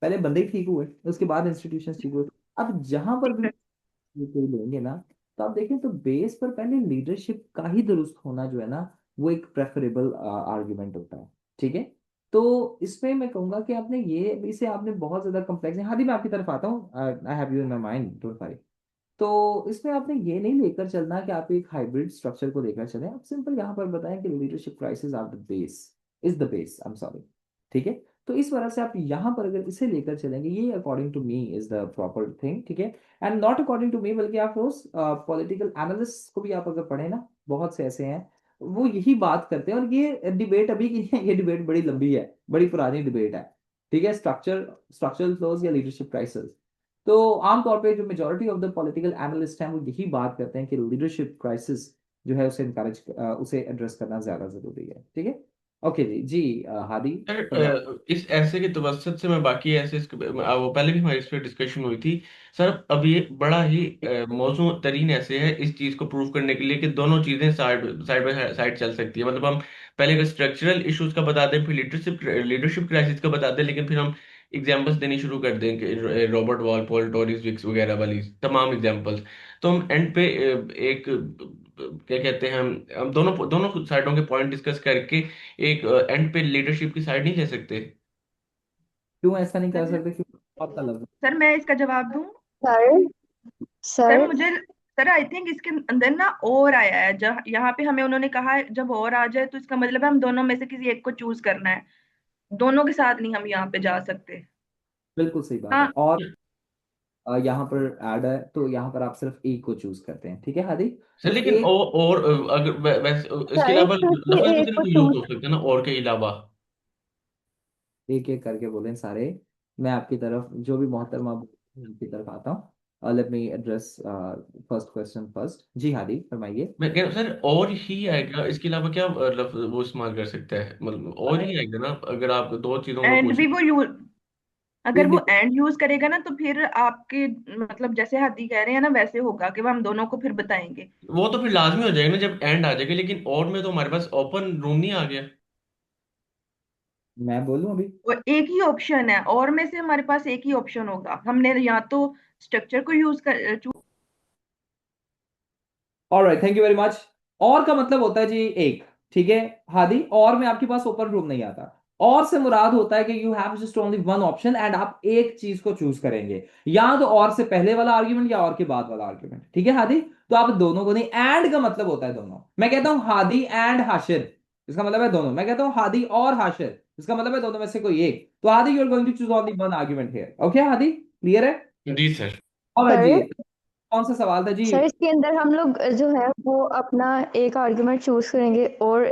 पहले बंदे ही ठीक हुए, उसके बाद इंस्टीट्यूशन ठीक हुए। अब जहां पर जी भी सर। ये कोई लेंगे ना, तो आप देखें तो बेस पर पहले लीडरशिप का ही दुरुस्त होना जो है ना, वो एक प्रेफरेबल आर्ग्यूमेंट होता है, ठीक है। तो इसमें मैं कहूंगा कि आपने ये इसे आपने बहुत ज्यादा कम्प्लेक्स है। हाँ, मैं आपकी तरफ आता हूँ। I have you in my mind, don't worry. तो इसमें आपने ये नहीं लेकर चलना कि आप एक हाइब्रिड स्ट्रक्चर को लेकर चलें। आप सिंपल यहाँ पर बताएं कि leadership crisis are the base, is the base, I am sorry, ठीक है। तो इस वजह से आप यहाँ पर अगर इसे लेकर चलेंगे, ये according to me is the proper thing, ठीक है। And not according to me, बल्कि आप रोज पॉलिटिकल एनालिस्ट को भी आप अगर पढ़े ना, बहुत से ऐसे हैं, वो यही बात करते हैं। और ये डिबेट अभी की नहीं है, ये डिबेट बड़ी लंबी है, बड़ी पुरानी डिबेट है, ठीक है। स्ट्रक्चरल फ्लॉज या लीडरशिप क्राइसिस। तो आमतौर पे जो majority of the political analyst हैं वो यही बात करते हैं कि लीडरशिप क्राइसिस जो है उसे उसे एड्रेस करना ज्यादा जरूरी है, ठीक है। ओके जी। जी हादी, सर फरमाइए। इस ऐसे के तवसत से मैं बाकी ऐसे वो पहले भी हमारी इस पर डिस्कशन हुई थी सर। अब ये बड़ा ही मौजू तरीन ऐसे है इस चीज को प्रूव करने के लिए कि दोनों चीजें साइड साइड बाय साइड चल सकती है। मतलब हम पहले अगर स्ट्रक्चरल इश्यूज का बता दें, फिर लीडरशिप लीडरशिप क्राइसिस का बता दें, लेकिन फिर हम एग्जांपल्स देनी शुरू कर दें कि रॉबर्ट वॉलपोल, टोरिस विक्स वगैरह वाली तमाम एग्जांपल्स, तो हम एंड पे एक क्या कहते हैं, हम दोनों दोनों साइडों के पॉइंट डिस्कस करके एक एंड पे लीडरशिप की साइड नहीं ले सकते। क्यों ऐसा नहीं कर सर सकते? क्यों आपका लफ्ज? सर मैं इसका जवाब दूं। सर सर सर मुझे सर आई थिंक इसके अंदर ना और आया है, जब यहाँ पे हमें उन्होंने कहा है जब और आ जाए तो इसका मतलब है हम दोनों में से किसी एक को चूज करना है, दोनों के साथ नहीं हम यहाँ पे जा सकते। बिल्कुल सही बात है। हाँ। और यहाँ पर ऐड है तो यहाँ पर आप सिर्फ एक को चूज करते हैं, ठीक है हादी। सर तो लेकिन एक और अगर वैसे इसके सर अलावा किसी लफ्ज में एक सिर्फ को यूज चूज। हो सकते हैं ना, और के अलावा। एक एक करके बोलें सारे। मैं आपकी तरफ जो भी मोहतरमा आपकी तरफ आता हूँ। Let me address first question first. जी हादी, फरमाइए। मैं कह रहा हूँ सर और ही आएगा, इसके अलावा क्या लफ्ज वो इस्तेमाल कर सकता है? मतलब और ही आएगा ना, अगर आप दो चीजों का एंड पूछ। भी वो यूज अगर फिर वो देखो, एंड यूज करेगा ना तो फिर आपके मतलब जैसे हादी कह रहे हैं ना वैसे होगा कि वो हम दोनों को फिर बताएंगे। वो तो फिर लाजमी हो जाएगा ना जब एंड आ जाएगा, लेकिन और में तो हमारे पास ओपन रूम नहीं आ गया। मैं बोलूं अभी? और एक ही ऑप्शन है, और में से हमारे पास एक ही ऑप्शन होगा, हमने या तो स्ट्रक्चर को यूज कर alright, thank you very much. और का मतलब होता है जी एक, ठीक है हादी, और में आपके पास ओपन रूम नहीं आता। और से मुराद होता है कि you have just only one option and आप एक चीज को चूज करेंगे, या तो और से पहले वाला आर्ग्यूमेंट या और के बाद वाला आर्ग्यूमेंट, ठीक है हादी? तो आप दोनों को नहीं, एंड का मतलब होता है दोनों। मैं कहता हूं हादी एंड हाशिर, इसका मतलब है दोनों। मैं कहता हूं हादी और हाशिर, इसका मतलब है दोनों में से कोई एक। तो Hadi you are going to choose only one argument here, okay Hadi? Clear है? जी सर। ऑलराइट जी, सर कौन सा सवाल था जी? सर इसके अंदर हम लोग जो है वो अपना एक आर्गुमेंट चूज करेंगे और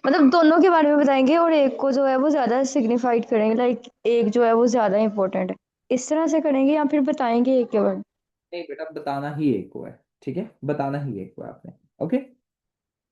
मतलब दोनों के बारे में बताएंगे और एक को जो है वो ज्यादा सिग्निफाइड करेंगे, लाइक एक जो है वो ज्यादा इंपॉर्टेंट है, इस तरह से करेंगे या फिर बताएंगे एक के बारे में। नहीं बेटा, बताना ही एक को है, ठीक है? बताना ही एक को है आपने, ओके?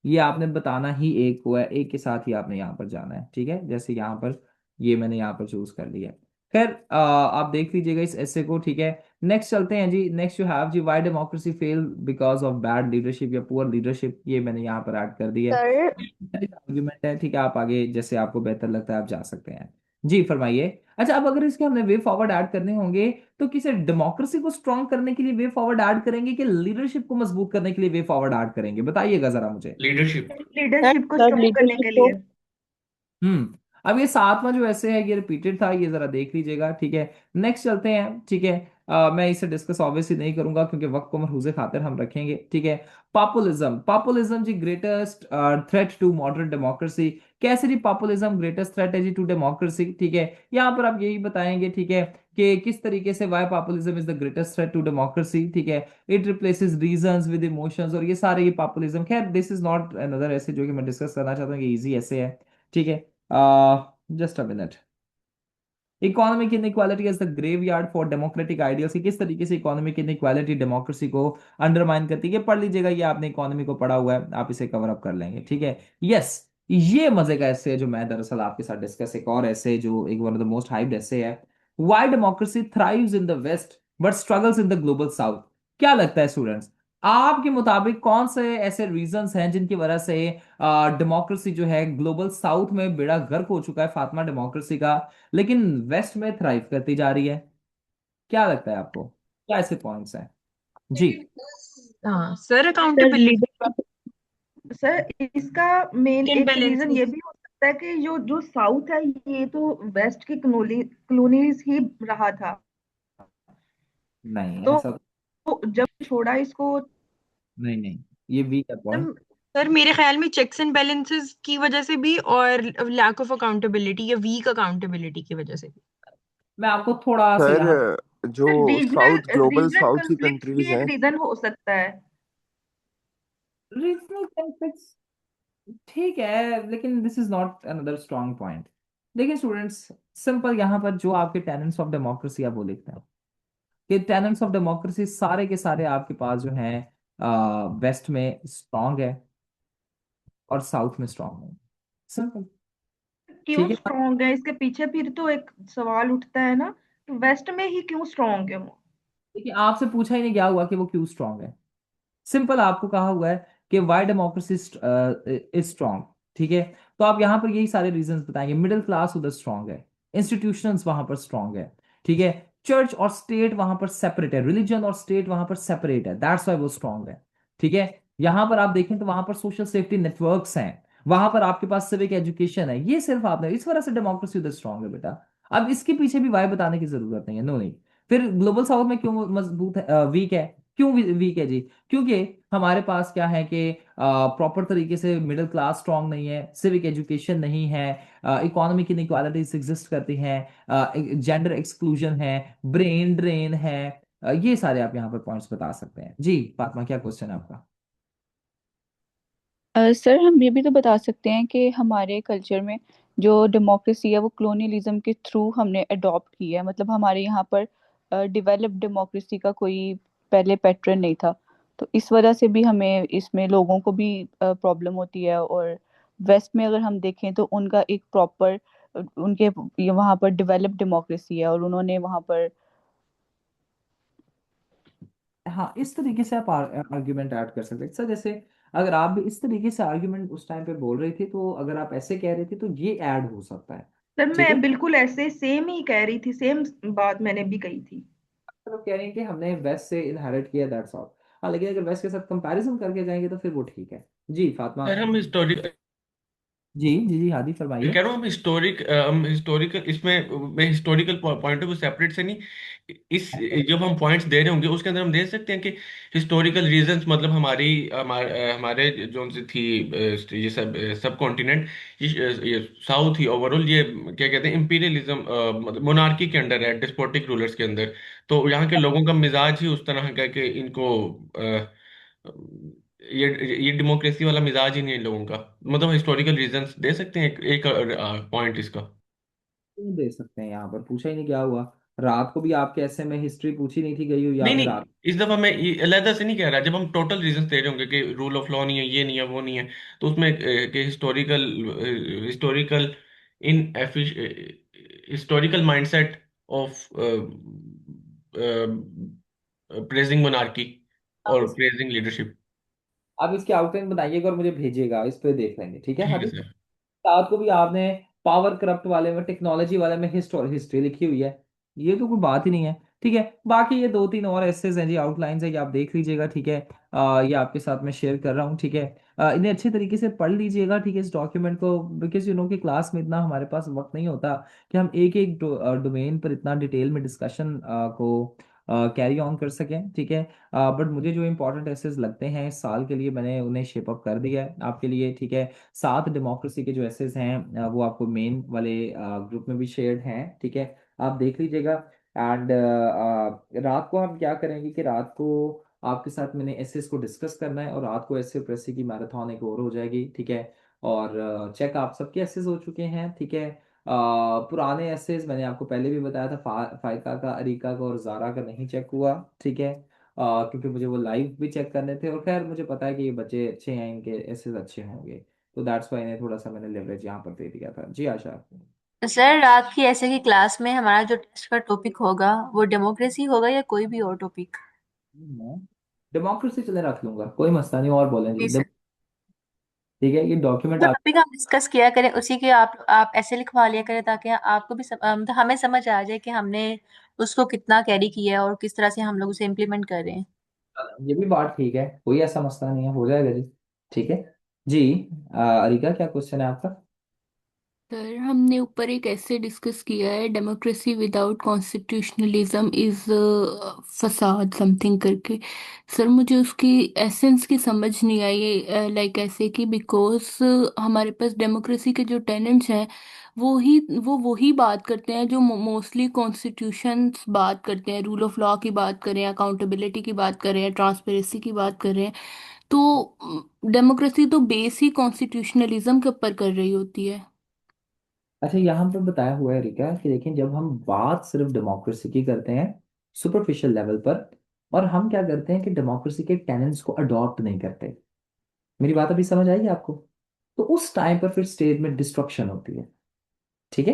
ये आपने बताना ही एक को है, एक के साथ ही आपने यहाँ पर जाना है, ठीक है? जैसे यहाँ पर ये मैंने यहाँ पर चूज कर लिया है। खैर, आप देख लीजिएगा इस ऐसे को, ठीक है? नेक्स्ट चलते हैं जी। नेक्स्ट यू हैव जी, why democracy fail because of bad leadership या पुअर लीडरशिप, ये मैंने यहाँ पर ऐड कर दिया है। सर आर्ग्यूमेंट है, ठीक है? आप आगे जैसे आपको बेहतर लगता है आप जा सकते हैं। जी फरमाइए। अच्छा, अब अगर इसके हमने वे फॉरवर्ड ऐड करने होंगे, तो किसे डेमोक्रेसी को स्ट्रॉन्ग करने के लिए वे फॉरवर्ड ऐड करेंगे कि लीडरशिप को मजबूत करने के लिए वे फॉरवर्ड ऐड करेंगे? बताइएगा जरा मुझे। लीडरशिप। सर लीडरशिप को सर स्ट्रॉन्ग करने के लीडरशिप को। लिए। अब ये सातवां जो ऐसे है ये रिपीटेड था, ये जरा देख लीजिएगा, ठीक है? नेक्स्ट चलते हैं, ठीक है? मैं इसे डिस्कस ऑब्वियसली नहीं करूंगा क्योंकि वक्त को मरहूजे खातिर हम रखेंगे, ठीक है? पॉपुलिज्म, पॉपुलिज्म जी greatest threat to modern democracy. कैसे जी पॉपुलिज्म ग्रेटेस्ट थ्रेट है जी टू डेमोक्रेसी, ठीक है? यहाँ पर आप यही बताएंगे, ठीक है, कि किस तरीके से why populism is the greatest threat to democracy, ठीक है? It replaces reasons with emotions, और ये सारे ये पॉपुलिज्म। खैर दिस इज नॉट अनदर ऐसे जो कि मैं डिस्कस करना चाहता हूँ कि इजी ऐसे है, ठीक है? Just a minute. Economic inequality as the graveyard for democratic ideals, किस तरीके से इकोनॉमिक इनइक्वालिटी डेमोक्रेसी को अंडरमाइन करती है, ये पढ़ लीजिएगा, ये आपने इकोनॉमी को पढ़ा हुआ है, आप इसे कवर अप कर लेंगे, ठीक है? यस, ये मजे का ऐसे है जो मैं दरअसल आपके साथ डिस्कस, एक और ऐसे जो एक one of the most hyped essay है, why democracy thrives in the west but struggles in the global south. क्या लगता है स्टूडेंट्स, आपके मुताबिक कौन से ऐसे रीजंस हैं जिनकी वजह से डेमोक्रेसी जो है ग्लोबल साउथ में बेड़ा गर्क हो चुका है फातिमा डेमोक्रेसी का, लेकिन वेस्ट में थ्राइव करती जा रही है? क्या लगता है आपको, क्या ऐसे पॉइंट्स हैं जी? हाँ sir, sir accountability. Leadership. Sir इसका मेन एक रीजन ये इम्बैलेंसेस। भी हो सकता है कि जो जो साउथ है ये तो वेस्ट की कॉलोनीज ही रहा था। नहीं तो ऐसा, जब छोड़ा इसको नहीं नहीं, ये वीक है पॉइंट। सर सर मेरे ख्याल में चेक्स एंड बैलेंसेस की वजह से भी और लैक ऑफ अकाउंटेबिलिटी या वीक अकाउंटेबिलिटी की वजह से भी। मैं आपको थोड़ा सा सर यहाँ, जो sir regional south global regional south की कॉन्फ्लिक्ट्स भी कंट्रीज एक हैं। रीजन हो सकता है। रीजनल कॉन्फ्लिक्ट्स, ठीक है, लेकिन this is not another strong point. देखिए स्टूडेंट्स, सिंपल यहाँ पर जो आपके टेनेंट्स ऑफ डेमोक्रेसी आप वो लिखते हैं कि टेनेंट्स ऑफ डेमोक्रेसी सारे के सारे आपके पास जो हैं वेस्ट में स्ट्रांग है और साउथ में स्ट्रांग है, सिंपल, क्यों ठीक है? स्ट्रॉन्ग है इसके पीछे फिर तो एक सवाल उठता है ना, वेस्ट में ही क्यों स्ट्रॉन्ग है वो। देखिए आपसे पूछा ही नहीं गया हुआ कि वो क्यों स्ट्रांग है, सिंपल आपको कहा हुआ है कि वाई डेमोक्रेसी इज स्ट्रांग, ठीक है? तो आप यहां पर यही सारे रीजंस बताएंगे, मिडिल क्लास उधर स्ट्रांग है, इंस्टीट्यूशंस वहां पर स्ट्रांग है, ठीक है? चर्च और स्टेट वहां पर सेपरेट है, रिलीजन और स्टेट वहां पर सेपरेट है, दैट्स व्हाई वो स्ट्रांग है, ठीक है? यहां पर आप देखें तो वहां पर सोशल सेफ्टी नेटवर्क्स हैं, वहां पर आपके पास सिविक एजुकेशन है, ये सिर्फ आपने इस वजह से डेमोक्रेसी उधर स्ट्रांग है बेटा। अब इसके पीछे भी वाई बताने की जरूरत नहीं है, नो नहीं। फिर ग्लोबल साउथ में क्यों मजबूत है, वीक है? क्यों वीक है जी? क्योंकि हमारे पास क्या है कि प्रॉपर तरीके से मिडिल क्लास स्ट्रांग नहीं है, सिविक एजुकेशन नहीं है, इकोनॉमिक इनइक्वालिटीज एग्जिस्ट करती हैं, जेंडर एक्सक्लूजन है, ब्रेन ड्रेन है, ये सारे आप यहाँ पर पॉइंट्स बता सकते हैं जी। फातिमा क्या क्वेश्चन है आपका? सर हम ये भी तो बता सकते हैं कि हमारे कल्चर में जो डेमोक्रेसी है वो कलोनियलिज्म के थ्रू हमने अडॉप्ट की है, मतलब हमारे यहाँ पर डेवलप्ड डेमोक्रेसी का कोई पहले पैटर्न नहीं था। तो इस वजह से भी हमें इसमें लोगों को भी प्रॉब्लम होती है। और वेस्ट में अगर हम देखें तो उनका एक प्रॉपर उनके ये वहाँ पर डेवलप्ड डेमोक्रेसी है और उन्होंने वहाँ पर हाँ, इस तरीके से आप आर्ग्यूमेंट ऐड कर सकते हैं सर। जैसे अगर आप भी इस तरीके से आर्ग्यूमेंट उस टाइम पे बोल रही थी, तो अगर आप ऐसे कह रही थी तो ये ऐड हो सकता है। सर ठीक है, मैं बिल्कुल ऐसे सेम ही कह रही थी, सेम बात मैंने भी कही थी। तो कह रही हैं कि हमने वेस्ट से इनहेरिट किया, दैट्स ऑल। हाँ, लेकिन अगर वेस्ट के साथ कंपैरिजन करके जाएंगे तो फिर वो ठीक है। जी फातिमा। सर हम हिस्टोरिक जी जी जी, हादी मैं फरमाइए। कह रहा हूँ हम हिस्टोरिकल इसमें मैं historical point of view separate से नहीं, इस जब हम पॉइंट्स दे रहे होंगे उसके अंदर हम दे सकते हैं कि हिस्टोरिकल रीजंस, मतलब हमारे जो सी थी ये सब कॉन्टिनेंट, ये साउथ ही ओवरऑल ये क्या कहते हैं इंपीरियलिज्म, मतलब मोनार्की के अंडर है, डिस्पोटिक रूलर्स के अंदर। तो यहाँ के लोगों का मिजाज ही उस तरह का है कि इनको ये डेमोक्रेसी वाला मिजाज ही नहीं है इन लोगों का। मतलब हिस्टोरिकल रीजंस दे सकते हैं, एक पॉइंट इसका। क्यों दे सकते हैं, यहाँ पर पूछा ही नहीं क्या हुआ। रात को भी आपके ऐसे में हिस्ट्री पूछी नहीं थी गई हुई नहीं आपने नहीं, रात। इस दफा मैं ये अलहदा से नहीं कह रहा, जब हम टोटल रीजंस दे रहे होंगे कि रूल ऑफ लॉ नहीं है, ये नहीं है, वो नहीं है, तो उसमें कि historical historical in historical mindset of praising monarchy आप और इस प्रेजिंग लीडरशिप। आप इसकी आउटलाइन बताइएगा और मुझे भेजिएगा, इस पे देख लेंगे, ठीक है ठीक है हादी। सर। रात को भी आपने पावर करप्ट वाले में, टेक्नोलॉजी वाले में हिस्ट्री लिखी हुई है। ये तो कोई बात ही नहीं है। ठीक है, बाकी ये दो तीन और एसेज हैं जी, आउटलाइंस है, ये आप देख लीजिएगा। ठीक है, ये आपके साथ मैं शेयर कर रहा हूँ। ठीक है, इन्हें अच्छे तरीके से पढ़ लीजिएगा। ठीक है, इस डॉक्यूमेंट को, बिकॉज यू नो कि क्लास में इतना हमारे पास वक्त नहीं होता कि हम एक एक डोमेन पर इतना डिटेल में डिस्कशन को कैरी ऑन कर सकें। ठीक है, बट मुझे जो इंपॉर्टेंट एसेज लगते हैं इस साल के लिए, मैंने उन्हें शेप अप कर दिया है आपके लिए। ठीक है, 7 डेमोक्रेसी के जो एसेस हैं वो आपको मेन वाले ग्रुप में भी शेयर्ड हैं। ठीक है, आप देख लीजिएगा। एंड रात को हम क्या करेंगे कि रात को आपके साथ मैंने एसेस को डिस्कस करना है, और रात को एसे प्रेसी की मैराथन एक और हो जाएगी। ठीक है, और चेक आप सबके एसेस हो चुके हैं। ठीक है, पुराने एसेस मैंने आपको पहले भी बताया था, फाइका का, अरीका का और जारा का नहीं चेक हुआ। ठीक है, क्योंकि मुझे वो लाइव भी चेक करने थे, और खैर मुझे पता है कि ये बच्चे अच्छे हैं, इनके एसेस अच्छे होंगे, तो दैट्स वाई इन्हें थोड़ा सा मैंने लेवरेज यहाँ पर दे दिया था। जी आशा। तो सर रात की ऐसे की क्लास में हमारा जो टेस्ट का टॉपिक होगा वो डेमोक्रेसी होगा या कोई भी और टॉपिक? डेमोक्रेसी चले रख लूंगा, कोई मसला नहीं, और बोलें जी। जी सर। ठीक है, ये डॉक्यूमेंट जो आप। टॉपिक हम डिस्कस किया करें उसी के आप ऐसे लिखवा लिया करें ताकि आपको भी मतलब हमें समझ आ जाए कि हमने उसको कितना कैरी किया है और किस तरह से हम लोग उसे इम्प्लीमेंट कर रहे हैं। ये भी बात ठीक है, कोई ऐसा मसला नहीं है, हो जाएगा जी। ठीक है जी। अरिका, क्या क्वेश्चन है आपका? सर हमने ऊपर एक ऐसे डिस्कस किया है, डेमोक्रेसी विदाउट कॉन्स्टिट्यूशनलिज्म इज फसाद समथिंग करके। सर मुझे उसकी एसेंस की समझ नहीं आई, लाइक ऐसे कि बिकॉज हमारे पास डेमोक्रेसी के जो टेनेंट्स हैं वो वही बात करते हैं जो मोस्टली कॉन्स्टिट्यूशंस बात करते हैं, रूल ऑफ लॉ की बात करें, अकाउंटेबिलिटी की बात करें, ट्रांसपेरेंसी की बात करें। तो डेमोक्रेसी तो बेस ही कॉन्स्टिट्यूशनलिज्म के ऊपर कर रही होती है। अच्छा, यहाँ पर बताया हुआ है रिका कि देखिए, जब हम बात सिर्फ डेमोक्रेसी की करते हैं सुपरफिशियल लेवल पर, और हम क्या करते हैं कि डेमोक्रेसी के टेनेंट्स को अडॉप्ट नहीं करते। मेरी बात अभी समझ आएगी आपको? तो उस टाइम पर फिर स्टेट में डिस्ट्रक्शन होती है। ठीक है,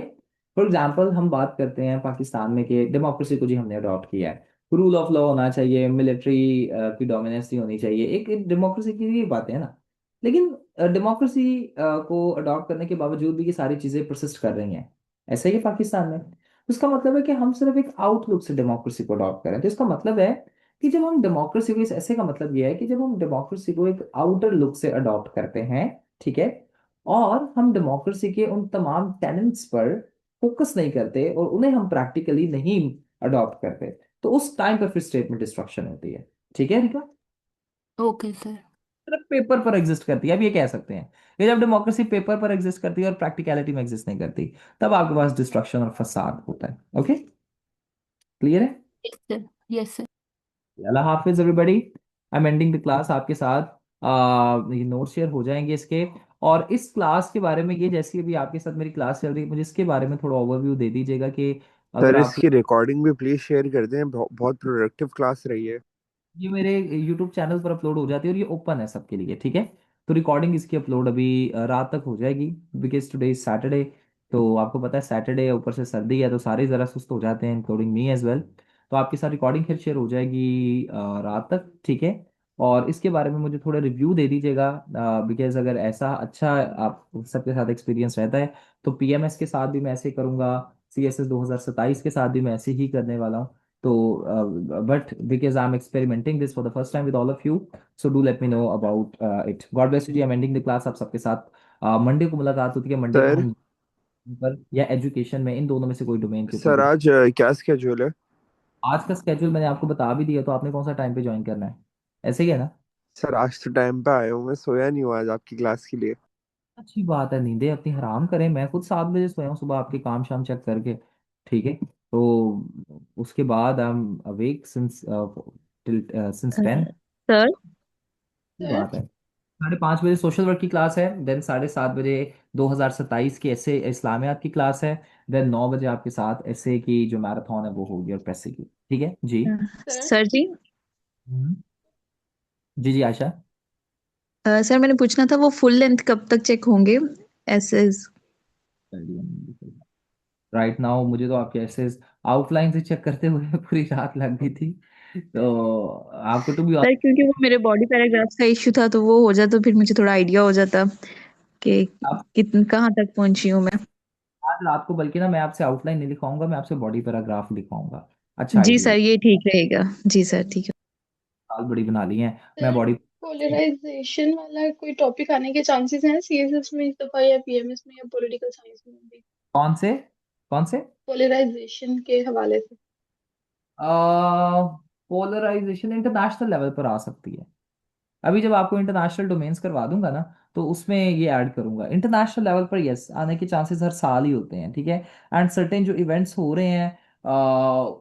फॉर एग्जाम्पल हम बात करते हैं पाकिस्तान में कि डेमोक्रेसी को जी हमने अडॉप्ट किया है, रूल ऑफ लॉ होना चाहिए, मिलिट्री की डोमिनेंसी होनी चाहिए, एक डेमोक्रेसी की ये बातें हैं ना। लेकिन डेमोक्रेसी को अडॉप्ट करने के बावजूद भी ये सारी चीजें परसिस्ट कर रही हैं, ऐसा ही है पाकिस्तान में। तो इसका मतलब है कि हम सिर्फ एक आउटलुक से डेमोक्रेसी को अडॉप्ट करें, तो इसका मतलब है कि जब हम डेमोक्रेसी को, इस ऐसे का मतलब ये है कि जब हम डेमोक्रेसी को एक आउटर लुक से अडॉप्ट करते हैं, ठीक है, और हम डेमोक्रेसी के उन तमाम टेनेंट्स पर फोकस नहीं करते और उन्हें हम प्रैक्टिकली नहीं अडॉप्ट करते, तो उस टाइम पर फिर स्टेट में डिस्ट्रक्शन होती है। ठीक है रिका, ओके सर। सिर्फ पेपर पर एग्जिस्ट करती है, अब ये कह सकते हैं कि जब डेमोक्रेसी पेपर पर एग्जिस्ट करती है और प्रैक्टिकलिटी में एग्जिस्ट नहीं करती, तब आपके पास डिस्ट्रक्शन और फसाद होता है। ओके, क्लियर है? Yes sir. Yes sir. Allah Hafiz everybody, I am ending the class आपके साथ। ये नोट शेयर हो जाएंगे इसके, और इस क्लास के बारे में, ये जैसी अभी आपके साथ मेरी क्लास चल रही है, मुझे इसके बारे में थोड़ा ओवरव्यू दे दीजिएगा कि अगर सर आपके, इसकी रिकॉर्डिंग भी प्लीज शेयर कर दें, बहुत प्रोडक्टिव क्लास रही है। ये मेरे यूट्यूब चैनल पर अपलोड हो जाती है और ये ओपन है सबके लिए। ठीक है, तो रिकॉर्डिंग इसकी अपलोड अभी रात तक हो जाएगी, बिकॉज टुडे इज सैटरडे। तो आपको पता है सैटरडे ऊपर से सर्दी है तो सारे ज़रा सुस्त हो जाते हैं, इंक्लूडिंग मी एज वेल। तो आपके साथ रिकॉर्डिंग फिर शेयर हो जाएगी रात तक, ठीक है। और इसके बारे में मुझे थोड़ा रिव्यू दे दीजिएगा, बिकॉज अगर ऐसा अच्छा आप सबके साथ एक्सपीरियंस रहता है तो पीएमएस के साथ भी मैं ऐसे ही करूँगा, सीएसएस 2027 के साथ भी मैं ऐसे ही करने वाला हूँ। तो but because I am experimenting this for the first time with all of you, so do let me know about it. God bless you जी, I am ending the class. आप सबके साथ मंडे को मुलाकात होती है, मंडे को sir हम पर या एजुकेशन में इन दोनों में से कोई डोमेन के ऊपर सर आज क्या स्केड्यूल है? आज का स्केड्यूल मैंने आपको बता भी दिया, तो आपने कौन सा टाइम पे ज्वाइन करना है, ऐसे ही है ना। सर आज तो टाइम पे आया हूँ, मैं सोया नहीं हूँ आज आपकी क्लास के लिए। अच्छी बात है, नींदें अपनी हराम करें। मैं खुद 7 बजे सोया हूँ सुबह आपके काम शाम चेक करके, ठीक है। तो उसके बाद I am awake since till since 10। Sir की सर बात है। 5:30 बजे सोशल वर्क की क्लास है, देन 7:30 बजे 2027 की ऐसे इस्लामियात की क्लास है, देन 9 बजे आपके साथ ऐसे की जो मैराथन है वो होगी और पैसे की, ठीक है जी। सर सर जी हम्म। जी जी आशा। सर मैंने पूछना था वो फुल लेंथ कब तक चेक होंगे ऐसे। राइट नाउ मुझे तो आपके ऐसे आउटलाइन से चेक करते हुए पूरी रात लग गई थी, तो आपको टू बी सर क्योंकि वो मेरे बॉडी पैराग्राफ्स का इश्यू था तो वो हो जाता तो फिर मुझे थोड़ा आइडिया हो जाता कि आप कितन कहाँ तक पहुंची हूँ मैं। आज रात को, बल्कि ना मैं आपसे आउटलाइन नहीं लिखवाऊंगा, मैं आपसे बॉडी पैराग्राफ लिखवाऊंगा। अच्छा जी आइडिया, सर ये ठीक रहेगा। जी सर ठीक है। साल बड़ी बना ली है मैं सर बॉडी। पोलराइजेशन वाला कोई टॉपिक आने के चांसेस हैं सीएसएस में इस दफा, या पीएमएस में, या पॉलिटिकल साइंस में भी? कौन से कौन से पोलराइजेशन के हवाले से। पोलराइजेशन इंटरनेशनल लेवल पर आ सकती है। अभी जब आपको इंटरनेशनल डोमेन्स करवा दूंगा ना, तो उसमें ये ऐड करूंगा। इंटरनेशनल लेवल पर यस आने के चांसेस हर साल ही होते हैं, ठीक है। एंड सर्टेन जो इवेंट्स हो रहे हैं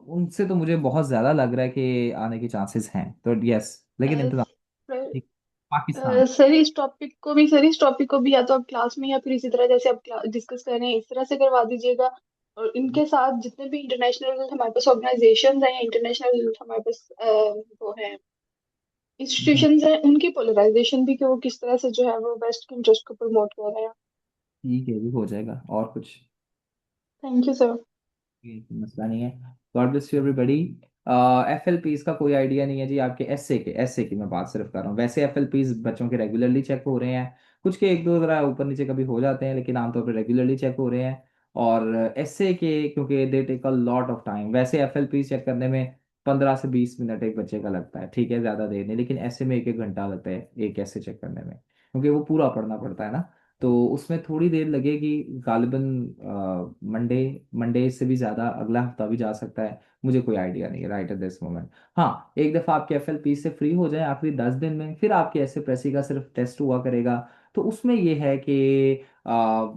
उनसे तो मुझे बहुत ज़्यादा लग रहा है कि आने के चांसेस हैं, तो यस। लेकिन सर इंटरनेशनल पाकिस्तान। सर इस टॉपिक को भी या तो आप क्लास में या फिर इसी तरह जैसे आप डिस्कस कर रहे हैं इस तरह से करवा दीजिएगा। और इनके साथ जितने भी इंटरनेशनल हमारे पास ऑर्गेनाइजेशन हैं या इंटरनेशनल हमारे पास वो है इंस्टीट्यूशंस हैं, उनकी पोलराइजेशन भी कि वो किस तरह से जो है वो वेस्ट के इंटरेस्ट को प्रमोट कर रहे हैं। ठीक है, भी हो जाएगा। और कुछ थैंक यू सर। ये कोई मसला नहीं है। God bless you everybody. FLPs का कोई आइडिया नहीं है जी आपके। एसए की मैं बात सिर्फ कर रहा हूँ। वैसे एफएलपीज बच्चों के रेगुलरली चेक हो रहे हैं, कुछ के एक दो जरा ऊपर नीचे कभी हो जाते हैं, लेकिन आमतौर पर रेगुलरली चेक हो रहे हैं। और एसए के क्योंकि they take a lot of time. वैसे एफएलपी चेक करने में 15 से 20 मिनट एक बच्चे का लगता है, ठीक है, ज़्यादा देर नहीं। लेकिन ऐसे में 1 1 घंटा लगता है एक ऐसे चेक करने में, क्योंकि वो पूरा पढ़ना पड़ता है ना। तो उसमें थोड़ी देर लगेगी गालिबन। मंडे मंडे से भी ज़्यादा अगला हफ्ता भी जा सकता है, मुझे कोई आइडिया नहीं है राइट एट दिस मोमेंट। हाँ, एक दफ़ा आपके एफएलपी से फ्री हो जाए आखिरी 10 दिन में, फिर आपके ऐसे प्रेसी का सिर्फ टेस्ट हुआ करेगा। तो उसमें ये है कि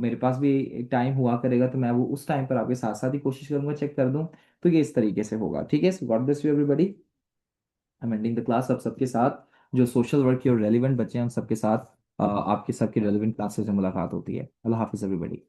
मेरे पास भी टाइम हुआ करेगा, तो मैं वो उस टाइम पर आपके साथ साथ ही कोशिश करूंगा चेक कर दूं। तो ये इस तरीके से होगा, ठीक है। So God bless you everybody. I am ending the class. अब सबके साथ जो सोशल वर्क के और रेलिवेंट बच्चे हैं उन सबके साथ आपके सबके रेलिवेंट क्लासेस में मुलाकात होती है। अल्लाह हाफिज़ एवरीबॉडी।